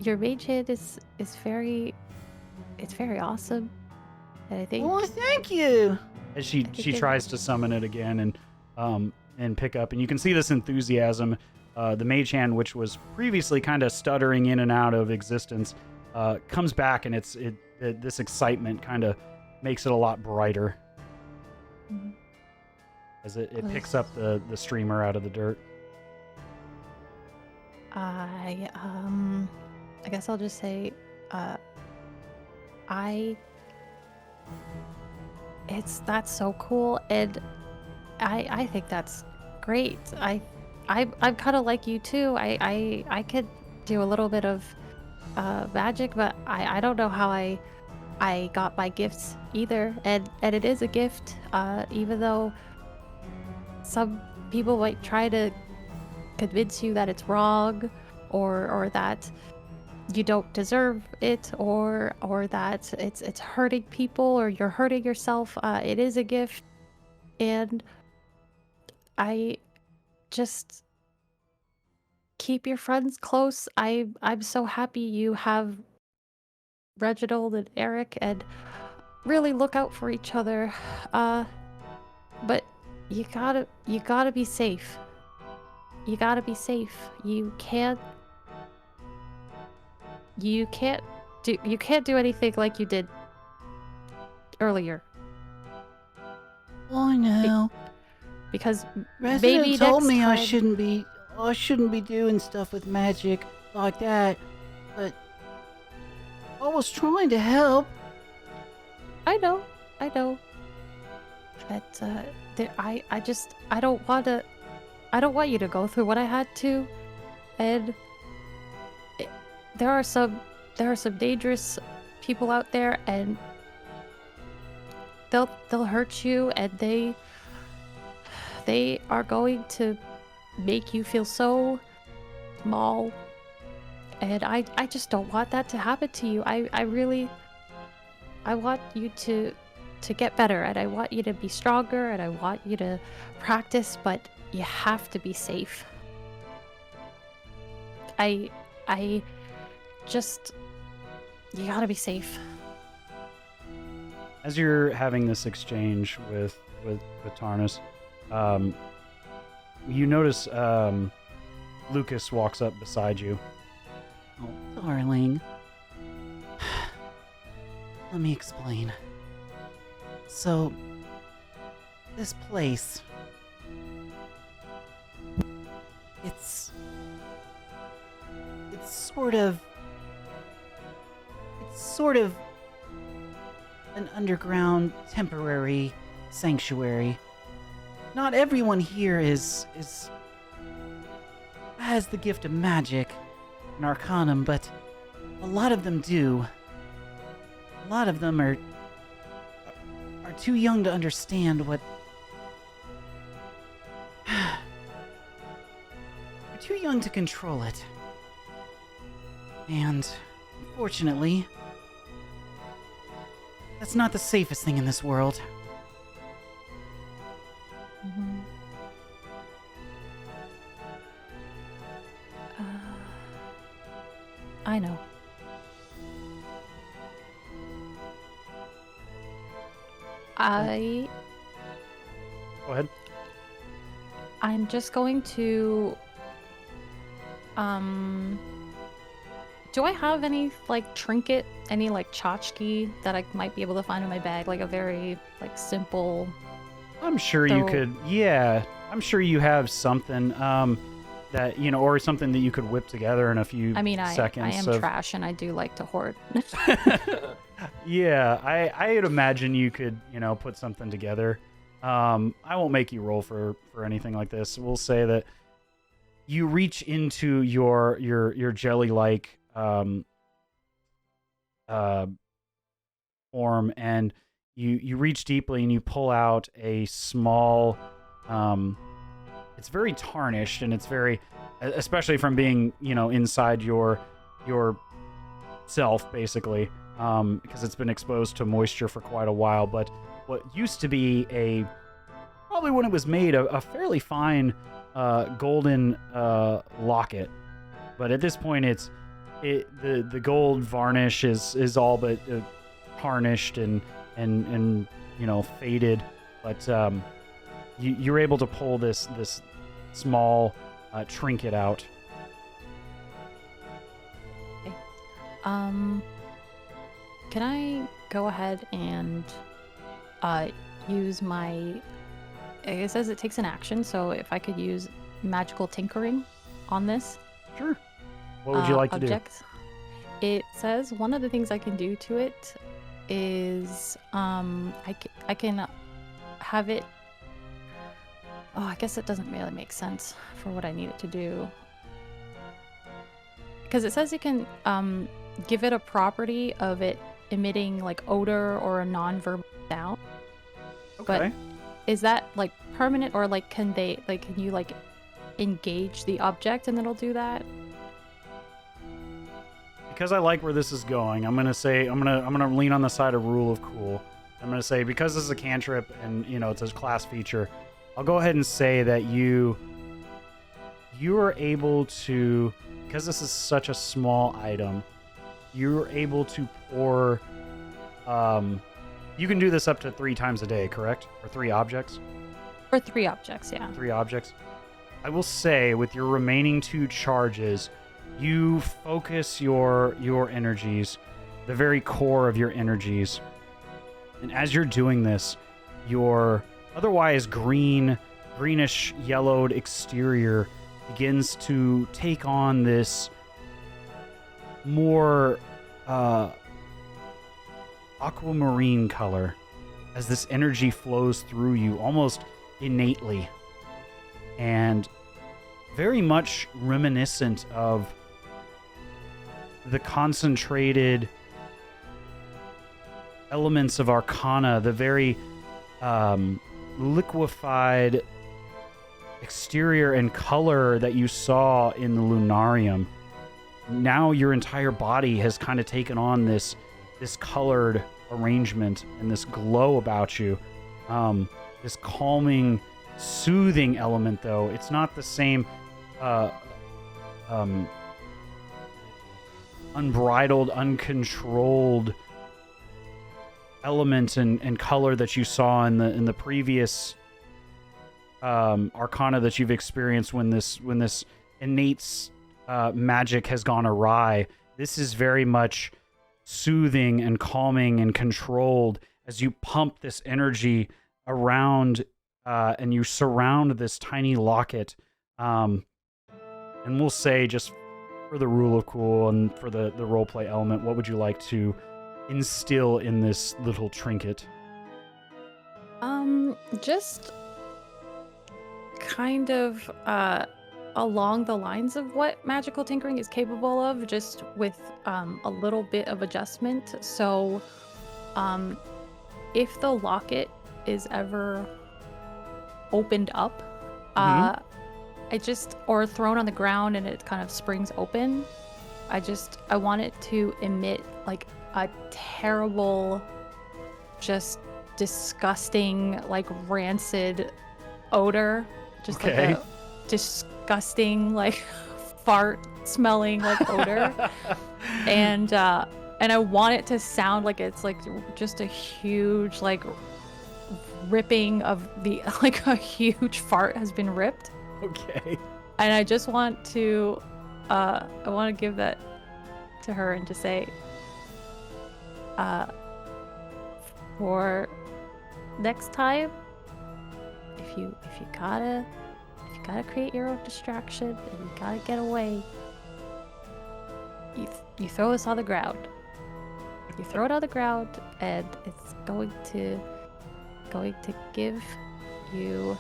your mage hand is very awesome, and I think Oh, thank you. As she tries to summon it again and pick up, and you can see this enthusiasm. The mage hand, which was previously kind of stuttering in and out of existence, comes back, and this excitement kind of makes it a lot brighter as it picks up the streamer out of the dirt. I guess I'll just say, I that's so cool, and I think that's great. I'm kind of like you too. I could do a little bit of magic, but I don't know how I got my gifts either, and it is a gift. Even though some people might try to convince you that it's wrong, or that you don't deserve it, or that it's hurting people, or you're hurting yourself. It is a gift, and I just keep your friends close. I'm so happy you have Reginald and Eric, and really look out for each other. But you gotta be safe. You gotta be safe. You can't do anything like you did earlier, Oh, I know. because Resident maybe told next me time I shouldn't be doing stuff with magic like that, but I was trying to help. I know, but I don't want you to go through what I had to, and it, there are some dangerous people out there, and they'll hurt you, and they are going to make you feel so small, and I just don't want that to happen to you. I want you to get better, and I want you to be stronger, and I want you to practice, but you have to be safe. I just, you gotta be safe. As you're having this exchange with Tarnish, you notice Lucas walks up beside you. Oh, darling. Let me explain. So, this place... It's sort of an underground temporary sanctuary. Not everyone here has the gift of magic and arcanum, but a lot of them do. A lot of them are too young to understand what... They're too young to control it. And, unfortunately, that's not the safest thing in this world. Mm-hmm. I know. Go ahead. I'm just going to do I have any like trinket, any like tchotchke that I might be able to find in my bag, like a very like simple... I'm sure you So- could. Yeah, I'm sure you have something that or something that you could whip together in a few I mean, seconds. I am of- trash, and I do like to hoard. Yeah, I would imagine you could put something together. I won't make you roll for anything like this. We'll say that you reach into your jelly-like form, and you reach deeply and you pull out a small it's very tarnished, and it's very, especially from being inside your self, basically, because it's been exposed to moisture for quite a while. But what used to be probably when it was made, a fairly fine golden locket, but at this point the gold varnish is all but tarnished and faded. But you're able to pull this small trinket out. Can I go ahead and use my... It says it takes an action, so if I could use magical tinkering on this. Sure. What would you like to do? object. It says one of the things I can do to it is I can have it. Oh, I guess it doesn't really make sense for what I need it to do. Because it says you can give it a property of it emitting like odor or a non-verbal sound. Okay. But is that like permanent, or like can you like engage the object and it'll do that? Because I like where this is going, I'm gonna lean on the side of rule of cool. I'm gonna say, because this is a cantrip and it's a class feature, I'll go ahead and say that you are able to, because this is such a small item, you're able to pour. You can do this up to 3 times a day, correct? Or 3 objects? For 3 objects, yeah. 3 objects. I will say, with your remaining 2 charges, you focus your energies, the very core of your energies. And as you're doing this, your otherwise greenish yellowed exterior begins to take on this more aquamarine color as this energy flows through you almost innately, and very much reminiscent of the concentrated elements of Arcana, the very liquefied exterior and color that you saw in the Lunarium. Now your entire body has kind of taken on this colored arrangement and this glow about you. This calming, soothing element, though. It's not the same unbridled, uncontrolled element and color that you saw in the previous Arcana that you've experienced when this innate magic has gone awry. This is very much soothing and calming and controlled as you pump this energy around and you surround this tiny locket. And we'll say, just for the rule of cool and for the roleplay element, what would you like to instill in this little trinket? Just kind of along the lines of what magical tinkering is capable of, just with a little bit of adjustment. So if the locket is ever opened up, or thrown on the ground and it kind of springs open, I want it to emit like a terrible, just disgusting, like rancid odor, just like a disgusting, like fart smelling like odor. And I want it to sound like it's like just a huge like ripping of the, like a huge fart has been ripped. Okay. And I just want to I want to give that to her and just say, for next time, if you gotta create your own distraction and you gotta get away, you throw this on the ground. You throw it on the ground, and it's going to give you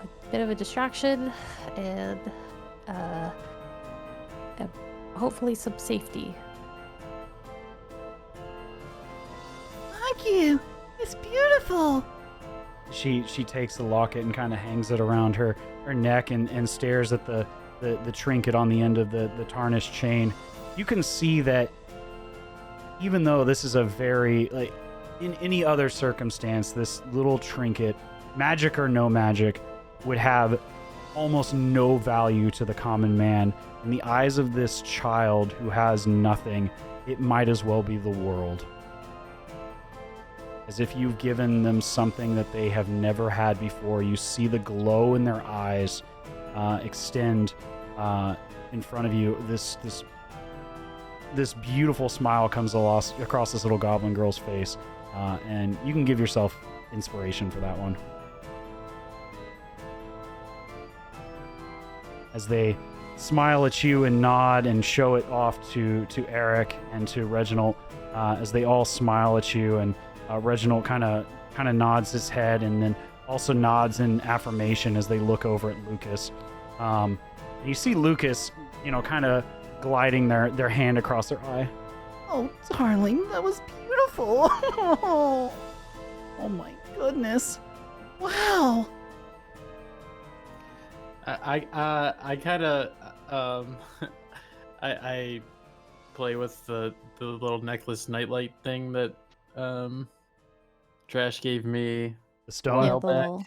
a bit of a distraction and hopefully some safety. Thank you. It's beautiful. She takes the locket and kind of hangs it around her neck and stares at the trinket on the end of the tarnished chain. You can see that even though this is a very, like, in any other circumstance, this little trinket, magic or no magic, would have almost no value to the common man. In the eyes of this child who has nothing, it might as well be the world. As if you've given them something that they have never had before. You see the glow in their eyes extend in front of you. This beautiful smile comes across this little goblin girl's face, and you can give yourself inspiration for that one. As they smile at you and nod and show it off to Eric and to Reginald as they all smile at you. And Reginald kind of nods his head and then also nods in affirmation as they look over at Lucas. And you see Lucas, kind of gliding their hand across their eye. Oh, darling, that was beautiful. Oh my goodness. Wow. I kind of I play with the little necklace nightlight thing that Trash gave me The a stone. while the back, little-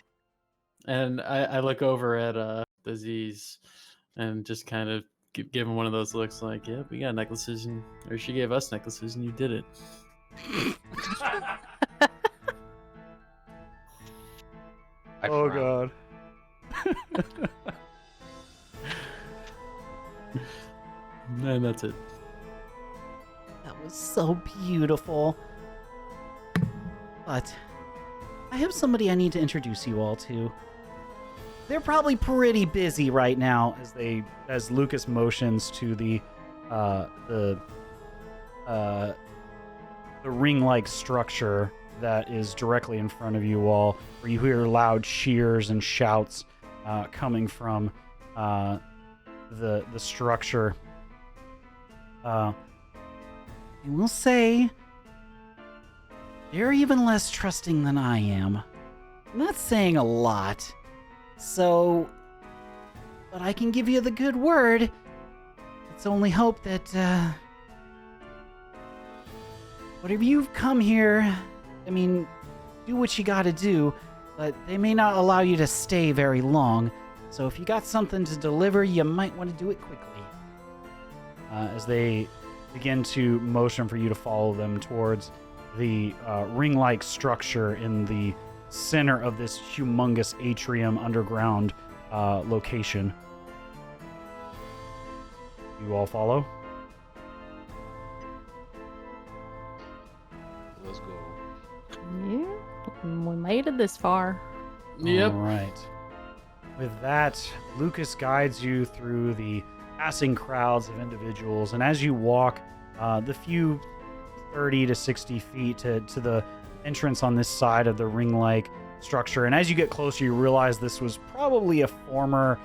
and I look over at Aziz and just kind of give him one of those looks like, "Yep, we got necklaces, or she gave us necklaces, and you did it." I Oh frown. God. And that's it. That was so beautiful. But I have somebody I need to introduce you all to. They're probably pretty busy right now As Lucas motions to the ring-like structure that is directly in front of you all, where you hear loud cheers and shouts coming from the structure. I will say, they're even less trusting than I am. I'm not saying a lot. So, but I can give you the good word. Let's only hope that, whatever you've come here, I mean, do what you gotta do, but they may not allow you to stay very long. So if you got something to deliver, you might want to do it quickly. As they begin to motion for you to follow them towards the ring-like structure in the center of this humongous atrium underground location. You all follow? Let's go. Yeah, we made it this far. Yep. All right. With that, Lucas guides you through the passing crowds of individuals, and as you walk the few 30 to 60 feet to the entrance on this side of the ring-like structure, and as you get closer, you realize this was probably a former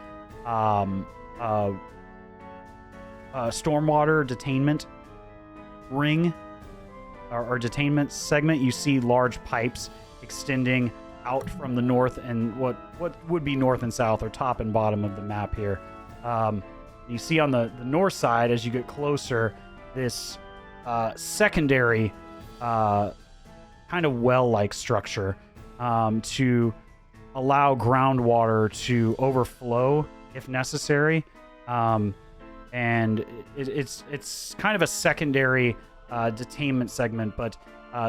stormwater detainment ring or detainment segment. You see large pipes extending out from the north and what would be north and south, or top and bottom of the map here. You see on the north side, as you get closer, this secondary kind of well-like structure to allow groundwater to overflow if necessary. And it's kind of a secondary detainment segment, but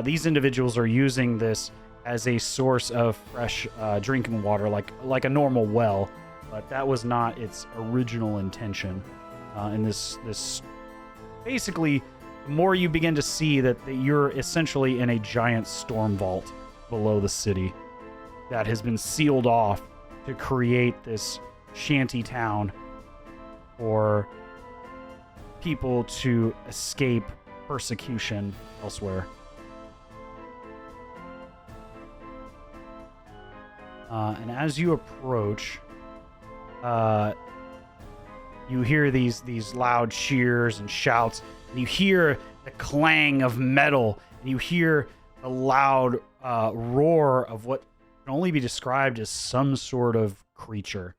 these individuals are using this as a source of fresh drinking water, like a normal well, but that was not its original intention. And this basically, the more you begin to see that you're essentially in a giant storm vault below the city that has been sealed off to create this shanty town for people to escape persecution elsewhere. And as you approach, you hear these loud cheers and shouts, and you hear the clang of metal, and you hear the loud roar of what can only be described as some sort of creature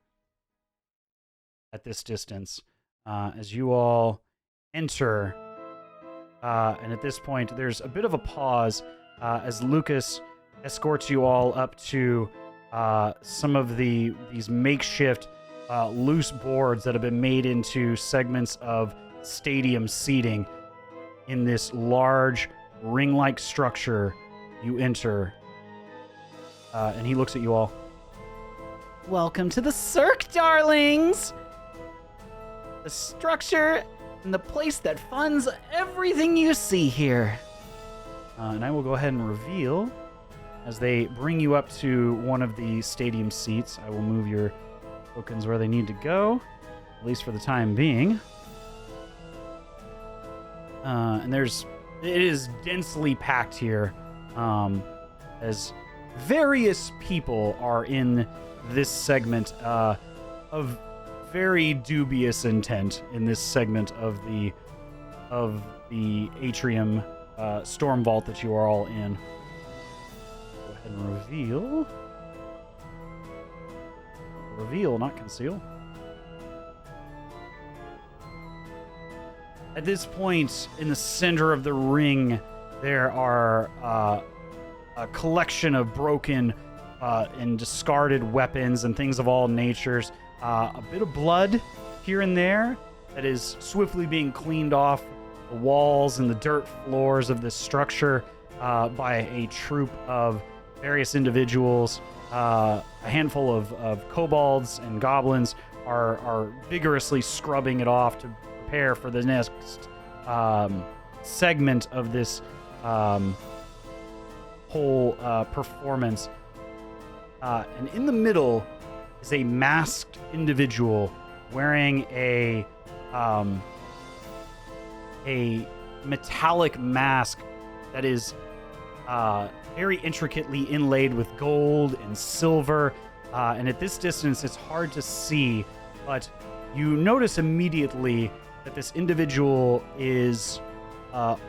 at this distance. As you all enter, and at this point, there's a bit of a pause as Lucas escorts you all up to some of these makeshift loose boards that have been made into segments of stadium seating in this large ring-like structure. You enter, and he looks at you all. Welcome to the Cirque, darlings! The structure and the place that funds everything you see here. And I will go ahead and reveal, as they bring you up to one of the stadium seats. I will move your tokens where they need to go. at least for the time being. And it is densely packed here, as various people are in this segment of very dubious intent in this segment of the atrium storm vault that you are all in. Go ahead and reveal. Reveal, not conceal. At this point, in the center of the ring, there are a collection of broken and discarded weapons and things of all natures. A bit of blood here and there that is swiftly being cleaned off the walls and the dirt floors of this structure by a troop of various individuals. A handful of kobolds and goblins are vigorously scrubbing it off to prepare for the next segment of this whole performance. And in the middle is a masked individual wearing a metallic mask that is very intricately inlaid with gold and silver. And at this distance, it's hard to see, but you notice immediately that this individual is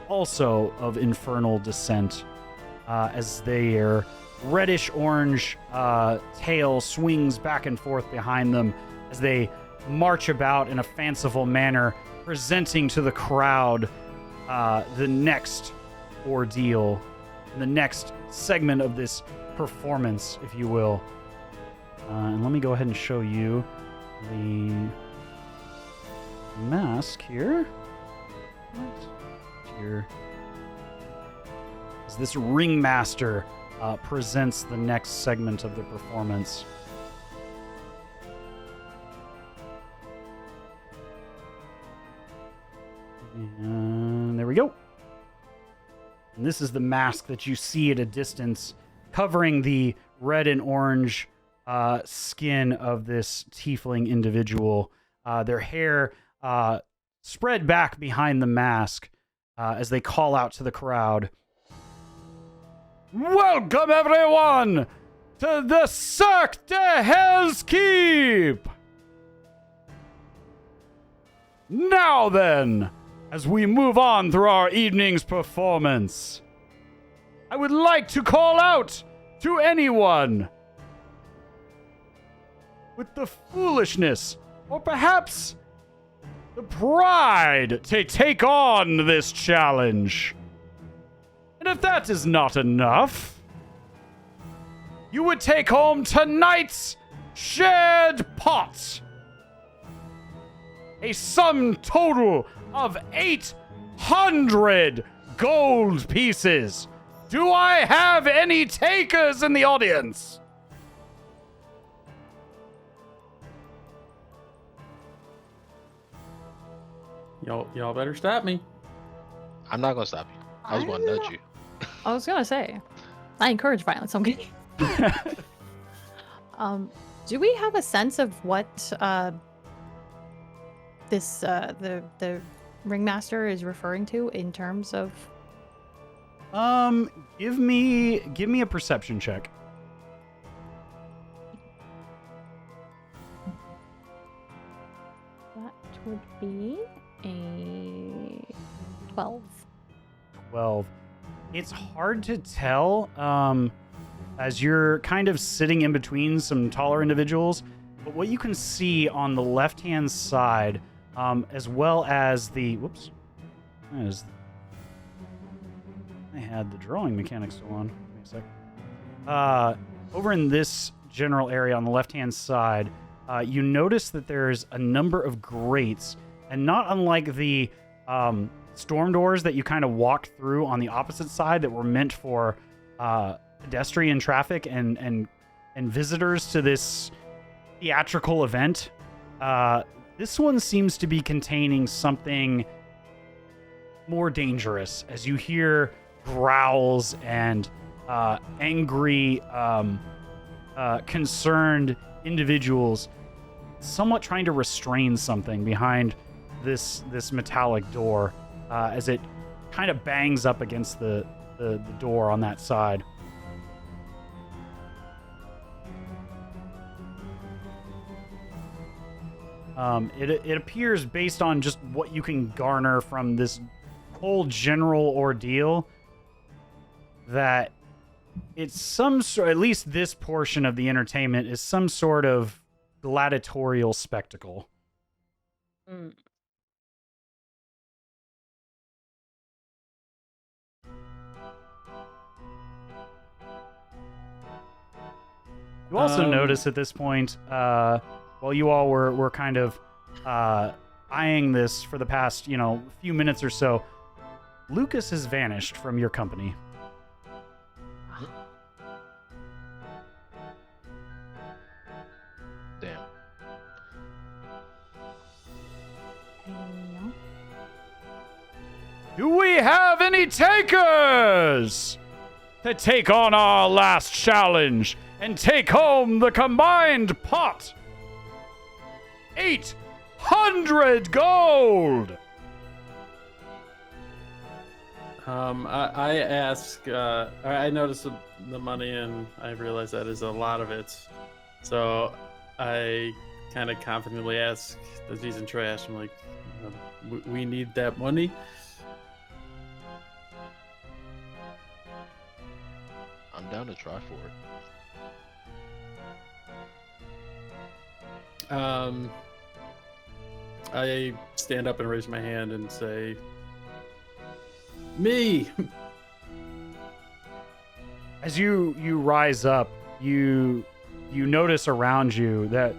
also of infernal descent, as their reddish-orange tail swings back and forth behind them as they march about in a fanciful manner, presenting to the crowd the next ordeal, the next segment of this performance, if you will. And let me go ahead and show you the mask here. Here as this ringmaster presents the next segment of the performance. And there we go. And this is the mask that you see at a distance, covering the red and orange skin of this tiefling individual. Their hair spread back behind the mask as they call out to the crowd. Welcome, everyone, to the Cirque de Hell's Keep! Now then, as we move on through our evening's performance, I would like to call out to anyone with the foolishness, or perhaps the pride, to take on this challenge. And if that is not enough, you would take home tonight's shared pot. A sum total of 800 gold pieces. Do I have any takers in the audience? Y'all better stop me. I'm not gonna stop you. I was gonna nudge you. I was gonna say, I encourage violence. I'm kidding. Do we have a sense of what this the ringmaster is referring to in terms of? Give me a perception check. That would be a 12. 12. It's hard to tell as you're kind of sitting in between some taller individuals, but what you can see on the left-hand side, as well as the... Whoops. I had the drawing mechanics still on. Give me a sec. Over in this general area on the left-hand side, you notice that there's a number of grates, and not unlike the storm doors that you kind of walked through on the opposite side that were meant for pedestrian traffic and visitors to this theatrical event. This one seems to be containing something more dangerous, as you hear growls and angry, concerned individuals somewhat trying to restrain something behind this metallic door as it kind of bangs up against the door on that side. It appears, based on just what you can garner from this whole general ordeal, that it's some sort, at least this portion of the entertainment is some sort of gladiatorial spectacle. Mm. You also notice at this point, while you all were kind of eyeing this for the past, few minutes or so, Lucas has vanished from your company. Damn. No. Do we have any takers to take on our last challenge and take home the combined pot? 800 gold! I ask, I notice the money and I realize that is a lot of it. So I kind of confidently ask Aziz and Trash, I'm like, we need that money. I'm down to try for it. I stand up and raise my hand and say, me! As you rise up, you notice around you that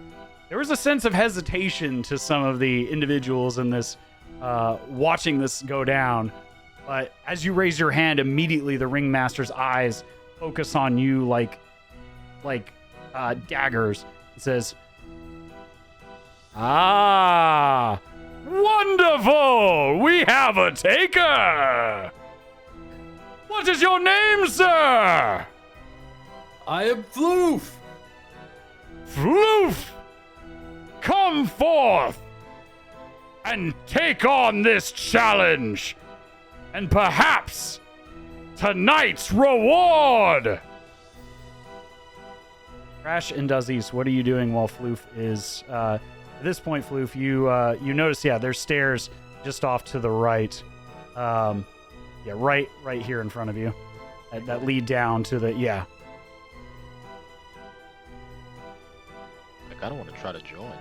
there was a sense of hesitation to some of the individuals in this, watching this go down. But as you raise your hand, immediately the ringmaster's eyes focus on you like daggers. It says, "Ah, wonderful! We have a taker! What is your name, sir?" I am Floof! Floof! Come forth and take on this challenge, and perhaps tonight's reward! Crash and Aziz, what are you doing while Floof is... at this point, Floof, you notice, there's stairs just off to the right. Right here in front of you. That lead down to the... I kind of want to try to join.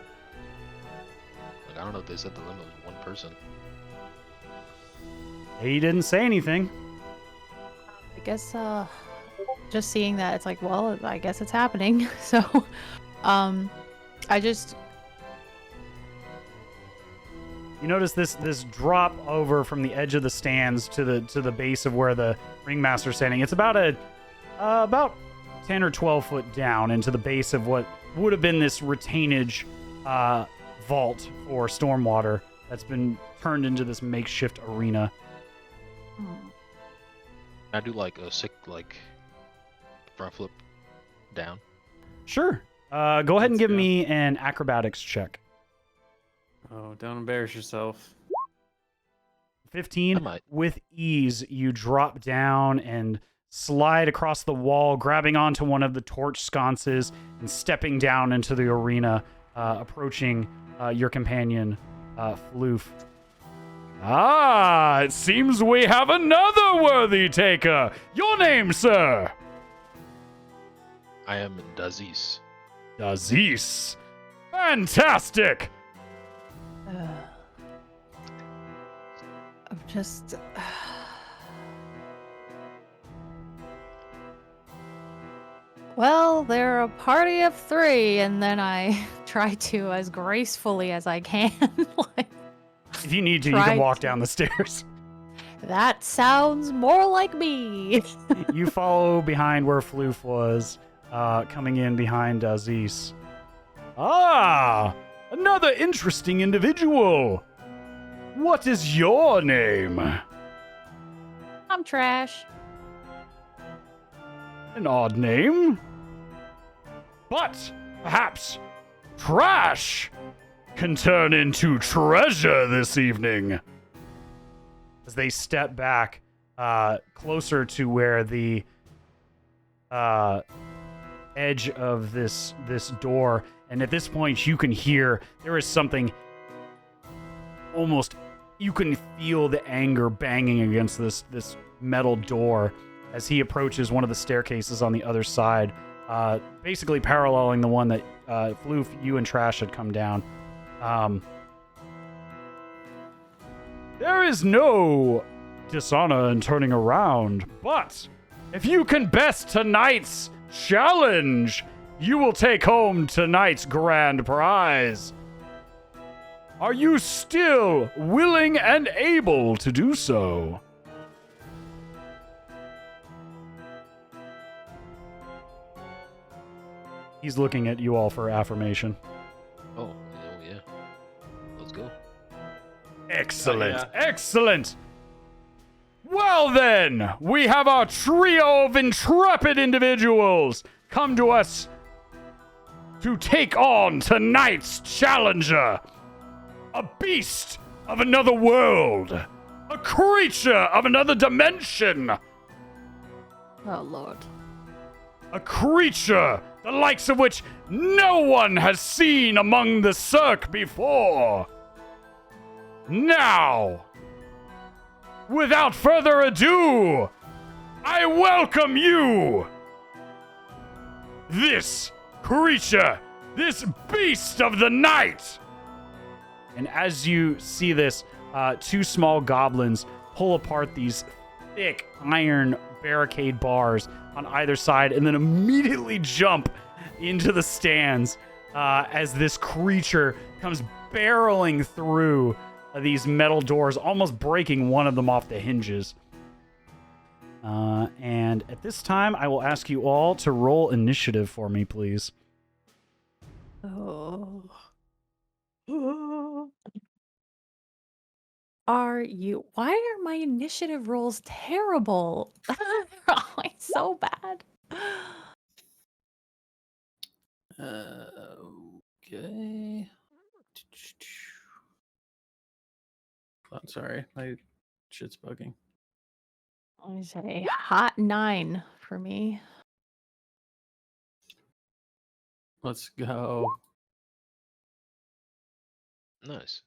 I don't know if they set the limit was one person. He didn't say anything. I guess just seeing that, it's like, well, I guess it's happening. So I just... You notice this drop over from the edge of the stands to the base of where the ringmaster's standing. It's about about 10 or 12 foot down into the base of what would have been this retainage vault for stormwater that's been turned into this makeshift arena. I do like a sick front flip down. Sure. Go ahead and Let's give go. me an acrobatics check. Oh, don't embarrass yourself. 15. I might. With ease, you drop down and slide across the wall, grabbing onto one of the torch sconces and stepping down into the arena, approaching your companion, Floof. Ah, it seems we have another worthy taker. Your name, sir? I am Daziz. Aziz. Fantastic. I'm just... Well, they're a party of 3, and then I try to, as gracefully as I can, like, If you need to, you can Try walk to. down the stairs. that sounds more like me. You follow behind where Floof was, coming in behind Aziz. Ah, another interesting individual. What is your name? I'm trash. An odd name. But perhaps trash can turn into treasure this evening. As they step back closer to where the edge of this door, and at this point you can hear there is something almost, you can feel the anger banging against this metal door as he approaches one of the staircases on the other side, basically paralleling the one that Floof, you and Trash had come down. There is no dishonor in turning around, but if you can best tonight's challenge, you will take home tonight's grand prize. Are you still willing and able to do so? He's looking at you all for affirmation. Oh yeah. Let's go. Excellent, yeah. excellent. Well then, we have our trio of intrepid individuals come to us to take on tonight's challenger. A beast of another world. A creature of another dimension. Oh, Lord. A creature the likes of which no one has seen among the Cirque before. Now, without further ado, I welcome you, this creature, this beast of the night. And as you see this, two small goblins pull apart these thick iron barricade bars on either side and then immediately jump into the stands as this creature comes barreling through these metal doors, almost breaking one of them off the hinges. And at this time, I will ask you all to roll initiative for me, please. Oh. Why are my initiative rolls terrible? They're always so bad. Okay. Oh, sorry, my shit's bugging. I say hot 9 for me. Let's go. Nice.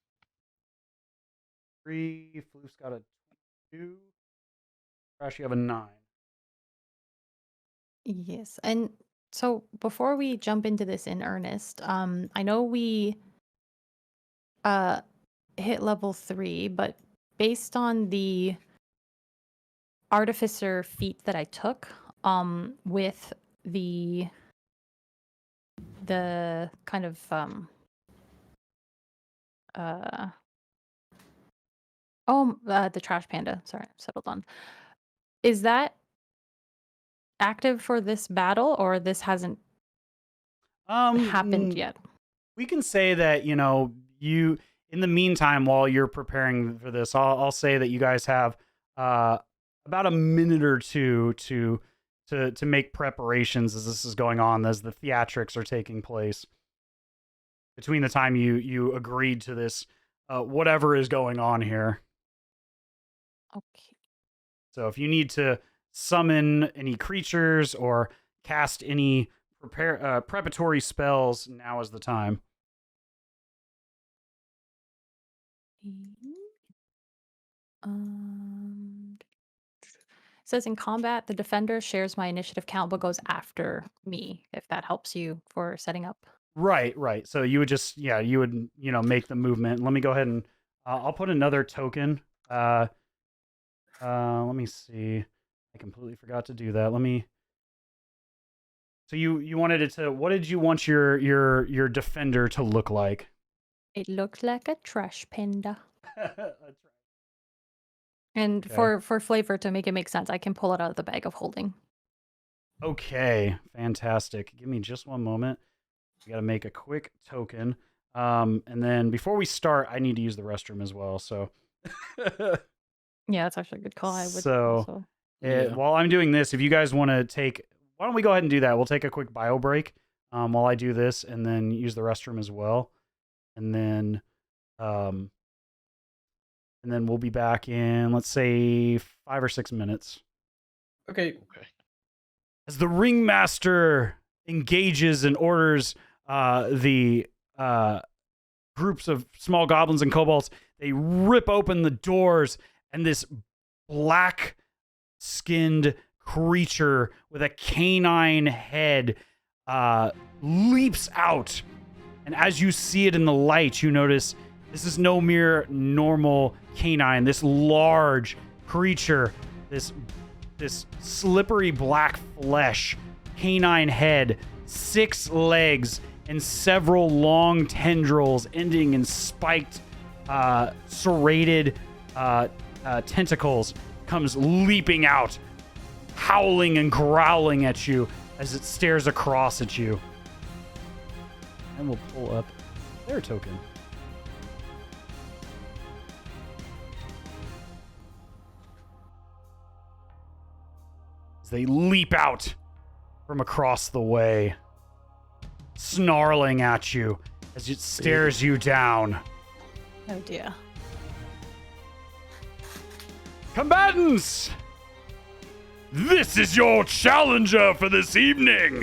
3, Floof's got a 2. Crash, you have a 9. Yes, and so before we jump into this in earnest, I know we hit level 3, but based on the artificer feat that I took, with the kind of the trash panda. Sorry, settled on. Is that active for this battle, or this hasn't happened yet? We can say that, you, in the meantime, while you're preparing for this, I'll say that you guys have about a minute or two to make preparations as this is going on, as the theatrics are taking place. Between the time you agreed to this, whatever is going on here. Okay. So if you need to summon any creatures or cast any preparatory spells, now is the time. Says in combat, the defender shares my initiative count but goes after me, if that helps you for setting up. Right. So you would just, you would, make the movement. Let me go ahead and I'll put another token. Let me see. I completely forgot to do that. So you wanted it to, what did you want your defender to look like? It looked like a trash panda. That's right. And Okay. for flavor, to make it make sense, I can pull it out of the bag of holding. Okay, fantastic. Give me just one moment. We got to make a quick token. And then before we start, I need to use the restroom as well. So, Yeah, that's actually a good call. I would So, also. Yeah. while I'm doing this, if you guys want to take, why don't we go ahead and do that? We'll take a quick bio break. while I do this, and then use the restroom as well, and then we'll be back in, let's say, 5 or 6 minutes. Okay. Okay. As the ringmaster engages and orders the groups of small goblins and kobolds, they rip open the doors, and this black-skinned creature with a canine head leaps out. And as you see it in the light, you notice this is no mere normal canine. This large creature, this slippery black flesh, canine head, 6 legs, and several long tendrils ending in spiked, serrated tentacles, comes leaping out, howling and growling at you as it stares across at you. And we'll pull up their token. As they leap out from across the way, snarling at you as it stares you down. Oh dear. Combatants! This is your challenger for this evening!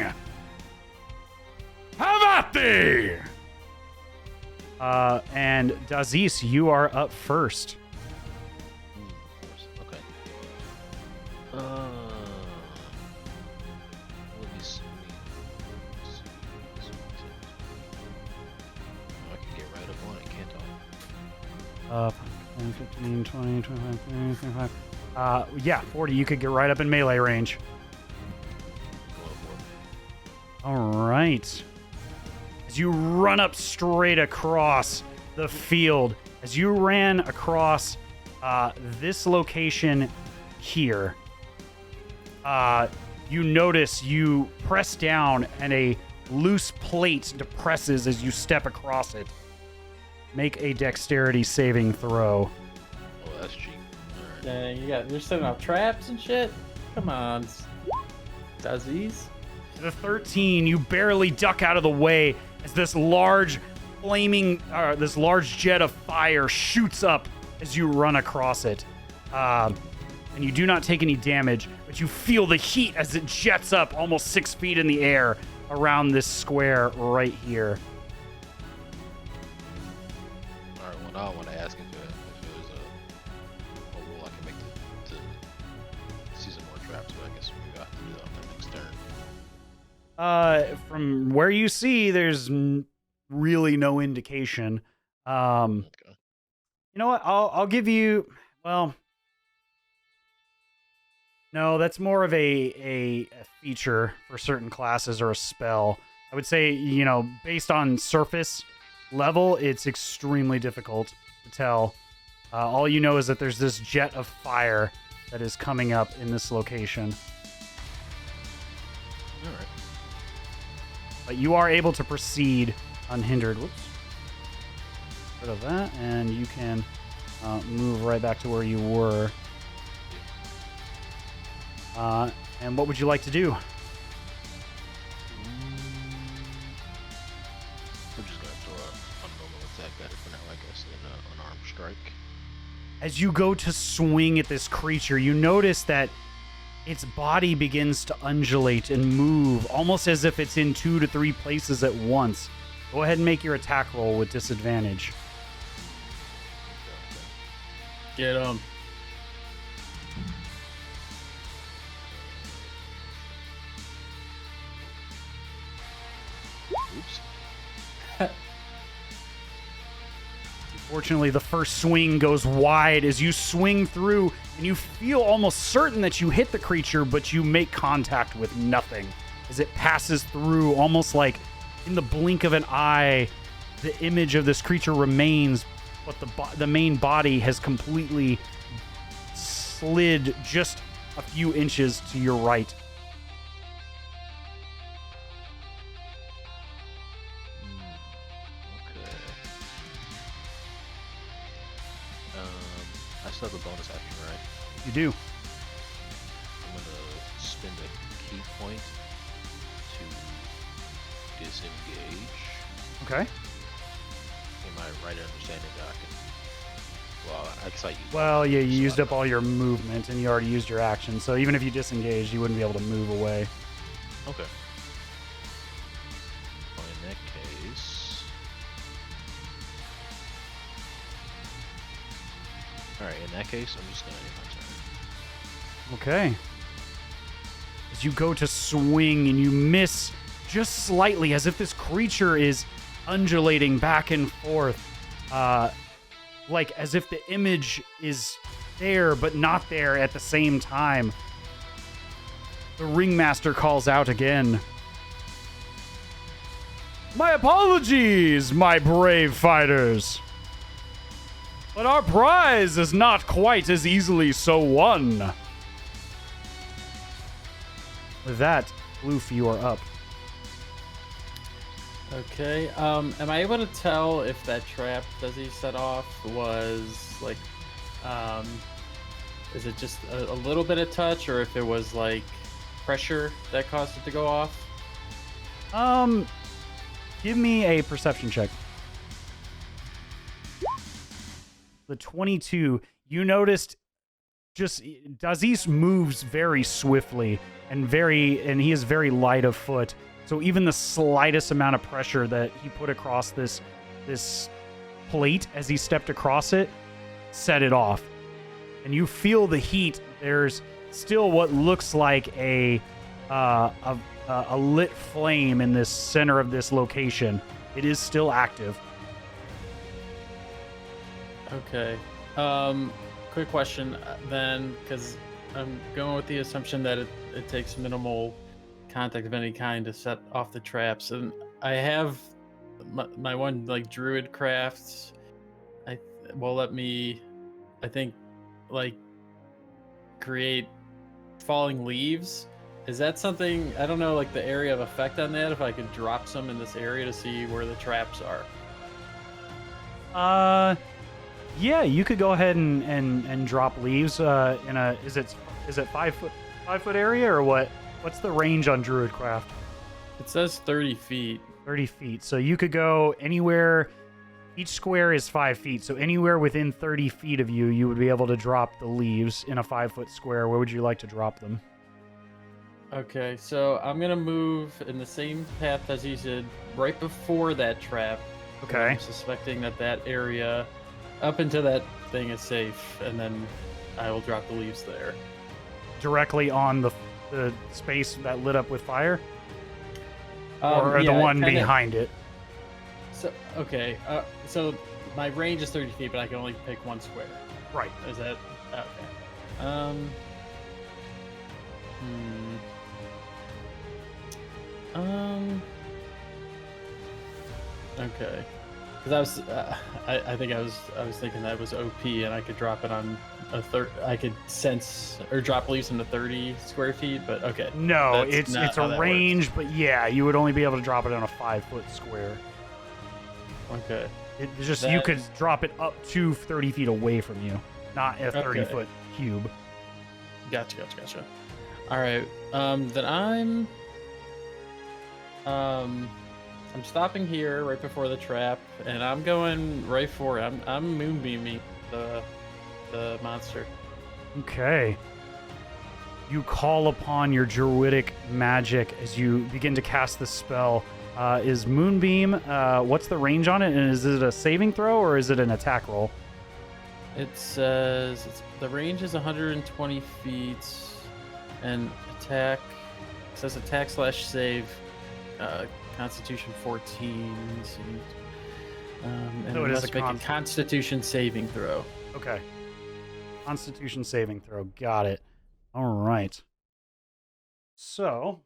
Have at thee! And Dazis, you are up first. Okay. Let me see. I can get right up on it, can't I? 10, 15, 20, 25, 30, 35. Yeah, 40. You could get right up in melee range. Go up for it. All right. As you run up straight across the field, as you ran across this location here, you notice you press down and a loose plate depresses as you step across it. Make a dexterity saving throw. Oh, that's cheap. Alright. Dang, you're setting up traps and shit? Come on. Dazzies? The 13, you barely duck out of the way as this large jet of fire shoots up as you run across it. And you do not take any damage, but you feel the heat as it jets up almost 6 feet in the air around this square right here. Alright, well now I want to ask if there's a rule I can make to see some more traps, but I guess we got to do that on the next turn. From where you see, there's really no indication. Okay. You know what? I'll give you. Well, no, that's more of a feature for certain classes or a spell. I would say, based on surface level, it's extremely difficult to tell. All you know is that there's this jet of fire that is coming up in this location. Alright. But you are able to proceed unhindered. Whoops. Rid of that, and you can move right back to where you were. And what would you like to do? We're just gonna throw a normal attack at it for now, I guess, and an unarmed strike. As you go to swing at this creature, you notice that its body begins to undulate and move, almost as if it's in 2 to 3 places at once. Go ahead and make your attack roll with disadvantage. Get him. Oops. Fortunately, the first swing goes wide as you swing through, and you feel almost certain that you hit the creature, but you make contact with nothing as it passes through, almost like in the blink of an eye, the image of this creature remains, but the main body has completely slid just a few inches to your right. Okay. I still have a bonus action, right? You do. I'm gonna spend a key point to disengage. Okay. Am I right in understanding that I can? Well, I guess I used. Well, yeah, you so used I up all your movement, and you already used your action. So even if you disengaged, you wouldn't be able to move away. Okay. Well, in that case. Alright, in that case, I'm just gonna end my turn. Okay. As you go to swing and you miss just slightly, as if this creature is undulating back and forth, like as if the image is there but not there at the same time. The ringmaster calls out again. My apologies, my brave fighters. But our prize is not quite as easily so won. With that, Loof, you are up. Okay. Am I able to tell if that trap does he set off was like, is it just a little bit of touch, or if it was like pressure that caused it to go off? Give me a perception check. The 22, you noticed just Daziz moves very swiftly and he is very light of foot. So even the slightest amount of pressure that he put across this plate as he stepped across it set it off. And you feel the heat. There's still what looks like a lit flame in this center of this location. It is still active. Okay. Quick question then, because I'm going with the assumption that it takes minimal contact of any kind to set off the traps, and I have my one like druid crafts. Will let me, I think, like create falling leaves. Is that something, I don't know, like the area of effect on that, if I could drop some in this area to see where the traps are? Yeah, you could go ahead and drop leaves in a is it 5 foot area, or what? What's the range on Druidcraft? It says 30 feet. 30 feet. So you could go anywhere. Each square is 5 feet. So anywhere within 30 feet of you, you would be able to drop the leaves in a 5 foot square. Where would you like to drop them? Okay, so I'm gonna move in the same path as he did right before that trap. Okay. I'm suspecting that area up into that thing is safe, and then I will drop the leaves there. Directly on the space that lit up with fire? Or yeah, the one kinda, behind it? So, okay, so my range is 30 feet, but I can only pick one square. Right. Is that... Okay. Okay. Because I think I was thinking that was OP, and I could drop it on I could sense or drop leaves into 30 square feet, but okay. No, That's not it's how a that range, but yeah, you would only be able to drop it on a 5 foot square. Okay. It's just you could drop it up to 30 feet away from you, not a 30 Okay. foot cube. Gotcha. All right. Then I'm stopping here right before the trap, and I'm going right for it. I'm moonbeaming the monster. Okay. You call upon your druidic magic as you begin to cast the spell. Is Moonbeam, what's the range on it? And is it a saving throw or is it an attack roll? It says the range is 120 feet, and attack, it says attack/save, Constitution 14. And So it is must a make a Constitution saving throw. Okay. Constitution saving throw. Got it. All right. So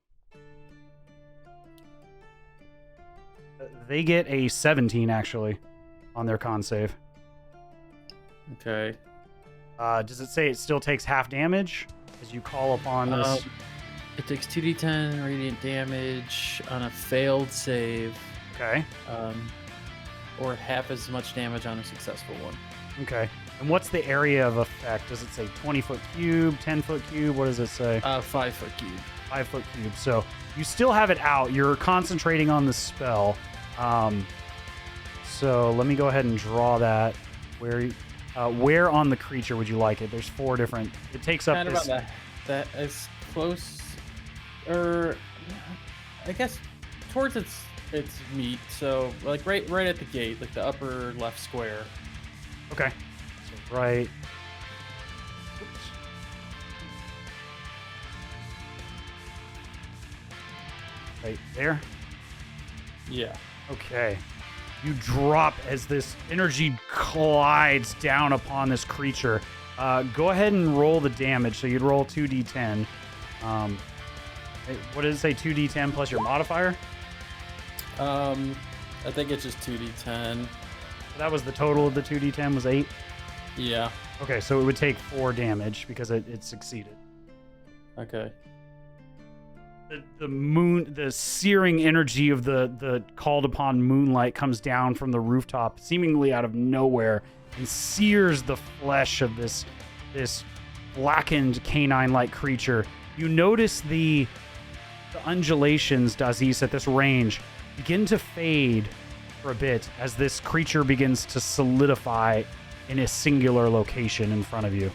they get a 17 actually on their con save. Okay. Does it say it still takes half damage as you call upon this? It takes 2d10 radiant damage on a failed save, Okay. or half as much damage on a successful one. Okay. And what's the area of effect? Does it say 20 foot cube, 10 foot cube? What does it say? 5 foot cube. 5-foot cube. So you still have it out. You're concentrating on the spell. So let me go ahead and draw that. Where on the creature would you like it? There's 4 different. It takes up Kind of this. on that as close, or I guess towards its meat. So like right at the gate, like the upper left square. Okay. So right. Oops. Right there. Yeah. Okay. You drop as this energy collides down upon this creature. Go ahead and roll the damage. So you'd roll 2d10. What does it say? 2d10 plus your modifier? I think it's just 2d10. That was the total of the 2d10 was 8? Yeah. Okay, so it would take 4 damage because it succeeded. Okay. The searing energy of the called upon moonlight comes down from the rooftop, seemingly out of nowhere, and sears the flesh of this blackened canine-like creature. You notice the undulations, Dazis, at this range begin to fade for a bit as this creature begins to solidify in a singular location in front of you.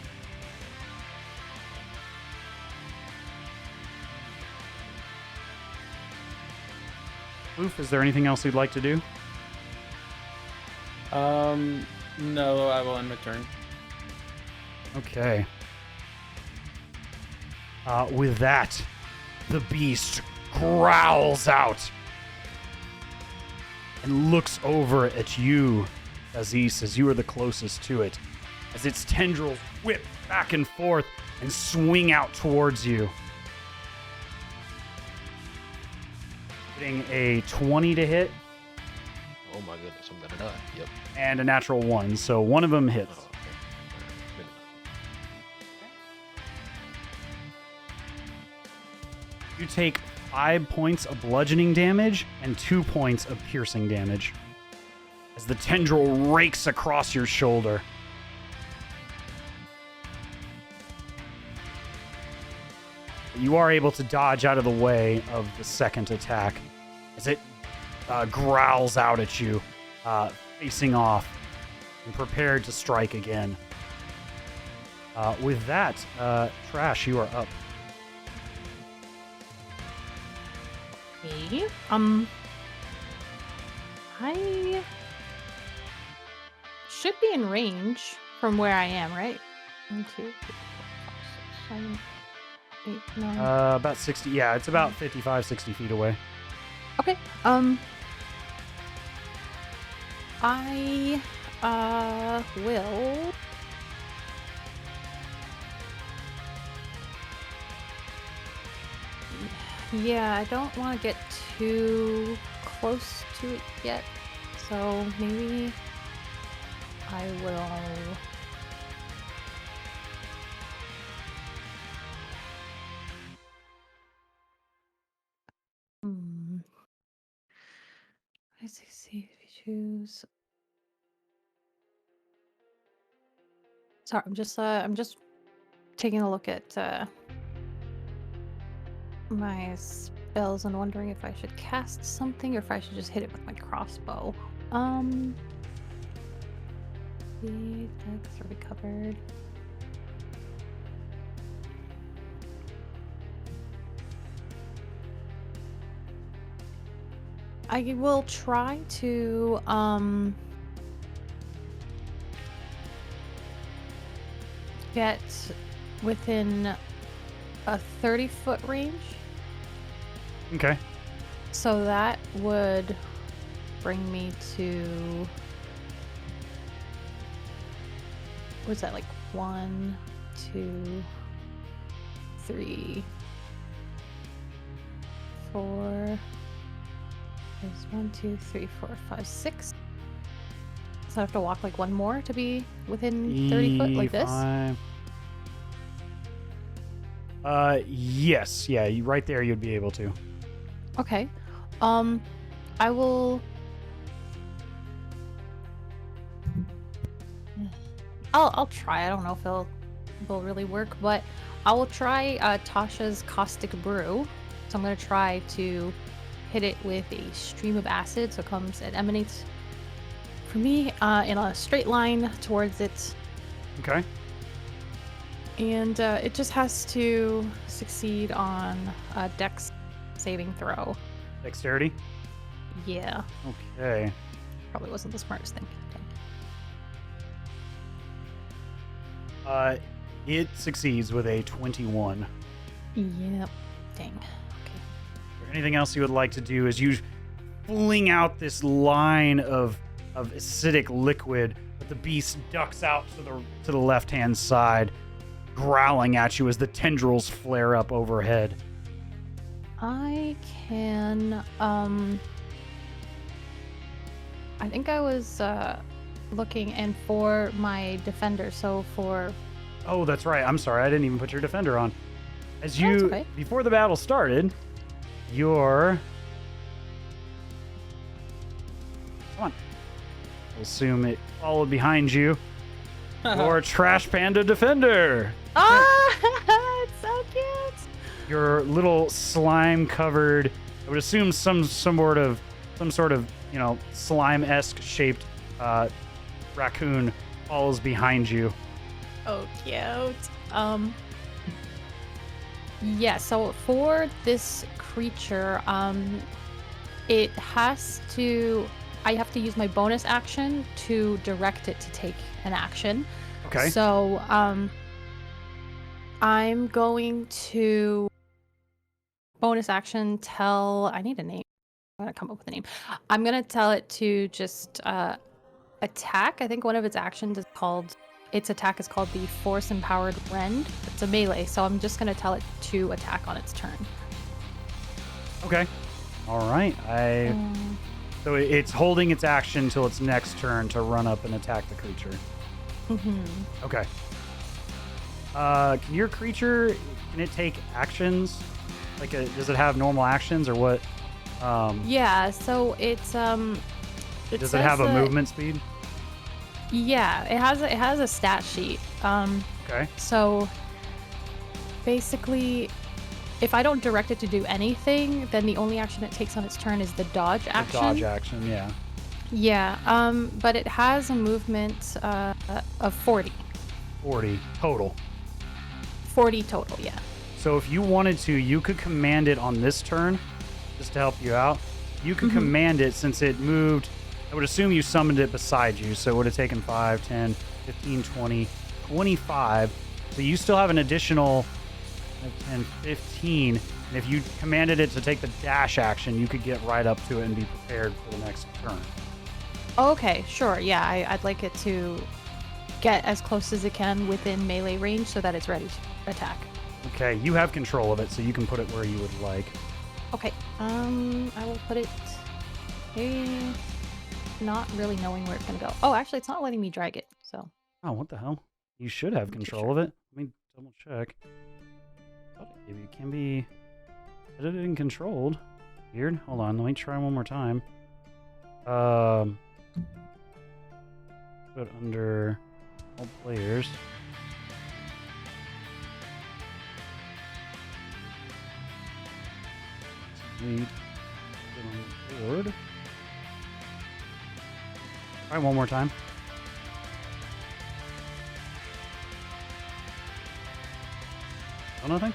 Oof, is there anything else you'd like to do? No, I will end my turn. Okay. With that, the beast growls out and looks over at you, Aziz, as you are the closest to it, as its tendrils whip back and forth and swing out towards you. Getting a 20 to hit Oh my goodness, I'm gonna die. Yep. and a natural 1, so one of them hits. Oh, okay. Good enough. You take 5 points of bludgeoning damage and 2 points of piercing damage as the tendril rakes across your shoulder. You are able to dodge out of the way of the second attack as it growls out at you, facing off and prepared to strike again. With that, Trash, you are up. Me? I should be in range from where I am, right? 1, 2, 3, 4, 5, 6, 7, 8, 9. About 60. Yeah, it's about 55, 60 feet away. Okay. I will. Yeah, I don't want to get too close to it yet, so maybe I will. Let's see if you choose. Sorry, I'm just taking a look at my spells and wondering if I should cast something or if I should just hit it with my crossbow. That's already covered. I will try to get within a 30-foot range. Okay. So that would bring me to, what's that, like 1, 2, 3, 4. There's 1, 2, 3, 4, 5, 6. So I have to walk like one more to be within 30 foot like this? Yes. Yeah, right there you'd be able to. Okay. I will. I'll try. I don't know if it'll will really work, but I will try Tasha's Caustic Brew. So I'm going to try to hit it with a stream of acid. So it emanates for me in a straight line towards it. Okay. And it just has to succeed on a dex saving throw. Dexterity? Yeah. Okay. Probably wasn't the smartest thing. It succeeds with a 21. Yep. Dang. Anything else you would like to do as you fling out this line of acidic liquid, but the beast ducks out to the left-hand side, growling at you as the tendrils flare up overhead. I can I think I was looking and for my defender, so for Oh, that's right. I'm sorry. I didn't even put your defender on. As Oh, you it's okay. before the battle started, your come on. I'll assume it followed behind you. Your Trash Panda defender. Ah, it's so cute. Your little slime covered, I would assume some sort of slime-esque shaped raccoon follows behind you. Oh, cute. Yeah, so for this creature, it has to I have to use my bonus action to direct it to take an action. Okay. So, I'm going to bonus action I need a name. I'm gonna come up with a name. I'm gonna tell it to just attack. I think one of its actions is called. Its attack is called the Force Empowered Rend. It's a melee, so I'm just gonna tell it to attack on its turn. Okay. All right. So it's holding its action till its next turn to run up and attack the creature. Mm-hmm. Okay. Can your creature, can it take actions? Does it have normal actions or what? Yeah, so it's Does it says have a that- movement speed? Yeah, it has a stat sheet. Okay. So basically, if I don't direct it to do anything, then the only action it takes on its turn is the dodge The action. dodge action, yeah. Yeah, but it has a movement of 40. 40 total. 40 total, yeah. So if you wanted to, you could command it on this turn, just to help you out. You could command it since it moved. I would assume you summoned it beside you, so it would have taken 5, 10, 15, 20, 25. So you still have an additional 10, 15. And if you commanded it to take the dash action, you could get right up to it and be prepared for the next turn. Okay, sure. Yeah, I'd like it to get as close as it can within melee range so that it's ready to attack. Okay, you have control of it, so you can put it where you would like. Okay, I will put it not really knowing where it's gonna go. Oh, actually, it's not letting me drag it, so. Oh, what the hell? You should have control of it. Let me double check. It can be edited and controlled. Weird. Hold on, let me try one more time. Put under all players. Delete. Put on the board. Try one more time. Oh, nothing?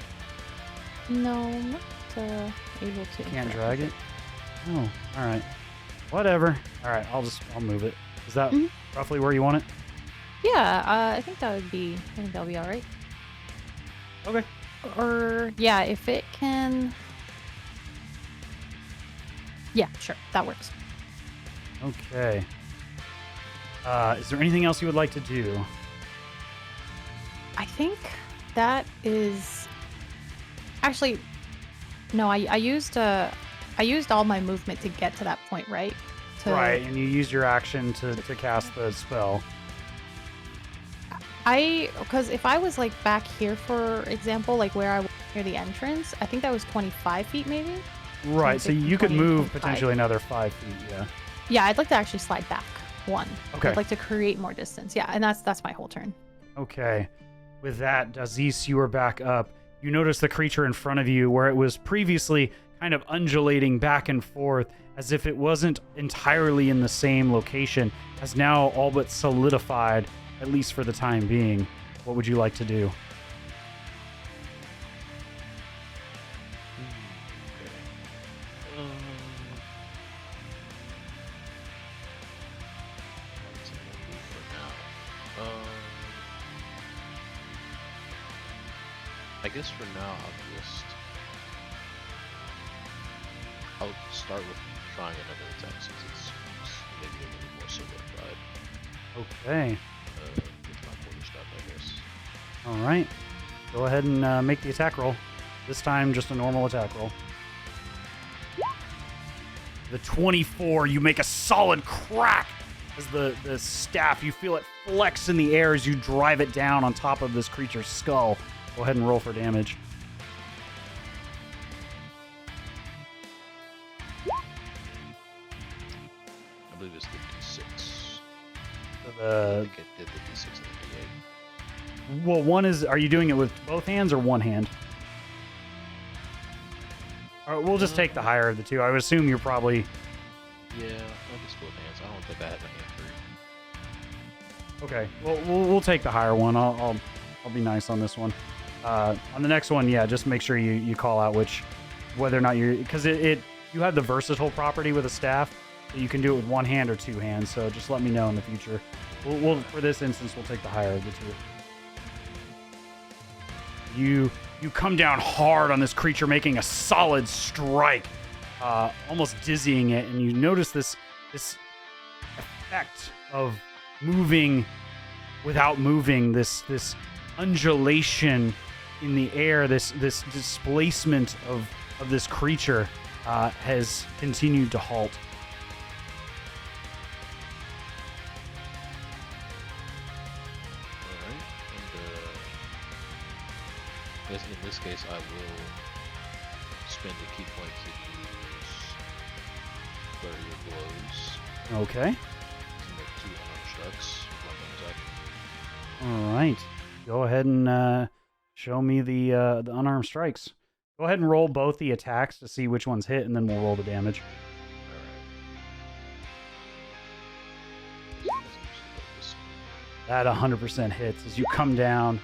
No, I'm not able to. Can't drag it? Oh, alright. Whatever. Alright, I'll move it. Is that roughly where you want it? Yeah, I think that'll be alright. Okay. Or, yeah, if it can... Yeah, sure, that works. Okay. Is there anything else you would like to do? I think that is... Actually, no, I used all my movement to get to that point, right? Right, and you used your action to cast the spell. Because if I was like back here, for example, like where I was near the entrance, I think that was 25 feet maybe? Right, so 10, you could 20, move 25. potentially another 5 feet, yeah. Yeah, I'd like to actually slide back one. Okay. I'd like to create more distance. Yeah, and that's my whole turn. Okay. With that, Dazis, you are back up. You notice the creature in front of you where it was previously kind of undulating back and forth as if it wasn't entirely in the same location, has now all but solidified, at least for the time being. What would you like to do? I guess for now I'll start with trying another attack since it's maybe a little more solidified. Okay. With my quarter step, I guess. All right. Go ahead and make the attack roll. This time, just a normal attack roll. The 24, you make a solid crack as the staff, you feel it flex in the air as you drive it down on top of this creature's skull. Go ahead and roll for damage. I believe it's the D6. I The think I did the D6 and the D8. well, one is. Are you doing it with both hands or one hand? All right, we'll just take the higher of the two. I would assume you're probably. Yeah, I guess both hands. I don't think I have a hand free. Okay. Well, we'll take the higher one. I'll be nice on this one. On the next one, yeah, just make sure you call out whether or not you're, because you have the versatile property with a staff, so you can do it with one hand or two hands. So just let me know in the future. We'll for this instance, we'll take the higher of the two. You come down hard on this creature, making a solid strike, almost dizzying it, and you notice this effect of moving without moving, this undulation in the air, this displacement of this creature has continued to halt. Alright, and in this case I will spend a key point to use Flurry of Blows Okay. to make 2 unarmed strikes with my attack. All right. Go ahead and show me the unarmed strikes. Go ahead and roll both the attacks to see which ones hit, and then we'll roll the damage. That 100% hits as you come down.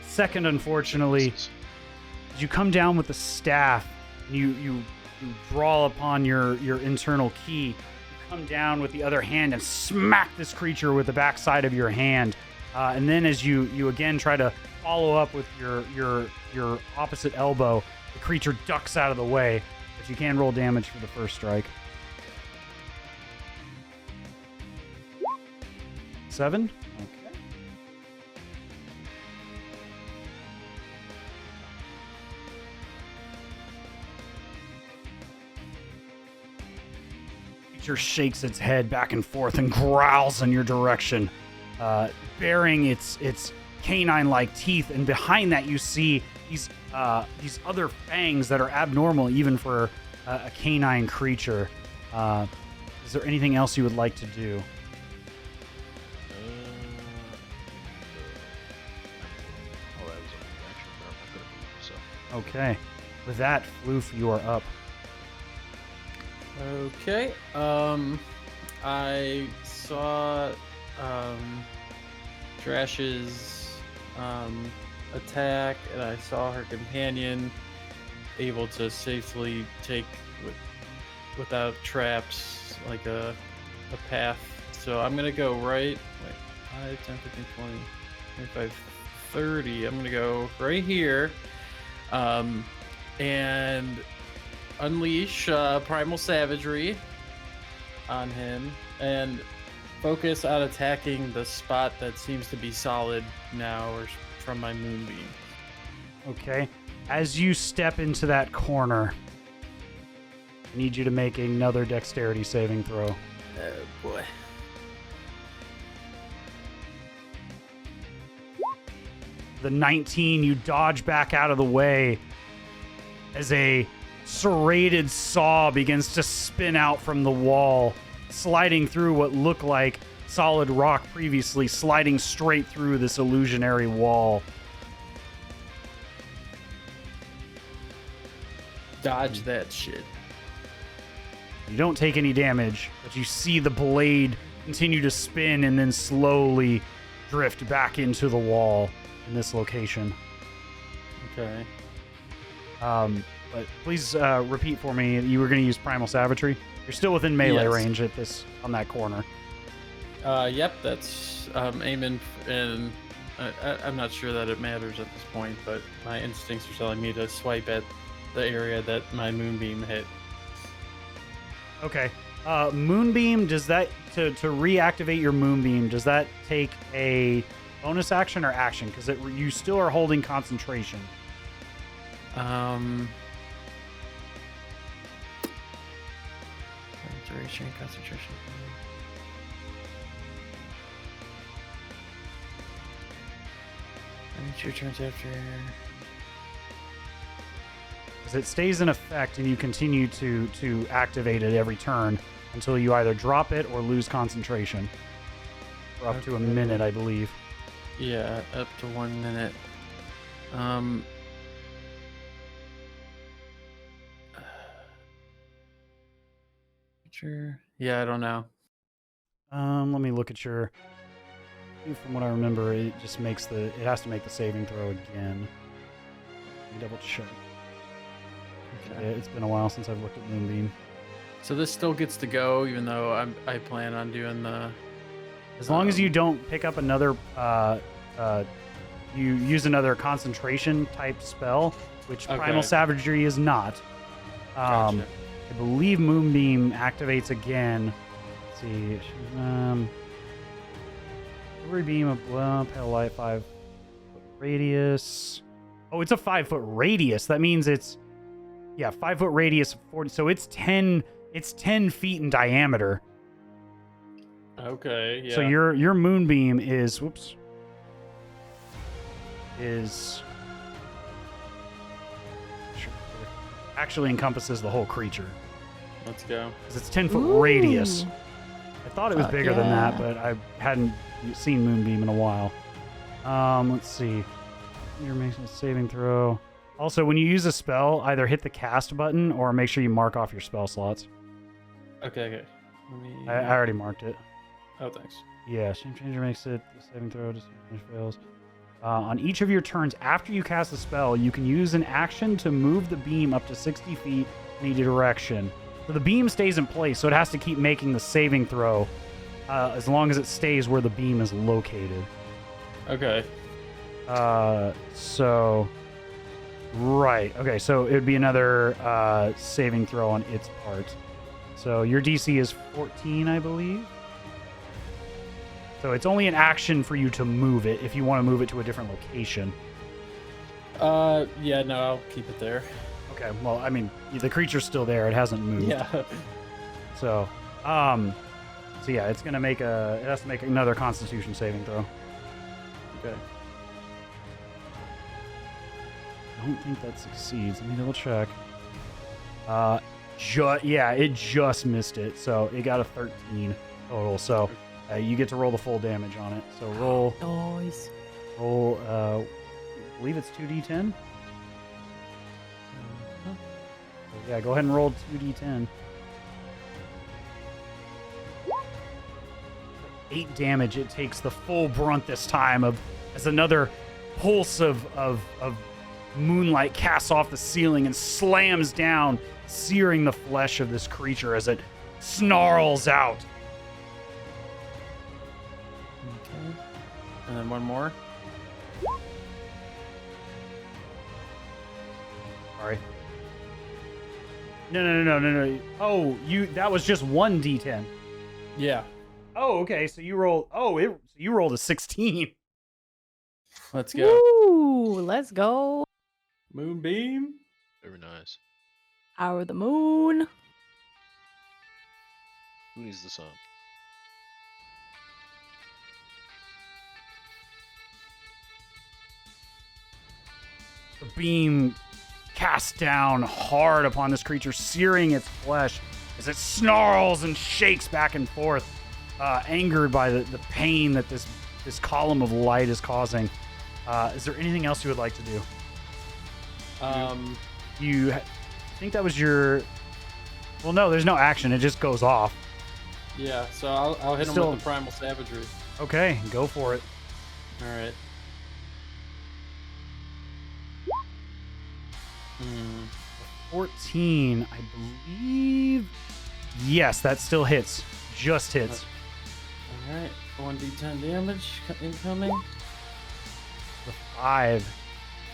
Second, unfortunately, as you come down with the staff, you draw upon your internal key. You come down with the other hand and smack this creature with the backside of your hand. And then as you again try to follow up with your opposite elbow, the creature ducks out of the way, but you can roll damage for the first strike. 7? Okay. Creature shakes its head back and forth and growls in your direction, baring its canine-like teeth, and behind that you see these other fangs that are abnormal even for a canine creature. Is there anything else you would like to do? Oh, that was a reaction, but I'm not gonna move, so. Okay. With that, Floof, you are up. Okay. I saw Trash's attack, and I saw her companion able to safely take without traps, like a path. So I'm gonna go right. Wait, 5, 10, 15, 20, 25, 30. I'm gonna go right here, and unleash primal savagery on him and focus on attacking the spot that seems to be solid now, or from my moonbeam. Okay. As you step into that corner, I need you to make another dexterity saving throw. Oh boy. The 19, you dodge back out of the way as a serrated saw begins to spin out from the wall, sliding through what looked like solid rock previously, sliding straight through this illusionary wall. Dodge that shit. You don't take any damage, but you see the blade continue to spin and then slowly drift back into the wall in this location. Okay. But please repeat for me. You were going to use Primal Savagery. You're still within melee Yes. range at this on that corner. Yep, that's aiming, and I'm not sure that it matters at this point, but my instincts are telling me to swipe at the area that my moonbeam hit. Okay. Moonbeam, does that to reactivate your moonbeam? Does that take a bonus action or action? Because you still are holding concentration. Duration, concentration. And 2 turns after. Because it stays in effect and you continue to activate it every turn until you either drop it or lose concentration. For up to a Okay. minute, I believe. Yeah, up to 1 minute. Sure. Yeah, I don't know. Let me look at your. From what I remember, it just makes it has to make the saving throw again. Let me double check. Yeah, Okay. it's been a while since I've looked at Moonbeam. So this still gets to go, even though I plan on doing the. As long as you don't pick up another, you use another concentration type spell, which Okay. Primal Savagery is not. Gotcha. I believe Moonbeam activates again. Let's see. Every beam of pale light, 5-foot radius. Oh, it's a 5-foot radius. That means it's 5-foot radius, 40. So it's 10 feet in diameter. Okay. Yeah. So your moonbeam is actually encompasses the whole creature Let's go. because it's 10-foot radius. Ooh. I thought it was Fuck bigger than that, yeah. but I hadn't seen moonbeam in a while. Let's see. You're making a saving throw. Also, when you use a spell, either hit the cast button or make sure you mark off your spell slots. Okay. Let me... I already marked it. Oh, thanks. Yeah, Shame Changer makes it the saving throw, just fails. On each of your turns after you cast a spell, you can use an action to move the beam up to 60 feet in either direction. So the beam stays in place, so it has to keep making the saving throw as long as it stays where the beam is located. Okay. Right. Okay, so it would be another saving throw on its part. So your DC is 14, I believe. So it's only an action for you to move it if you want to move it to a different location. Yeah, no, I'll keep it there. Okay, well, I mean, the creature's still there. It hasn't moved. Yeah. So yeah, it has to make another Constitution saving throw. Okay. I don't think that succeeds. Let me double check. It just missed it. So it got a 13 total. So you get to roll the full damage on it. So roll, Nice. I believe it's 2d10. Yeah, go ahead and roll 2d10. 8 damage. It takes the full brunt this time as another pulse of moonlight casts off the ceiling and slams down, searing the flesh of this creature as it snarls out. Okay. And then one more. Sorry. No. Oh, that was just one d10. Yeah. Oh, okay. So you rolled. You rolled a 16. Let's go. Woo! Let's go. Moonbeam. Very nice. Power of the moon. Who needs the sun? The beam casts down hard upon this creature, searing its flesh as it snarls and shakes back and forth, angered by the pain that this column of light is causing. Is there anything else you would like to do? think that was your... Well, no, there's no action. It just goes off. Yeah, so I'll hit him Still- with the primal savagery. Okay, go for it. All right. 14, I believe. Yes, that still hits. Just hits. All right. 1d10 damage incoming. The 5.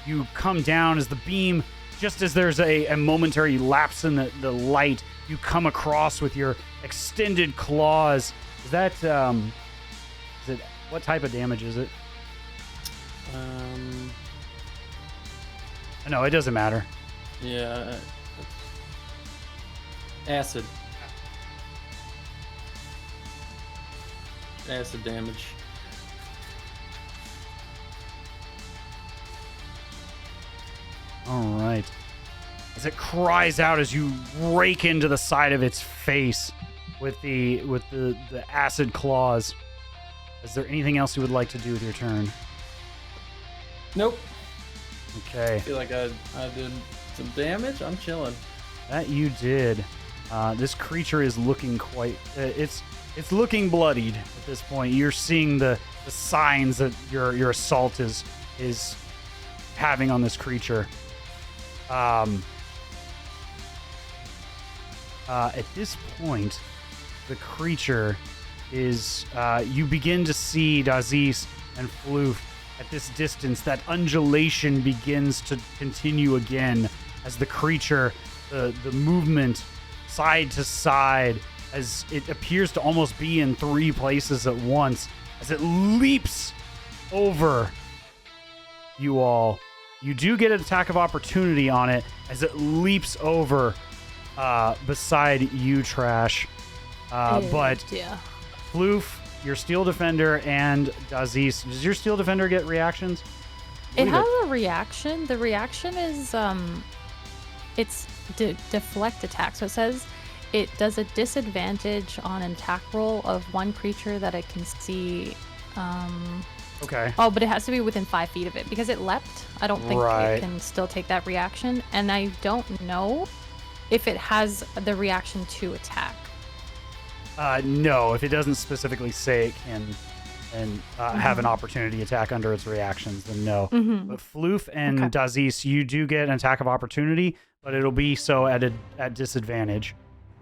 You come down as the beam, just as there's a momentary lapse in the light, you come across with your extended claws. Is that, what type of damage is it? No, it doesn't matter. Yeah. Acid. Acid damage. All right. As it cries out as you rake into the side of its face with the acid claws. Is there anything else you would like to do with your turn? Nope. Okay. I feel like I did some damage. I'm chilling. That you did. This creature is looking quite... it's looking bloodied at this point. You're seeing the signs that your assault is having on this creature. At this point, the creature is... you begin to see Daziz and Floof at this distance. That undulation begins to continue again as the creature, the movement side to side, as it appears to almost be in 3 places at once, as it leaps over you all. You do get an attack of opportunity on it as it leaps over beside you, Trash. But yeah. Floof, your Steel Defender, and Daziz. Does your Steel Defender get reactions? It has a reaction. The reaction is it's deflect attack. So it says it does a disadvantage on an attack roll of one creature that it can see. Okay. Oh, but it has to be within 5 feet of it because it leapt. I don't think Right. it can still take that reaction, and I don't know if it has the reaction to attack. No, if it doesn't specifically say it can and have an opportunity attack under its reactions, then no. But Floof and Okay. Daziz, you do get an attack of opportunity, but it'll be so at disadvantage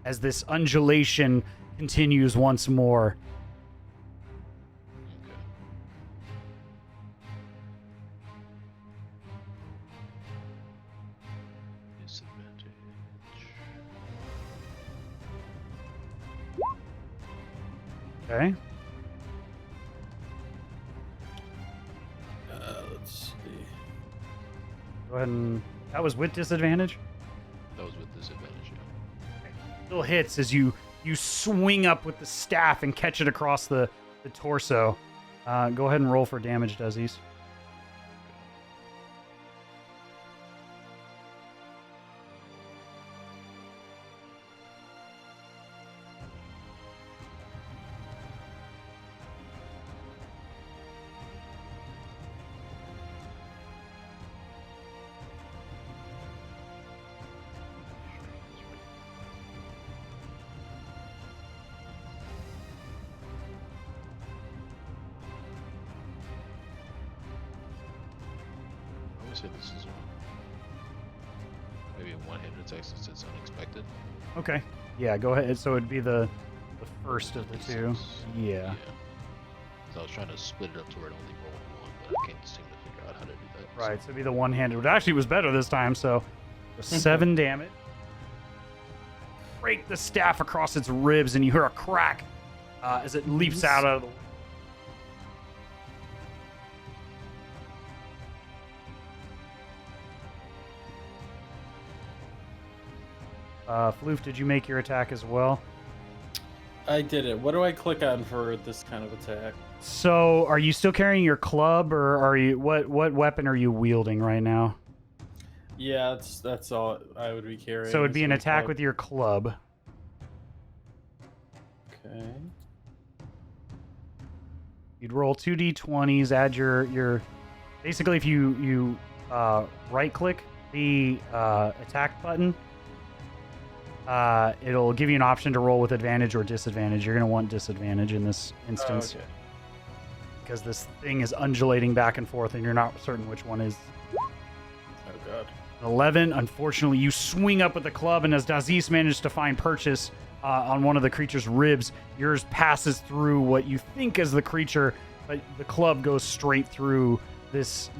as this undulation continues once more. Okay. Disadvantage. Okay. Let's see. Go ahead and... That was with disadvantage? That was with disadvantage, yeah. Still hits as you swing up with the staff and catch it across the torso. Go ahead and roll for damage, Daziz. I would say this is maybe a one-handed attack since it's unexpected. Okay. Yeah, go ahead. So it'd be the first of the two. Yeah. So I was trying to split it up to where it only rolled one, but I can't seem to figure out how to do that. Right, so it'd be the one-handed, which actually was better this time, so 7 damage. Break the staff across its ribs, and you hear a crack as it leaps out of the... Floof, did you make your attack as well? I did it. What do I click on for this kind of attack? So, are you still carrying your club, or are you... What weapon are you wielding right now? Yeah, that's all I would be carrying. So it'd be is an my attack club. with your club. Okay. You'd roll 2d20s, add your basically if you right click the attack button, it'll give you an option to roll with advantage or disadvantage. You're going to want disadvantage in this instance Okay. because this thing is undulating back and forth and you're not certain which one is. Oh god. 11. Unfortunately, you swing up with the club, and as Dazis manages to find purchase on one of the creature's ribs, yours passes through what you think is the creature, but the club goes straight through this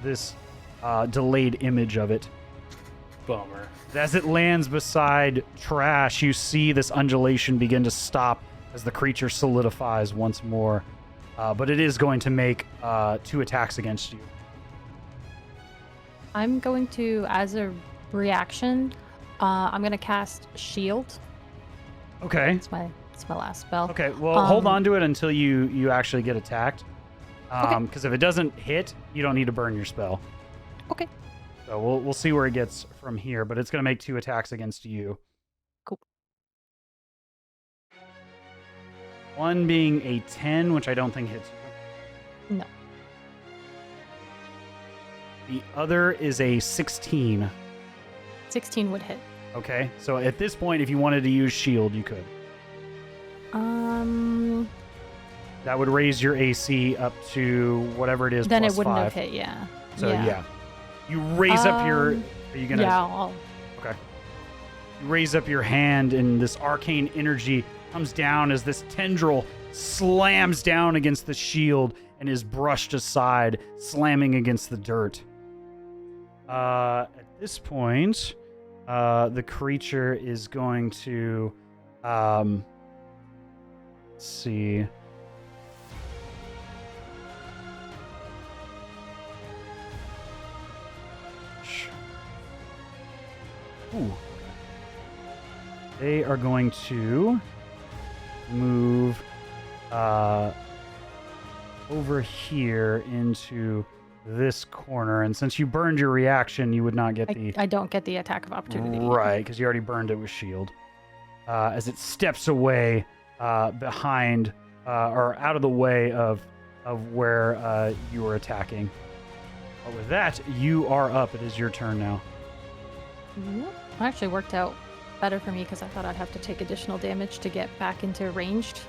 delayed image of it. Bummer. As it lands beside Trash, you see this undulation begin to stop as the creature solidifies once more. But it is going to make 2 attacks against you. I'm going to, as a reaction, I'm going to cast Shield. Okay. It's my last spell. Okay, well, hold on to it until you actually get attacked. Because if it doesn't hit, you don't need to burn your spell. Okay. So we'll see where it gets from here, but it's going to make 2 attacks against you. Cool. One being a 10, which I don't think hits you. No. The other is a 16. 16 would hit. Okay, so at this point, if you wanted to use shield, you could. That would raise your AC up to whatever it is. Then plus it wouldn't 5. have hit, yeah. So yeah. You raise up your. Are you gonna? Yeah, I'll. Okay. You raise up your hand, and this arcane energy comes down as this tendril slams down against the shield and is brushed aside, slamming against the dirt. At this point, the creature is going to. Let's see. Ooh. They are going to move over here into this corner, and since you burned your reaction, you would not get I don't get the attack of opportunity. right, because you already burned it with shield. As it steps away behind or out of the way of where you were attacking. But with that, you are up. It is your turn now. It actually worked out better for me because I thought I'd have to take additional damage to get back into ranged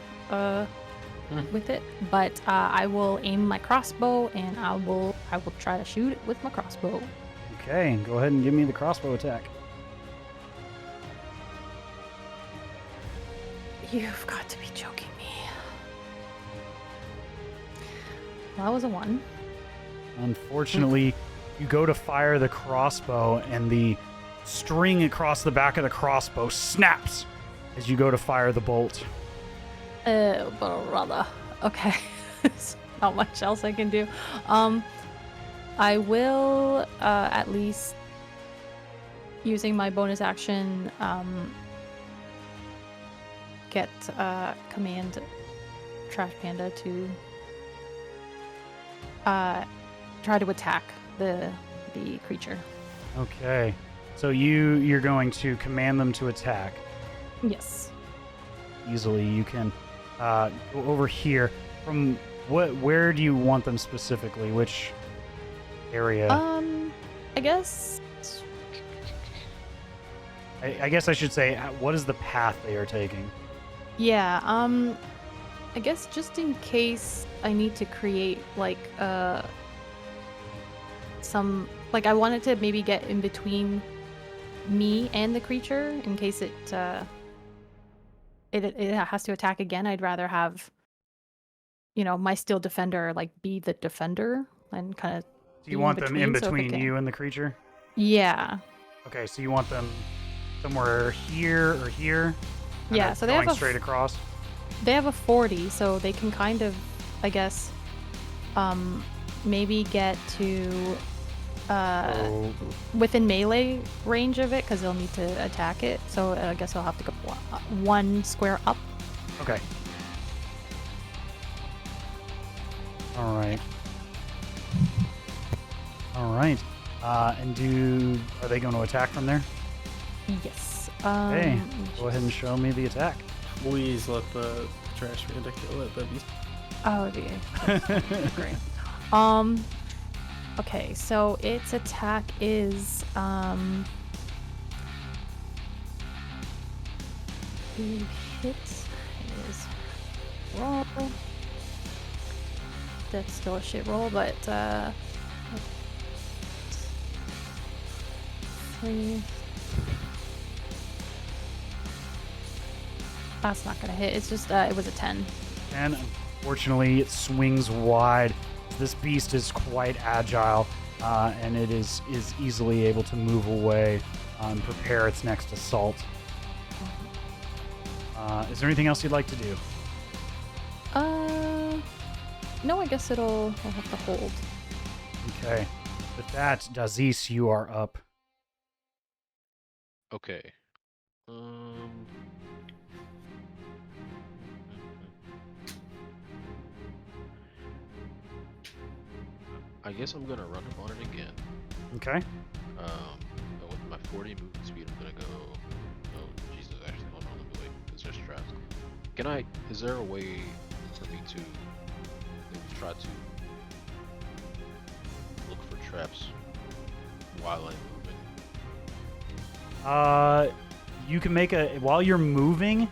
with it. But I will aim my crossbow and I will try to shoot it with my crossbow. Okay, go ahead and give me the crossbow attack. You've got to be joking me. Well, that was a 1. Unfortunately, you go to fire the crossbow, and the string across the back of the crossbow snaps as you go to fire the bolt. Brother. Okay. There's not much else I can do. I will, at least, using my bonus action, get command Trash Panda to try to attack the creature. Okay, so you're going to command them to attack. Yes. Easily, you can go over here. From where do you want them specifically? Which area? I guess. I guess I should say, what is the path they are taking? Yeah. I guess just in case I need to create like some I wanted to maybe get in between me and the creature in case it has to attack again. I'd rather have my steel defender be the defender and kind of. Do you want them in so between you and the creature? Yeah. Okay, so you want them somewhere here or here? Yeah, so they going have straight across. They have a 40, so they can kind of, I guess, maybe get to within melee range of it because they'll need to attack it. So I guess I'll have to go 1 square up. Okay. All right. All right. And are they going to attack from there? Yes. Okay. Go ahead and show me the attack. Please let the Trash Panda kill it. That'd be... Oh dear. Great. Okay, so its attack is to hit is roll. That's still a shit roll, but 3. That's not gonna hit. It's just it was a 10. And unfortunately, it swings wide. This beast is quite agile, and it is easily able to move away and prepare its next assault. Is there anything else you'd like to do? No, I guess I'll have to hold. Okay. With that, Dazis, you are up. Okay. I guess I'm gonna run up on it again. Okay. But with my 40 movement speed, I'm gonna go. Oh, Jesus! Actually, hold on, let me wait. Because there's traps. Is there a way for me to maybe try to look for traps while I'm moving? You can make while you're moving,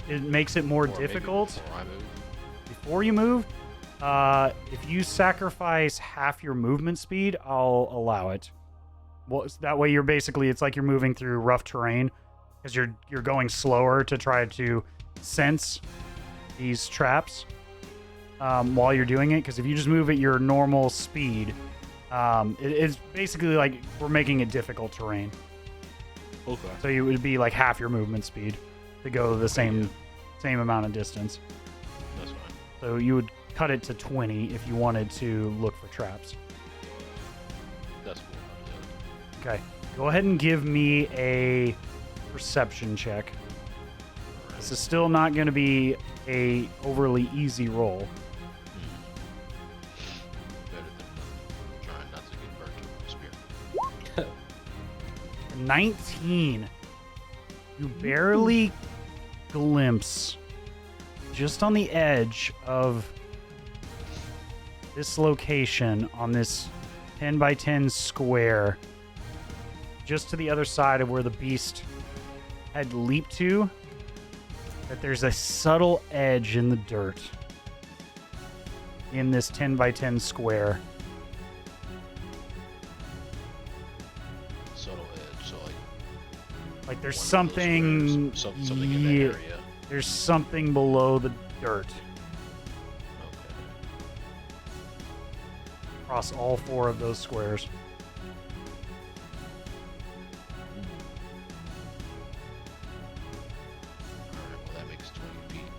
it makes it more Or maybe difficult. before I move? Before you move, if you sacrifice half your movement speed, I'll allow it. Well, that way it's like you're moving through rough terrain, because you're going slower to try to sense these traps while you're doing it. Because if you just move at your normal speed, it's basically like we're making it difficult terrain. Okay. So it would be like half your movement speed to go the same amount of distance. That's fine. So you would cut it to 20 if you wanted to look for traps. That's cool. I'll do Okay. Go ahead and give me a perception check. that. This is still not going to be a overly easy roll. Better than trying not to get burnt with a spear. 19. You barely glimpse just on the edge of this location on this 10 by 10 square, just to the other side of where the beast had leaped to, that there's a subtle edge in the dirt in this 10 by 10 square. Subtle edge, so Like there's one of those something, squares, something in that yeah, area. there's something below the dirt Okay. across all 4 of those squares. Alright, well that makes 20 feet.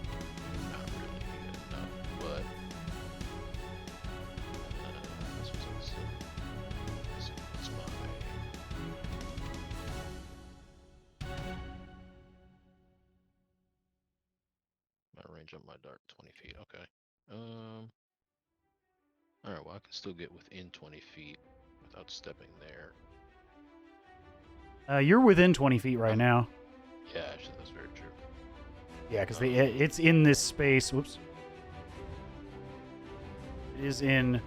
Not really enough, but what's my range on my dart? 20 feet. Okay. Alright, well I can still get within 20 feet without stepping there. You're within 20 feet right now. Yeah, actually that's very true. Yeah, because it's in this space. Whoops. It is in...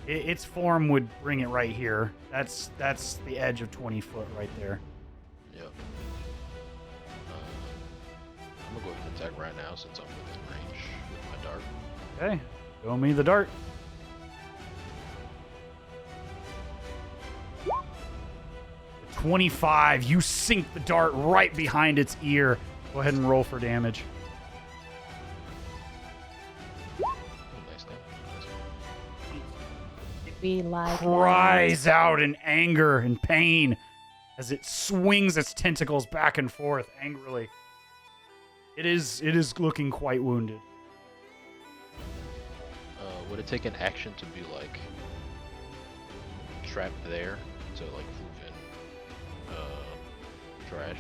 Its form would bring it right here. That's the edge of 20 foot right there. Yep. I'm gonna go ahead and attack right now since I'm within range with my dart. Okay. Show me the dart. $25. You sink the dart right behind its ear. Go ahead and roll for damage. Oh, nice damage. We like Cries out in anger and pain as it swings its tentacles back and forth angrily. It is looking quite wounded. Would it take an action to be like trapped there to like floof in trash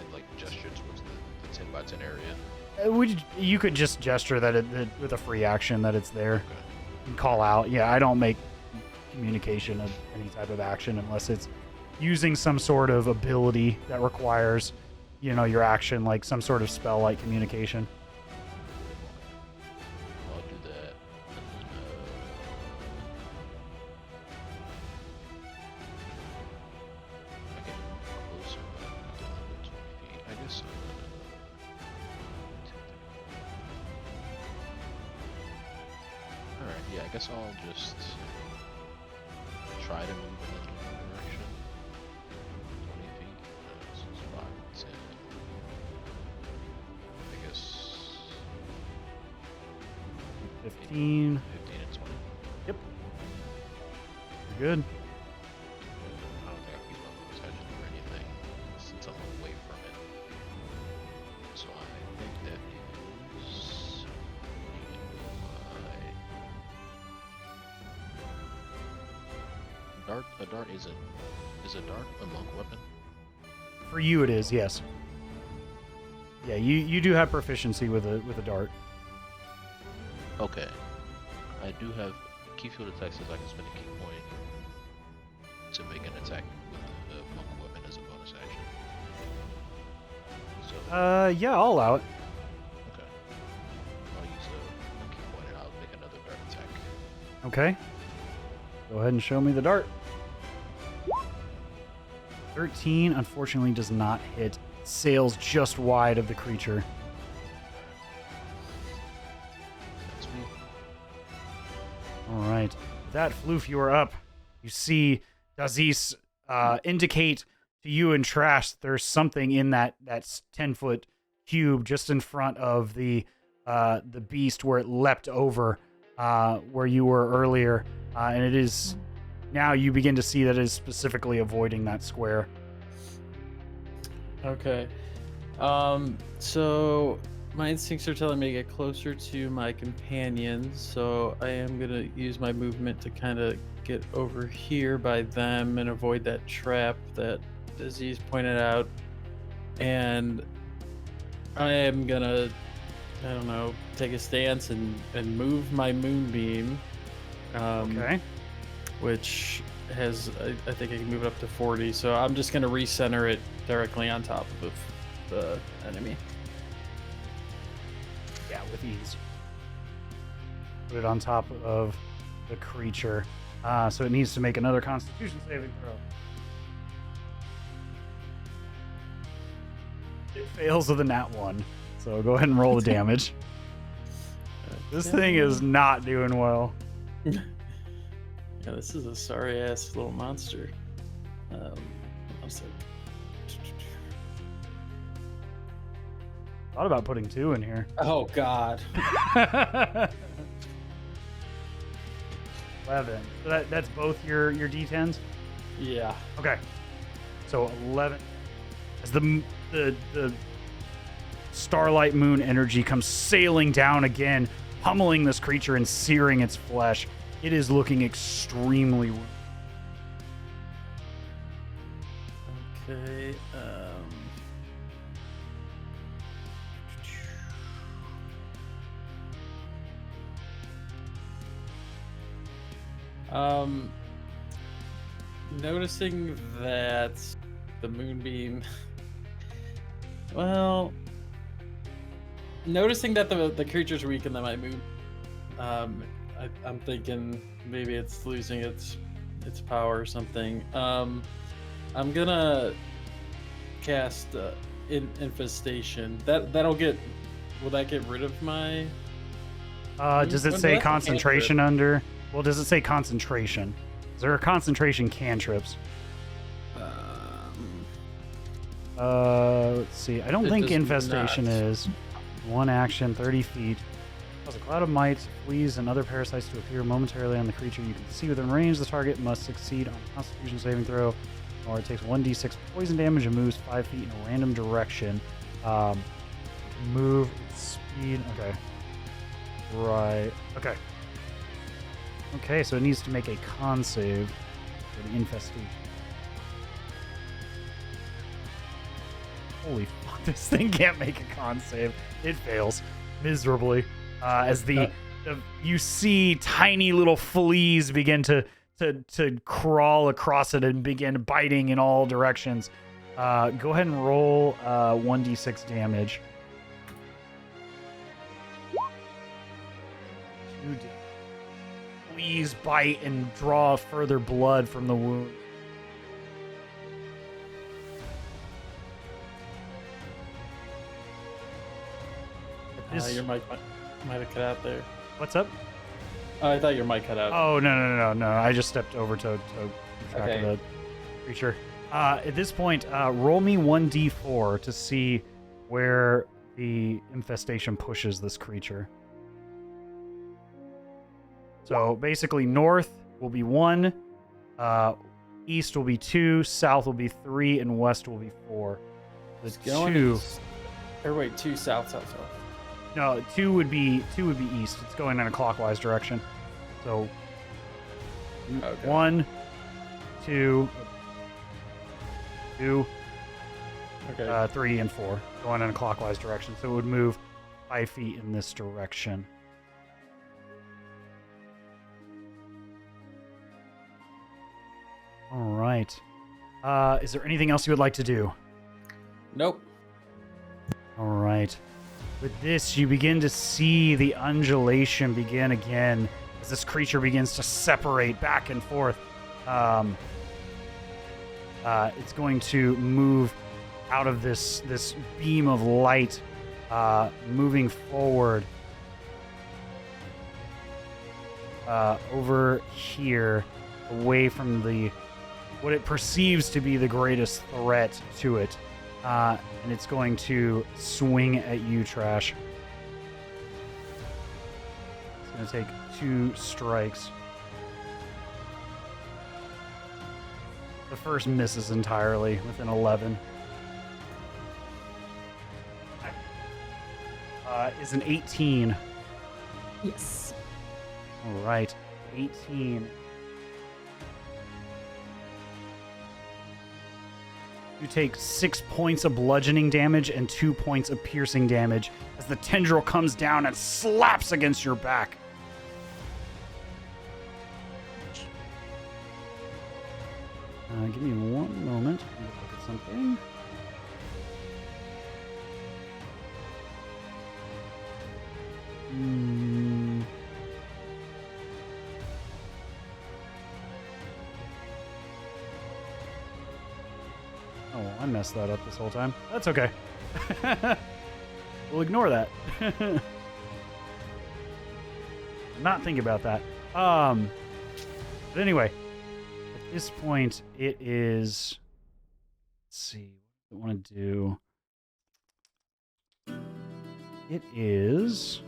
and like gesture towards the 10 by 10 area? You could just gesture that with a free action that it's there Okay. and call out. Yeah, I don't make communication of any type of action unless it's using some sort of ability that requires, your action, like some sort of spell like communication. I'll do that. I get closer than 20 feet. I guess. Yeah, I guess I'll just try to move in a different direction. 20 feet. This is 5, 10. I guess 15. 15 and 20. You're good. I don't think I can use my bonus action or anything since I'm away from it. So I think that is my dart. A dart is a dart a monk weapon? For you, it is, yes. Yeah, you do have proficiency with a dart. Okay. I do have key field attack says I can spend a key point to make an attack with a monk weapon as a bonus action. So Yeah, I'll allow it. okay. I'll use a key point and I'll make another dart attack. Okay. Go ahead and show me the dart. 13, unfortunately, does not hit. Sails just wide of the creature. That's me. All right. With that, Floof, you are up. You see Dazis indicate to you and Trash there's something in that 10-foot cube just in front of the beast where it leapt over where you were earlier. And it is... Now you begin to see that it is specifically avoiding that square. Okay. So my instincts are telling me to get closer to my companions, so I am gonna use my movement to kind of get over here by them and avoid that trap that Aziz pointed out. And I am gonna, I don't know, take a stance and move my moonbeam. Okay. Which has, I think I can move it up to 40. So I'm just going to recenter it directly on top of the enemy. Yeah, with ease. Put it on top of the creature. So it needs to make another Constitution saving throw. It fails with a nat 1. So go ahead and roll the damage. This thing is not doing well. Yeah, this is a sorry ass little monster. Thought about putting 2 in here. Oh God. 11. So that's both your D10s? Yeah. Okay. So 11. As the starlight moon energy comes sailing down again, pummeling this creature and searing its flesh. It is looking extremely wounded. Okay. Noticing that the moonbeam. Well, noticing that the creature's weak and that my moon. I'm thinking maybe it's losing its power or something. I'm gonna cast infestation. That'll get. Will that get rid of my? Does it say concentration under? Well, does it say concentration? Is there a concentration cantrips? Let's see. I don't think infestation is. One action, 30 feet. Cause a cloud of mites, fleas, and other parasites to appear momentarily on the creature you can see within range. The target must succeed on a Constitution saving throw, or it takes 1d6 poison damage and moves 5 feet in a random direction. Move its speed. Okay. Right. Okay. Okay, so it needs to make a con save for the infestation. Holy fuck, this thing can't make a con save. It fails miserably. As you see tiny little fleas begin to crawl across it and begin biting in all directions. Go ahead and roll 1d6 damage. 2d. Fleas bite and draw further blood from the wound. Your mic might have cut out there. What's up? Oh, I thought your mic cut out. Oh, no. I just stepped over to keep track Okay. of the creature. At this point, roll me 1d4 to see where the infestation pushes this creature. So basically, north will be 1, east will be 2, south will be 3, and west will be 4. The It's going 2, east. Or wait, 2 south. no, 2 would be east. It's going in a clockwise direction. So Okay. 1, 2, 2, Okay. 3, and 4, going in a clockwise direction. So it would move 5 feet in this direction. All right. Is there anything else you would like to do? Nope. All right. With this, you begin to see the undulation begin again as this creature begins to separate back and forth. It's going to move out of this beam of light, moving forward over here, away from what it perceives to be the greatest threat to it. And it's going to swing at you, Trash. It's going to take 2 strikes. The first misses entirely with an 11. Is an 18. Yes. All right, 18. You take 6 points of bludgeoning damage and 2 points of piercing damage as the tendril comes down and slaps against your back. Give me one moment. Let me look at something. Oh, I messed that up this whole time. That's okay. We'll ignore that. Not think about that. But anyway, at this point, it is. Let's see. What do I want to do? It is.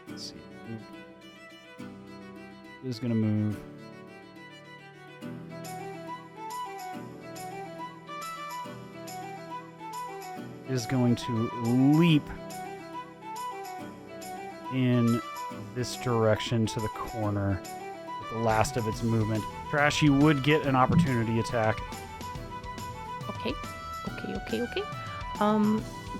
Let's see. It is going to move. It is going to leap in this direction to the corner with the last of its movement. Trash, you would get an opportunity attack. Okay.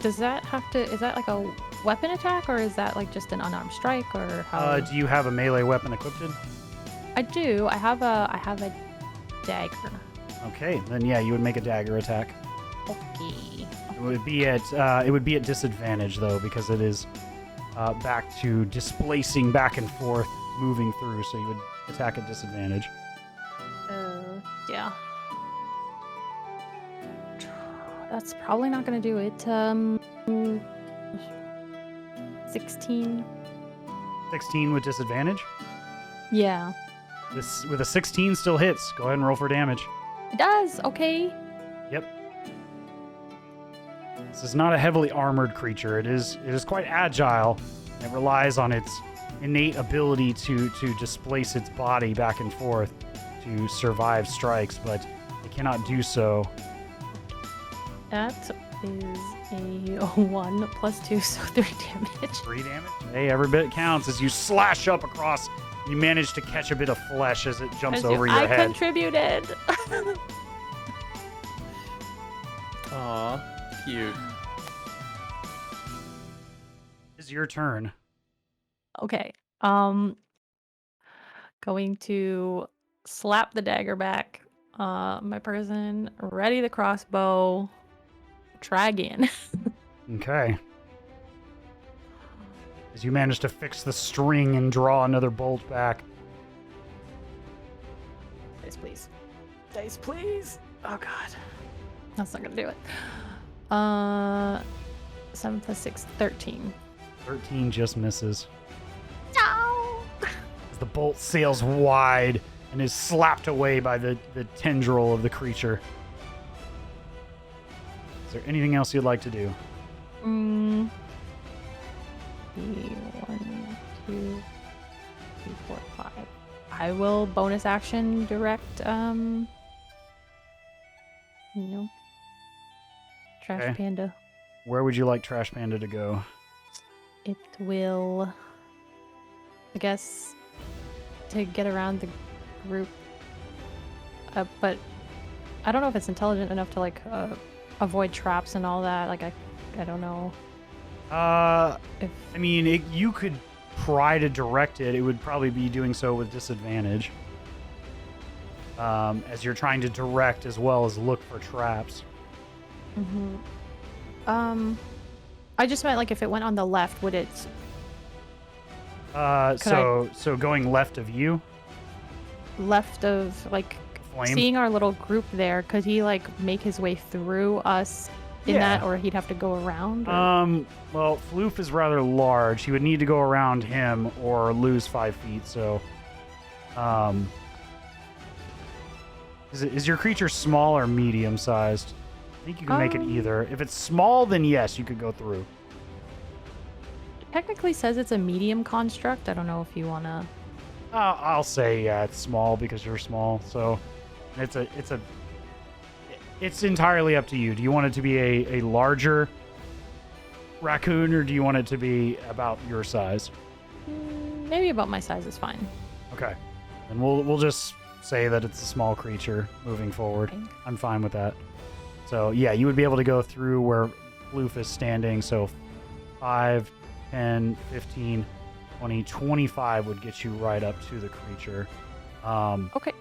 Does that have to? Is that like a weapon attack, or is that like just an unarmed strike, or how? Do you have a melee weapon equipped? I do. I have a dagger. Okay, then yeah, you would make a dagger attack. Okay. It would be at disadvantage though, because it is back to displacing back and forth, moving through. So you would attack at disadvantage. Yeah. That's probably not gonna do it. 16. 16 with disadvantage. Yeah. This with a 16 still hits. Go ahead and roll for damage. It does. Okay. Yep. This is not a heavily armored creature. It is quite agile. And it relies on its innate ability to displace its body back and forth to survive strikes, but it cannot do so. That is a 1 + 2, so 3 damage. 3 damage. Hey, every bit counts as you slash up across. You manage to catch a bit of flesh as it jumps over your I head. contributed. Aw, cute. It's your turn. Okay. Going to slap the dagger back. My person, ready the crossbow. Try again. Okay. As you manage to fix the string and draw another bolt back. Dice, please. Dice, please. Oh, God. That's not going to do it. 7 plus 6, 13. 13 just misses. No! As the bolt sails wide and is slapped away by the tendril of the creature. Is there anything else you'd like to do? 1, 2, 3, 4, 5. I will bonus action direct, Trash Okay. Panda. Where would you like Trash Panda to go? It will, I guess, to get around the group. But I don't know if it's intelligent enough to like avoid traps and all that. Like I don't know. If I mean, you could try to direct it. It would probably be doing so with disadvantage. As you're trying to direct as well as look for traps. I just meant like if it went on the left, would it? So going left of you, Left of like flame. seeing our little group there, could he like make his way through us in Yeah. that, or he'd have to go around? Or? Well, Floof is rather large. He would need to go around him or lose 5 feet. So, is your creature small or medium sized? I think you can make it either. If it's small, then yes, you could go through. Technically says it's a medium construct. I don't know if you wanna. I'll say it's small because you're small. So, it's entirely up to you. Do you want it to be a larger raccoon, or do you want it to be about your size? Maybe about my size is fine. Okay, and we'll just say that it's a small creature moving forward. Okay. I'm fine with that. So yeah, you would be able to go through where Floof is standing. So 5, 10, 15, 20, 25 would get you right up to the creature. Okay.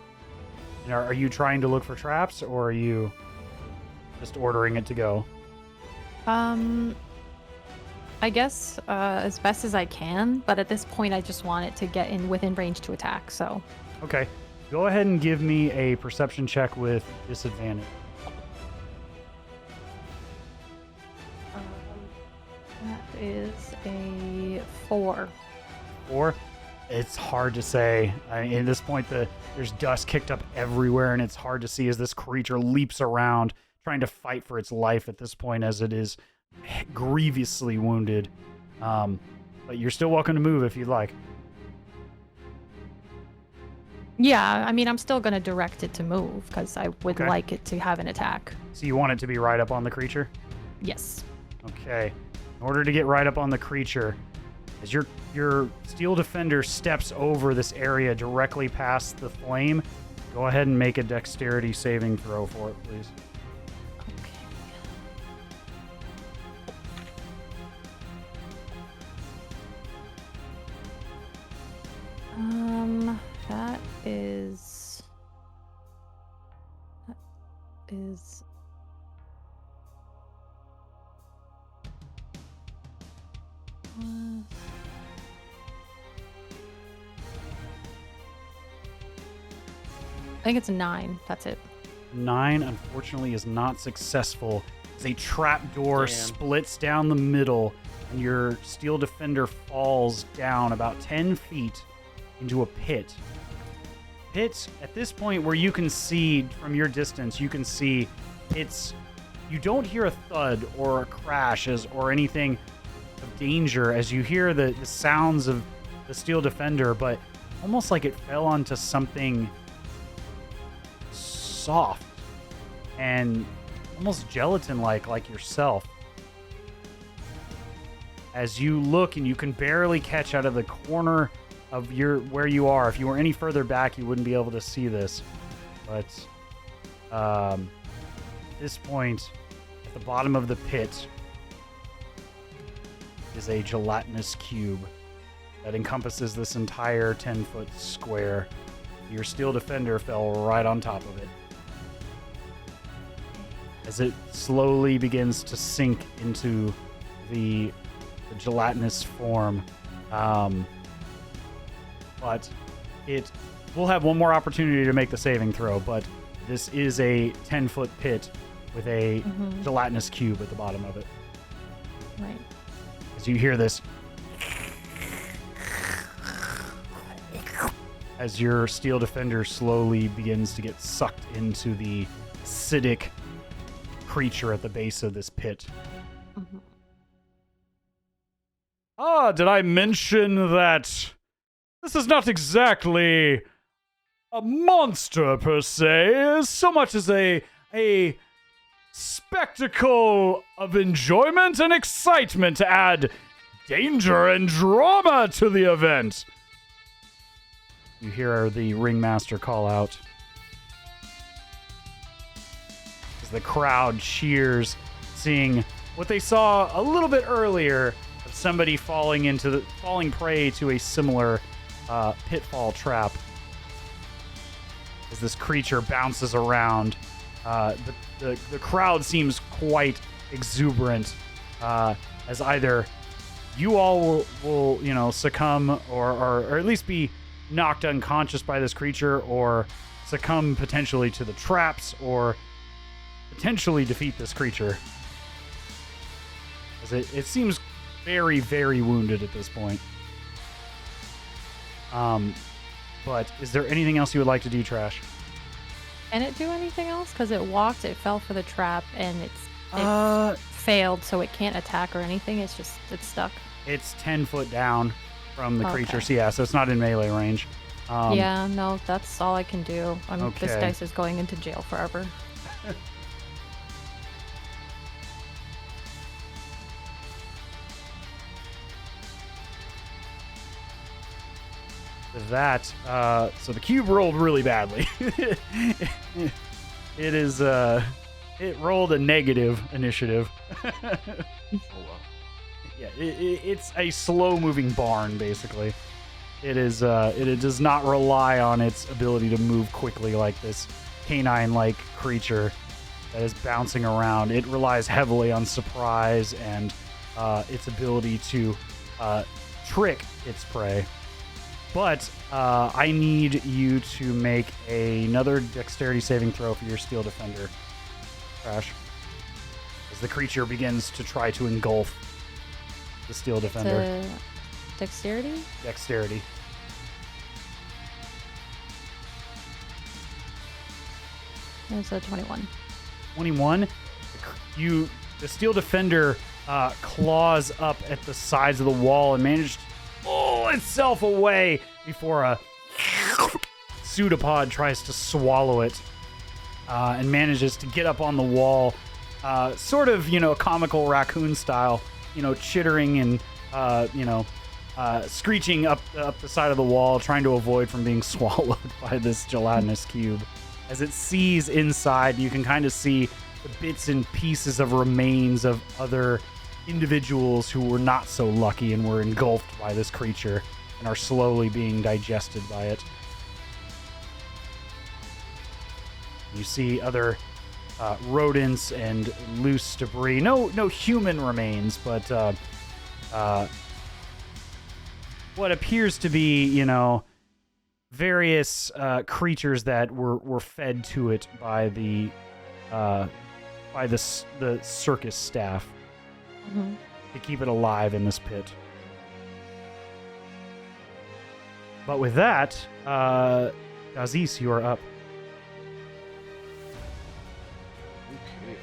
And are you trying to look for traps, or are you just ordering it to go? I guess as best as I can, but at this point, I just want it to get in within range to attack. So. Okay, go ahead and give me a perception check with disadvantage. That is a 4. Or it's hard to say. I mean, at this point, there's dust kicked up everywhere, and it's hard to see as this creature leaps around, trying to fight for its life at this point, as it is grievously wounded. But you're still welcome to move if you'd like. Yeah, I mean, I'm still gonna direct it to move because I would Okay. like it to have an attack. So you want it to be right up on the creature? Yes. Okay. In order to get right up on the creature, as your steel defender steps over this area directly past the flame, go ahead and make a dexterity saving throw for it, please. Okay. That is. I think it's a 9. That's it. 9, unfortunately, is not successful. As a trapdoor Damn. splits down the middle, and your steel defender falls down about 10 feet into a pit. Pit, at this point where you can see from your distance, you can see you don't hear a thud or a crash or anything of danger as you hear the sounds of the steel defender, but almost like it fell onto something soft and almost gelatin-like yourself. As you look, and you can barely catch out of the corner of where you are. If you were any further back, you wouldn't be able to see this. But at this point, at the bottom of the pit is a gelatinous cube that encompasses this entire 10-foot square. Your steel defender fell right on top of it. As it slowly begins to sink into the gelatinous form. But it will have one more opportunity to make the saving throw, but this is a 10-foot pit with a gelatinous cube at the bottom of it. Right. As you hear this, as your steel defender slowly begins to get sucked into the acidic creature at the base of this pit. Mm-hmm. Ah, did I mention that this is not exactly a monster per se, so much as a spectacle of enjoyment and excitement to add danger and drama to the event. You hear the ringmaster call out as the crowd cheers, seeing what they saw a little bit earlier of somebody falling prey to a similar pitfall trap. As this creature bounces around, the crowd seems quite exuberant, as either you all will succumb or at least be knocked unconscious by this creature, or succumb potentially to the traps, or potentially defeat this creature. As it seems very, very wounded at this point. But is there anything else you would like to do, Trash? Can it do anything else? Because it walked, it fell for the trap, and it failed, so it can't attack or anything. It's stuck. It's 10 foot down from the creature, Okay. so yeah, so it's not in melee range. Yeah, no, that's all I can do. This Okay. dice is going into jail forever. That, so the cube rolled really badly. It rolled a negative initiative. Oh wow. Yeah, it's a slow-moving barn, basically. It does not rely on its ability to move quickly like this canine-like creature that is bouncing around. It relies heavily on surprise and its ability to trick its prey. But I need you to make another dexterity saving throw for your steel defender, Crash. As the creature begins to try to engulf the steel defender. Dexterity? Dexterity. It's a 21. 21. The steel defender claws up at the sides of the wall and manages to pull itself away before a pseudopod tries to swallow it, and manages to get up on the wall, sort of, comical raccoon style, chittering and, screeching up the side of the wall, trying to avoid from being swallowed by this gelatinous cube. As it sees inside, you can kind of see the bits and pieces of remains of other individuals who were not so lucky and were engulfed by this creature and are slowly being digested by it. You see other rodents and loose debris. No human remains, but what appears to be, various creatures that were fed to it by the circus staff Mm-hmm. to keep it alive in this pit. But with that, Aziz, you are up. Okay.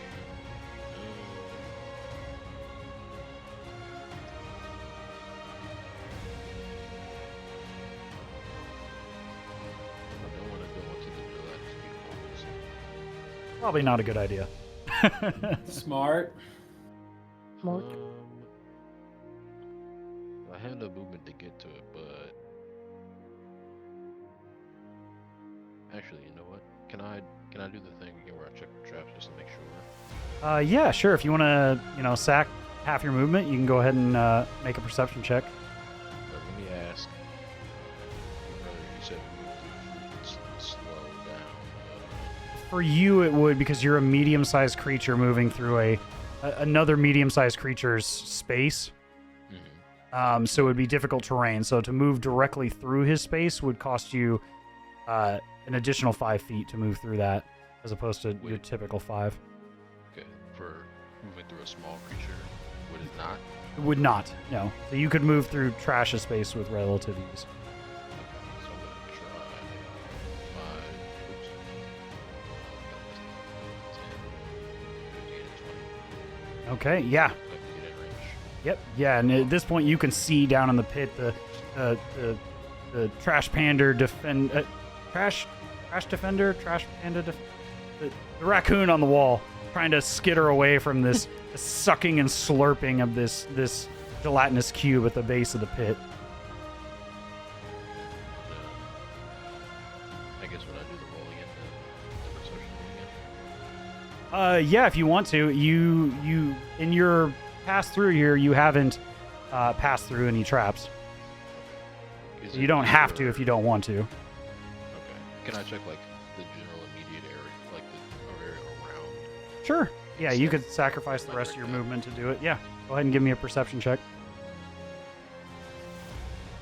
I don't want to go into the gelatinous cube, obviously. Probably not a good idea. Smart. Mork. I have the movement to get to it, but actually, you know what? Can I do the thing again where I check the traps just to make sure? Yeah, sure. If you want to, sack half your movement, you can go ahead and make a perception check. But let me ask. Earlier you said it's slow down. For you, it would, because you're a medium-sized creature moving through another medium-sized creature's space. So it would be difficult terrain. So to move directly through his space would cost you an additional 5 feet to move through that, as opposed to your typical 5. Okay, for moving through a small creature. Would it not? It would not, no. So you could move through Trash's space with relative ease. So I'm gonna try 5, oops, 10, 15, 20. Okay, yeah. I can get in range. Yep, yeah, and at this point you can see down in the pit the trash panda trash panda the raccoon on the wall trying to skitter away from this sucking and slurping of this gelatinous cube at the base of the pit. I guess when I do the roll again, the perception roll again. Yeah, if you want to. You in your pass through here, you haven't passed through any traps. Is You it don't have to either- if you don't want to. Okay. Can I check like the general immediate area, like the area around? Sure. Yeah, you Except- could sacrifice the like rest of right your now. movement to do it. Yeah. Go ahead and give me a perception check.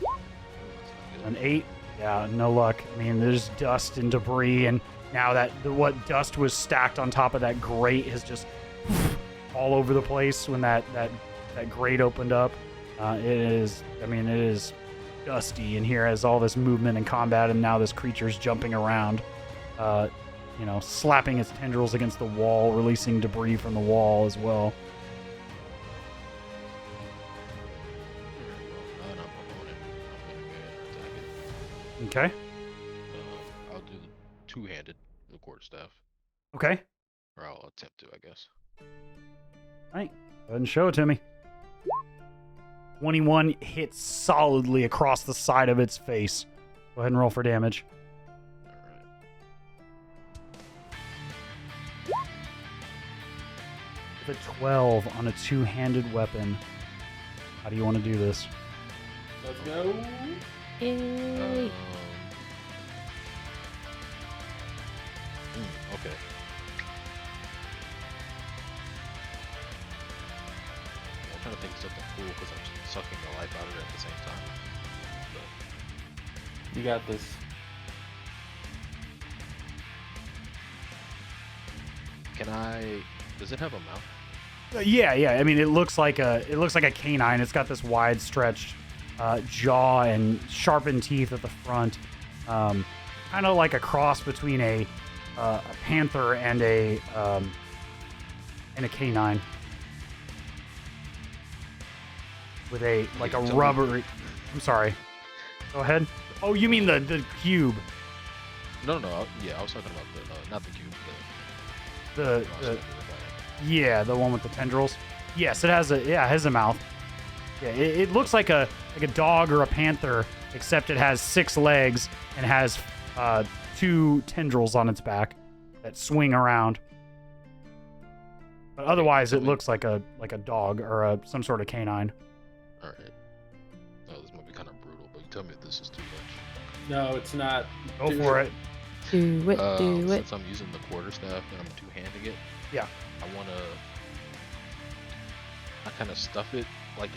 Oh, that's not An good. 8. Yeah, no luck. I mean, there's dust and debris, and now what dust was stacked on top of that grate is just all over the place when that grate opened up. It is dusty in here as all this movement and combat, and now this creature's jumping around, slapping its tendrils against the wall, releasing debris from the wall as well. Alright, well, now that I'm up on it, I'm gonna go ahead and attack it. Okay. I'll do the two-handed, the quarterstaff, Okay. or I'll attempt to, I guess. Go ahead and show it to me. 21 hits solidly across the side of its face. Go ahead and roll for damage. Alright. With a 12 on a two-handed weapon. How do you want to do this? Let's go. Yay. Okay. I'm trying to think of something cool because I'm sucking the life out of it at the same time. You got this. Can I? Does it have a mouth? Yeah. I mean, it looks like a canine. It's got this wide stretched jaw and sharpened teeth at the front, kind of like a cross between a panther and a canine, with a like a Tell me- rubber. I'm sorry. Go ahead. Oh, you mean the cube? No. Yeah, I was talking about the not the cube. The I was talking about the yeah, the one with the tendrils. Yes, it has a mouth. Yeah, it looks like a dog or a panther, except it has 6 legs and has 2 tendrils on its back that swing around. But otherwise, it looks like a dog or some sort of canine. All right. Oh, this might be kind of brutal, but you tell me if this is too much. No, it's not. Go for it. Do it, do it. Since I'm using the quarterstaff and I'm two-handing it, Yeah. I kind of stuff it like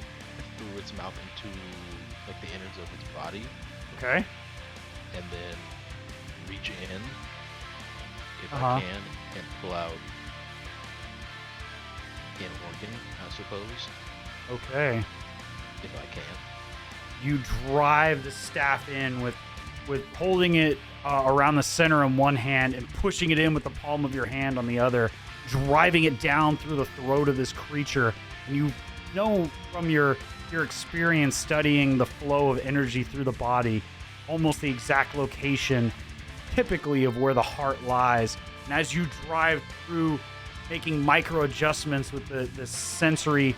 through its mouth into like the innards of its body, Okay. and then reach in if Uh-huh. I can and pull out an organ, I suppose, Okay. if I can. You drive the staff in with holding it around the center in one hand and pushing it in with the palm of your hand on the other, driving it down through the throat of this creature. And you know from your experience studying the flow of energy through the body, almost the exact location typically of where the heart lies. And as you drive through, making micro adjustments with the sensory,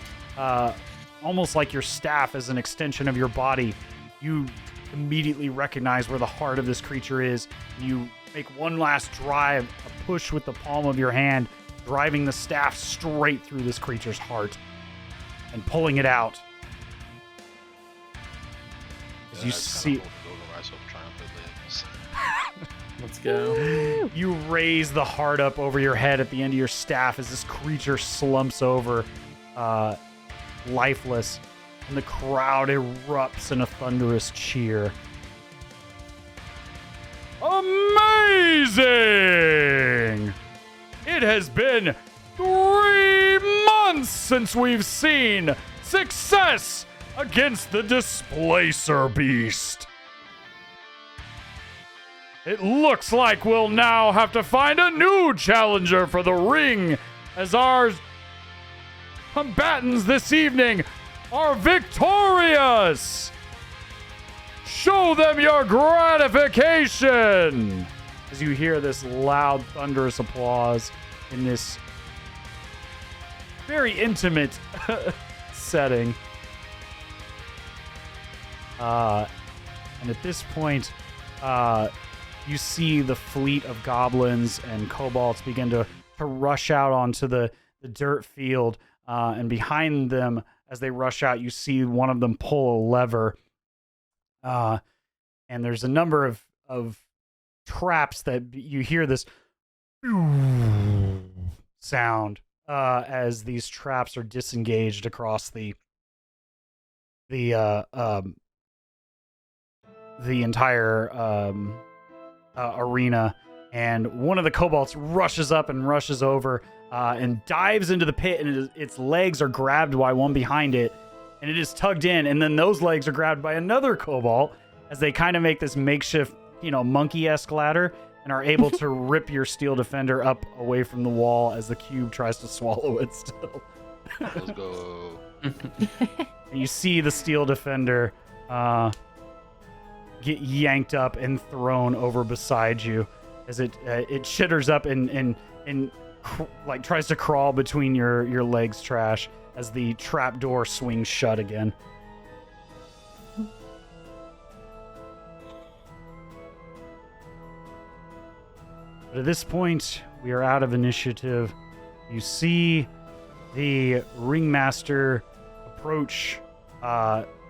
almost like your staff as an extension of your body, you immediately recognize where the heart of this creature is. You make one last drive, a push with the palm of your hand, driving the staff straight through this creature's heart and pulling it out. As you see, Let's go. you raise the heart up over your head at the end of your staff as this creature slumps over, lifeless, and the crowd erupts in a thunderous cheer. Amazing! It has been 3 months! months since we've seen success against the Displacer Beast. It looks like we'll now have to find a new challenger for the ring, as our combatants this evening are victorious. Show them your gratification. As you hear this loud, thunderous applause in this very intimate setting. And at this point, you see the fleet of goblins and kobolds begin to rush out onto the dirt field. And behind them, as they rush out, you see one of them pull a lever. And there's a number of traps that you hear this sound as these traps are disengaged across the entire arena, and one of the kobolds rushes up and rushes over and dives into the pit, and its legs are grabbed by one behind it, and it is tugged in, and then those legs are grabbed by another kobold as they kind of make this makeshift, monkey-esque ladder and are able to rip your steel defender up away from the wall as the cube tries to swallow it still. Let's go. And you see the steel defender get yanked up and thrown over beside you as it chitters up and tries to crawl between your legs, Trash, as the trap door swings shut again. But at this point, we are out of initiative. You see the ringmaster approach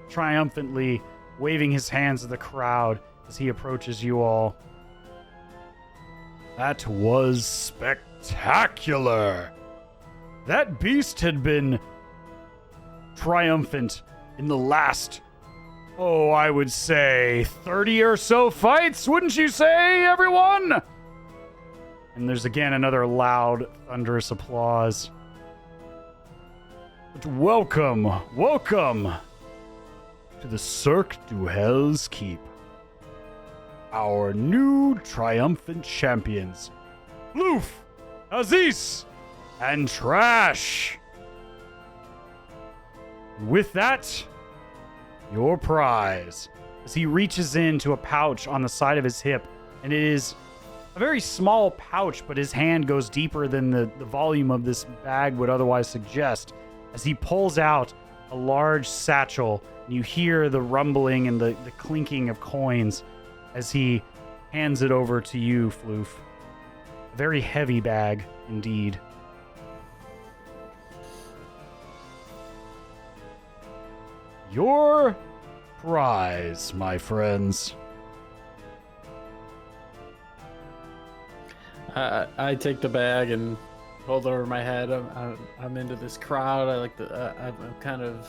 triumphantly, waving his hands at the crowd as he approaches you all. That was spectacular. That beast had been triumphant in the last, I would say 30 or so fights, wouldn't you say, everyone? And there's again another loud, thunderous applause. But welcome to the Cirque du Hell's Keep. Our new triumphant champions, Loof, Aziz, and Trash. With that, your prize. As he reaches into a pouch on the side of his hip, and it is a very small pouch, but his hand goes deeper than the volume of this bag would otherwise suggest. As he pulls out a large satchel, and you hear the rumbling and the clinking of coins as he hands it over to you, Floof. A very heavy bag indeed. Your prize, my friends. I take the bag and hold it over my head. I'm into this crowd. I'm kind of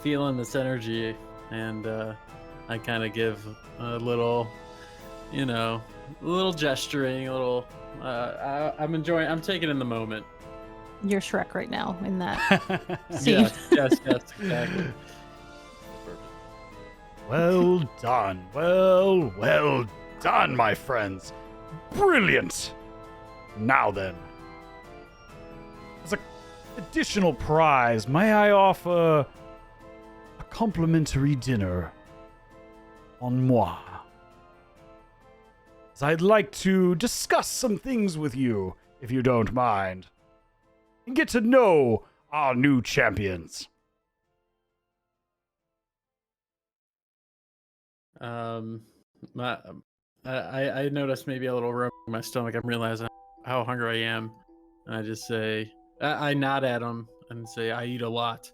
feeling this energy, and I kind of give a little, a little gesturing, a little. I'm enjoying. I'm taking in the moment. You're Shrek right now in that scene. Yes, exactly. Well done. Well done, my friends. Brilliant. Now then, as an additional prize, may I offer a complimentary dinner on moi? As I'd like to discuss some things with you, if you don't mind, and get to know our new champions. I noticed maybe a little rumble in my stomach. I'm realizing how hungry I am. And I just say, I nod at him and say, I eat a lot.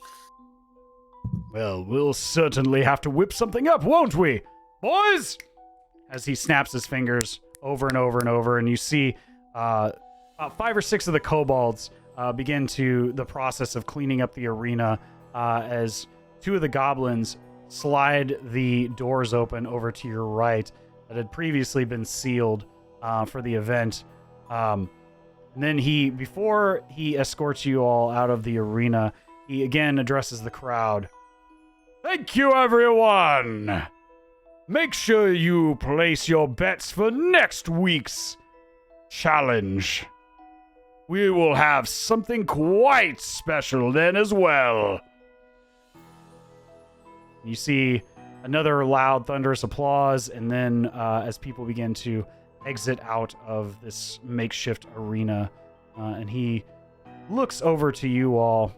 Well, we'll certainly have to whip something up, won't we, boys? As he snaps his fingers over and over and over, and you see 5 or 6 of the kobolds begin the process of cleaning up the arena as 2 of the goblins slide the doors open over to your right that had previously been sealed for the event. And then before he escorts you all out of the arena, he again addresses the crowd. Thank you, everyone! Make sure you place your bets for next week's challenge. We will have something quite special then as well. You see another loud, thunderous applause, and then as people begin to exit out of this makeshift arena, and he looks over to you all.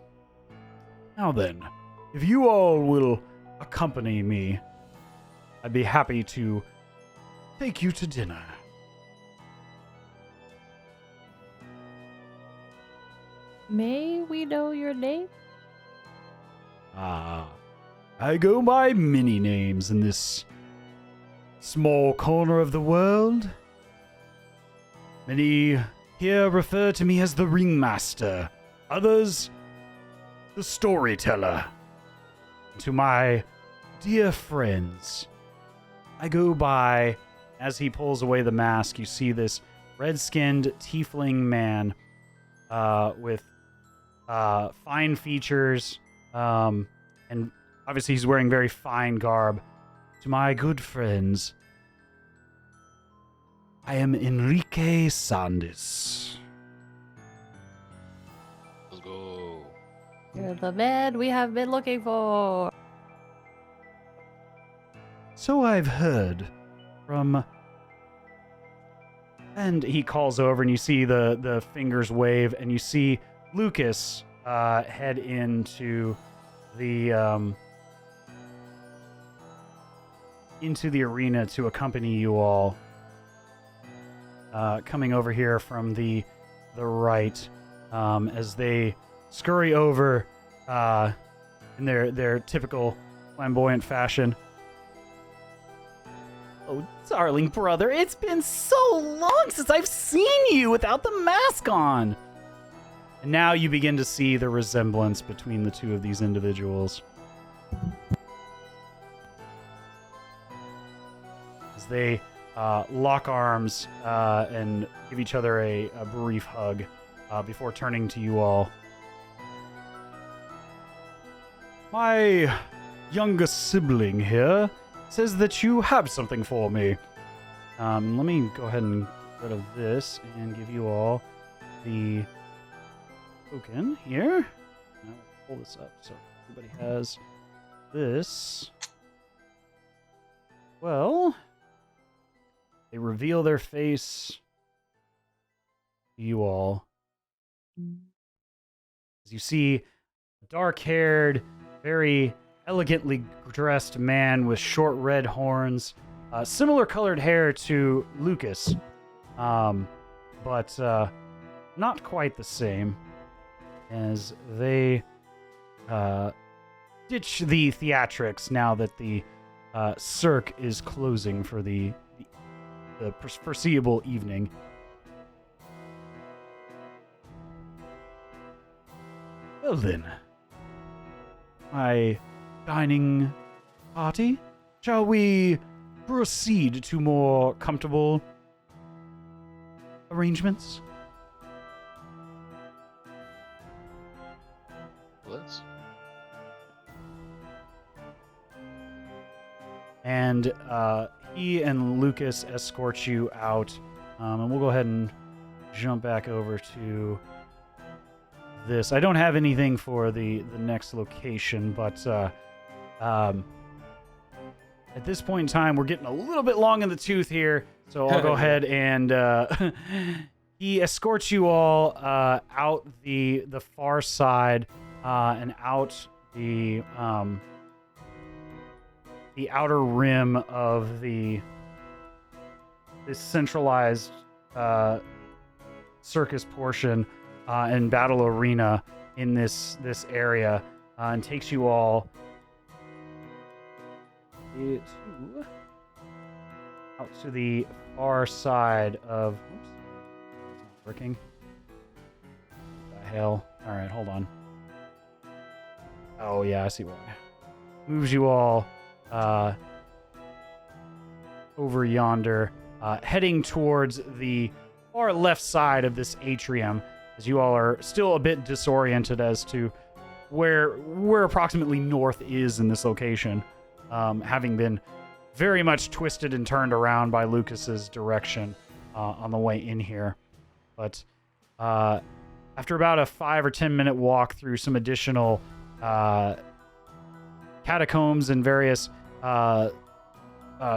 Now then, if you all will accompany me, I'd be happy to take you to dinner. May we know your name? I go by many names in this small corner of the world. Many here refer to me as the Ringmaster, others, the Storyteller. To my dear friends, I go by, as he pulls away the mask, you see this red-skinned tiefling man with fine features, and obviously he's wearing very fine garb. To my good friends, I am Enrique Sandis. Let's go. You're the man we have been looking for. So I've heard from... And he calls over, and you see the fingers wave, and you see Lucas head into the arena to accompany you all. Coming over here from the right, as they scurry over in their typical flamboyant fashion. Oh, darling brother, it's been so long since I've seen you without the mask on. And now you begin to see the resemblance between the two of these individuals. As they lock arms and give each other a brief hug before turning to you all. My youngest sibling here says that you have something for me. Let me go ahead and get rid of this and give you all the token here. Now we'll pull this up so everybody has this. Well, they reveal their face to you all. As you see a dark-haired, very elegantly dressed man with short red horns, similar colored hair to Lucas, but not quite the same, as they ditch the theatrics now that the Cirque is closing for the foreseeable evening. Well then, my dining party, shall we proceed to more comfortable arrangements? Let's. And he and Lucas escort you out, and we'll go ahead and jump back over to this. I don't have anything for the next location, but at this point in time, we're getting a little bit long in the tooth here, so I'll go ahead and he escorts you all out the far side and out the outer rim of this centralized circus portion and battle arena in this area, and takes you all out to the far side of... Oops, it's not working. What the hell? All right, hold on. Oh yeah, I see why. Moves you all over yonder, heading towards the far left side of this atrium, as you all are still a bit disoriented as to where approximately north is in this location, having been very much twisted and turned around by Lucas's direction on the way in here. But after about a 5 or 10 minute walk through some additional catacombs and various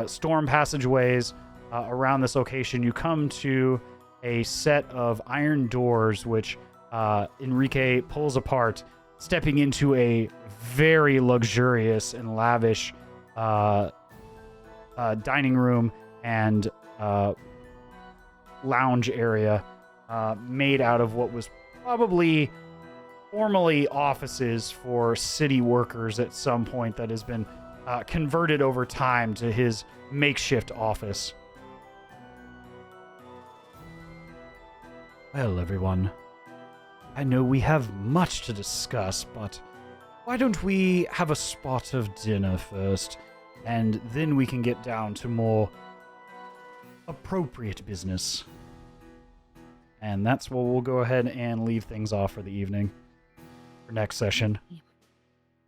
storm passageways around this location, you come to a set of iron doors which Enrique pulls apart, stepping into a very luxurious and lavish dining room and lounge area made out of what was probably formerly offices for city workers at some point, that has been converted over time to his makeshift office. Well, everyone, I know we have much to discuss, but why don't we have a spot of dinner first, and then we can get down to more appropriate business. And that's where we'll go ahead and leave things off for the evening, for next session.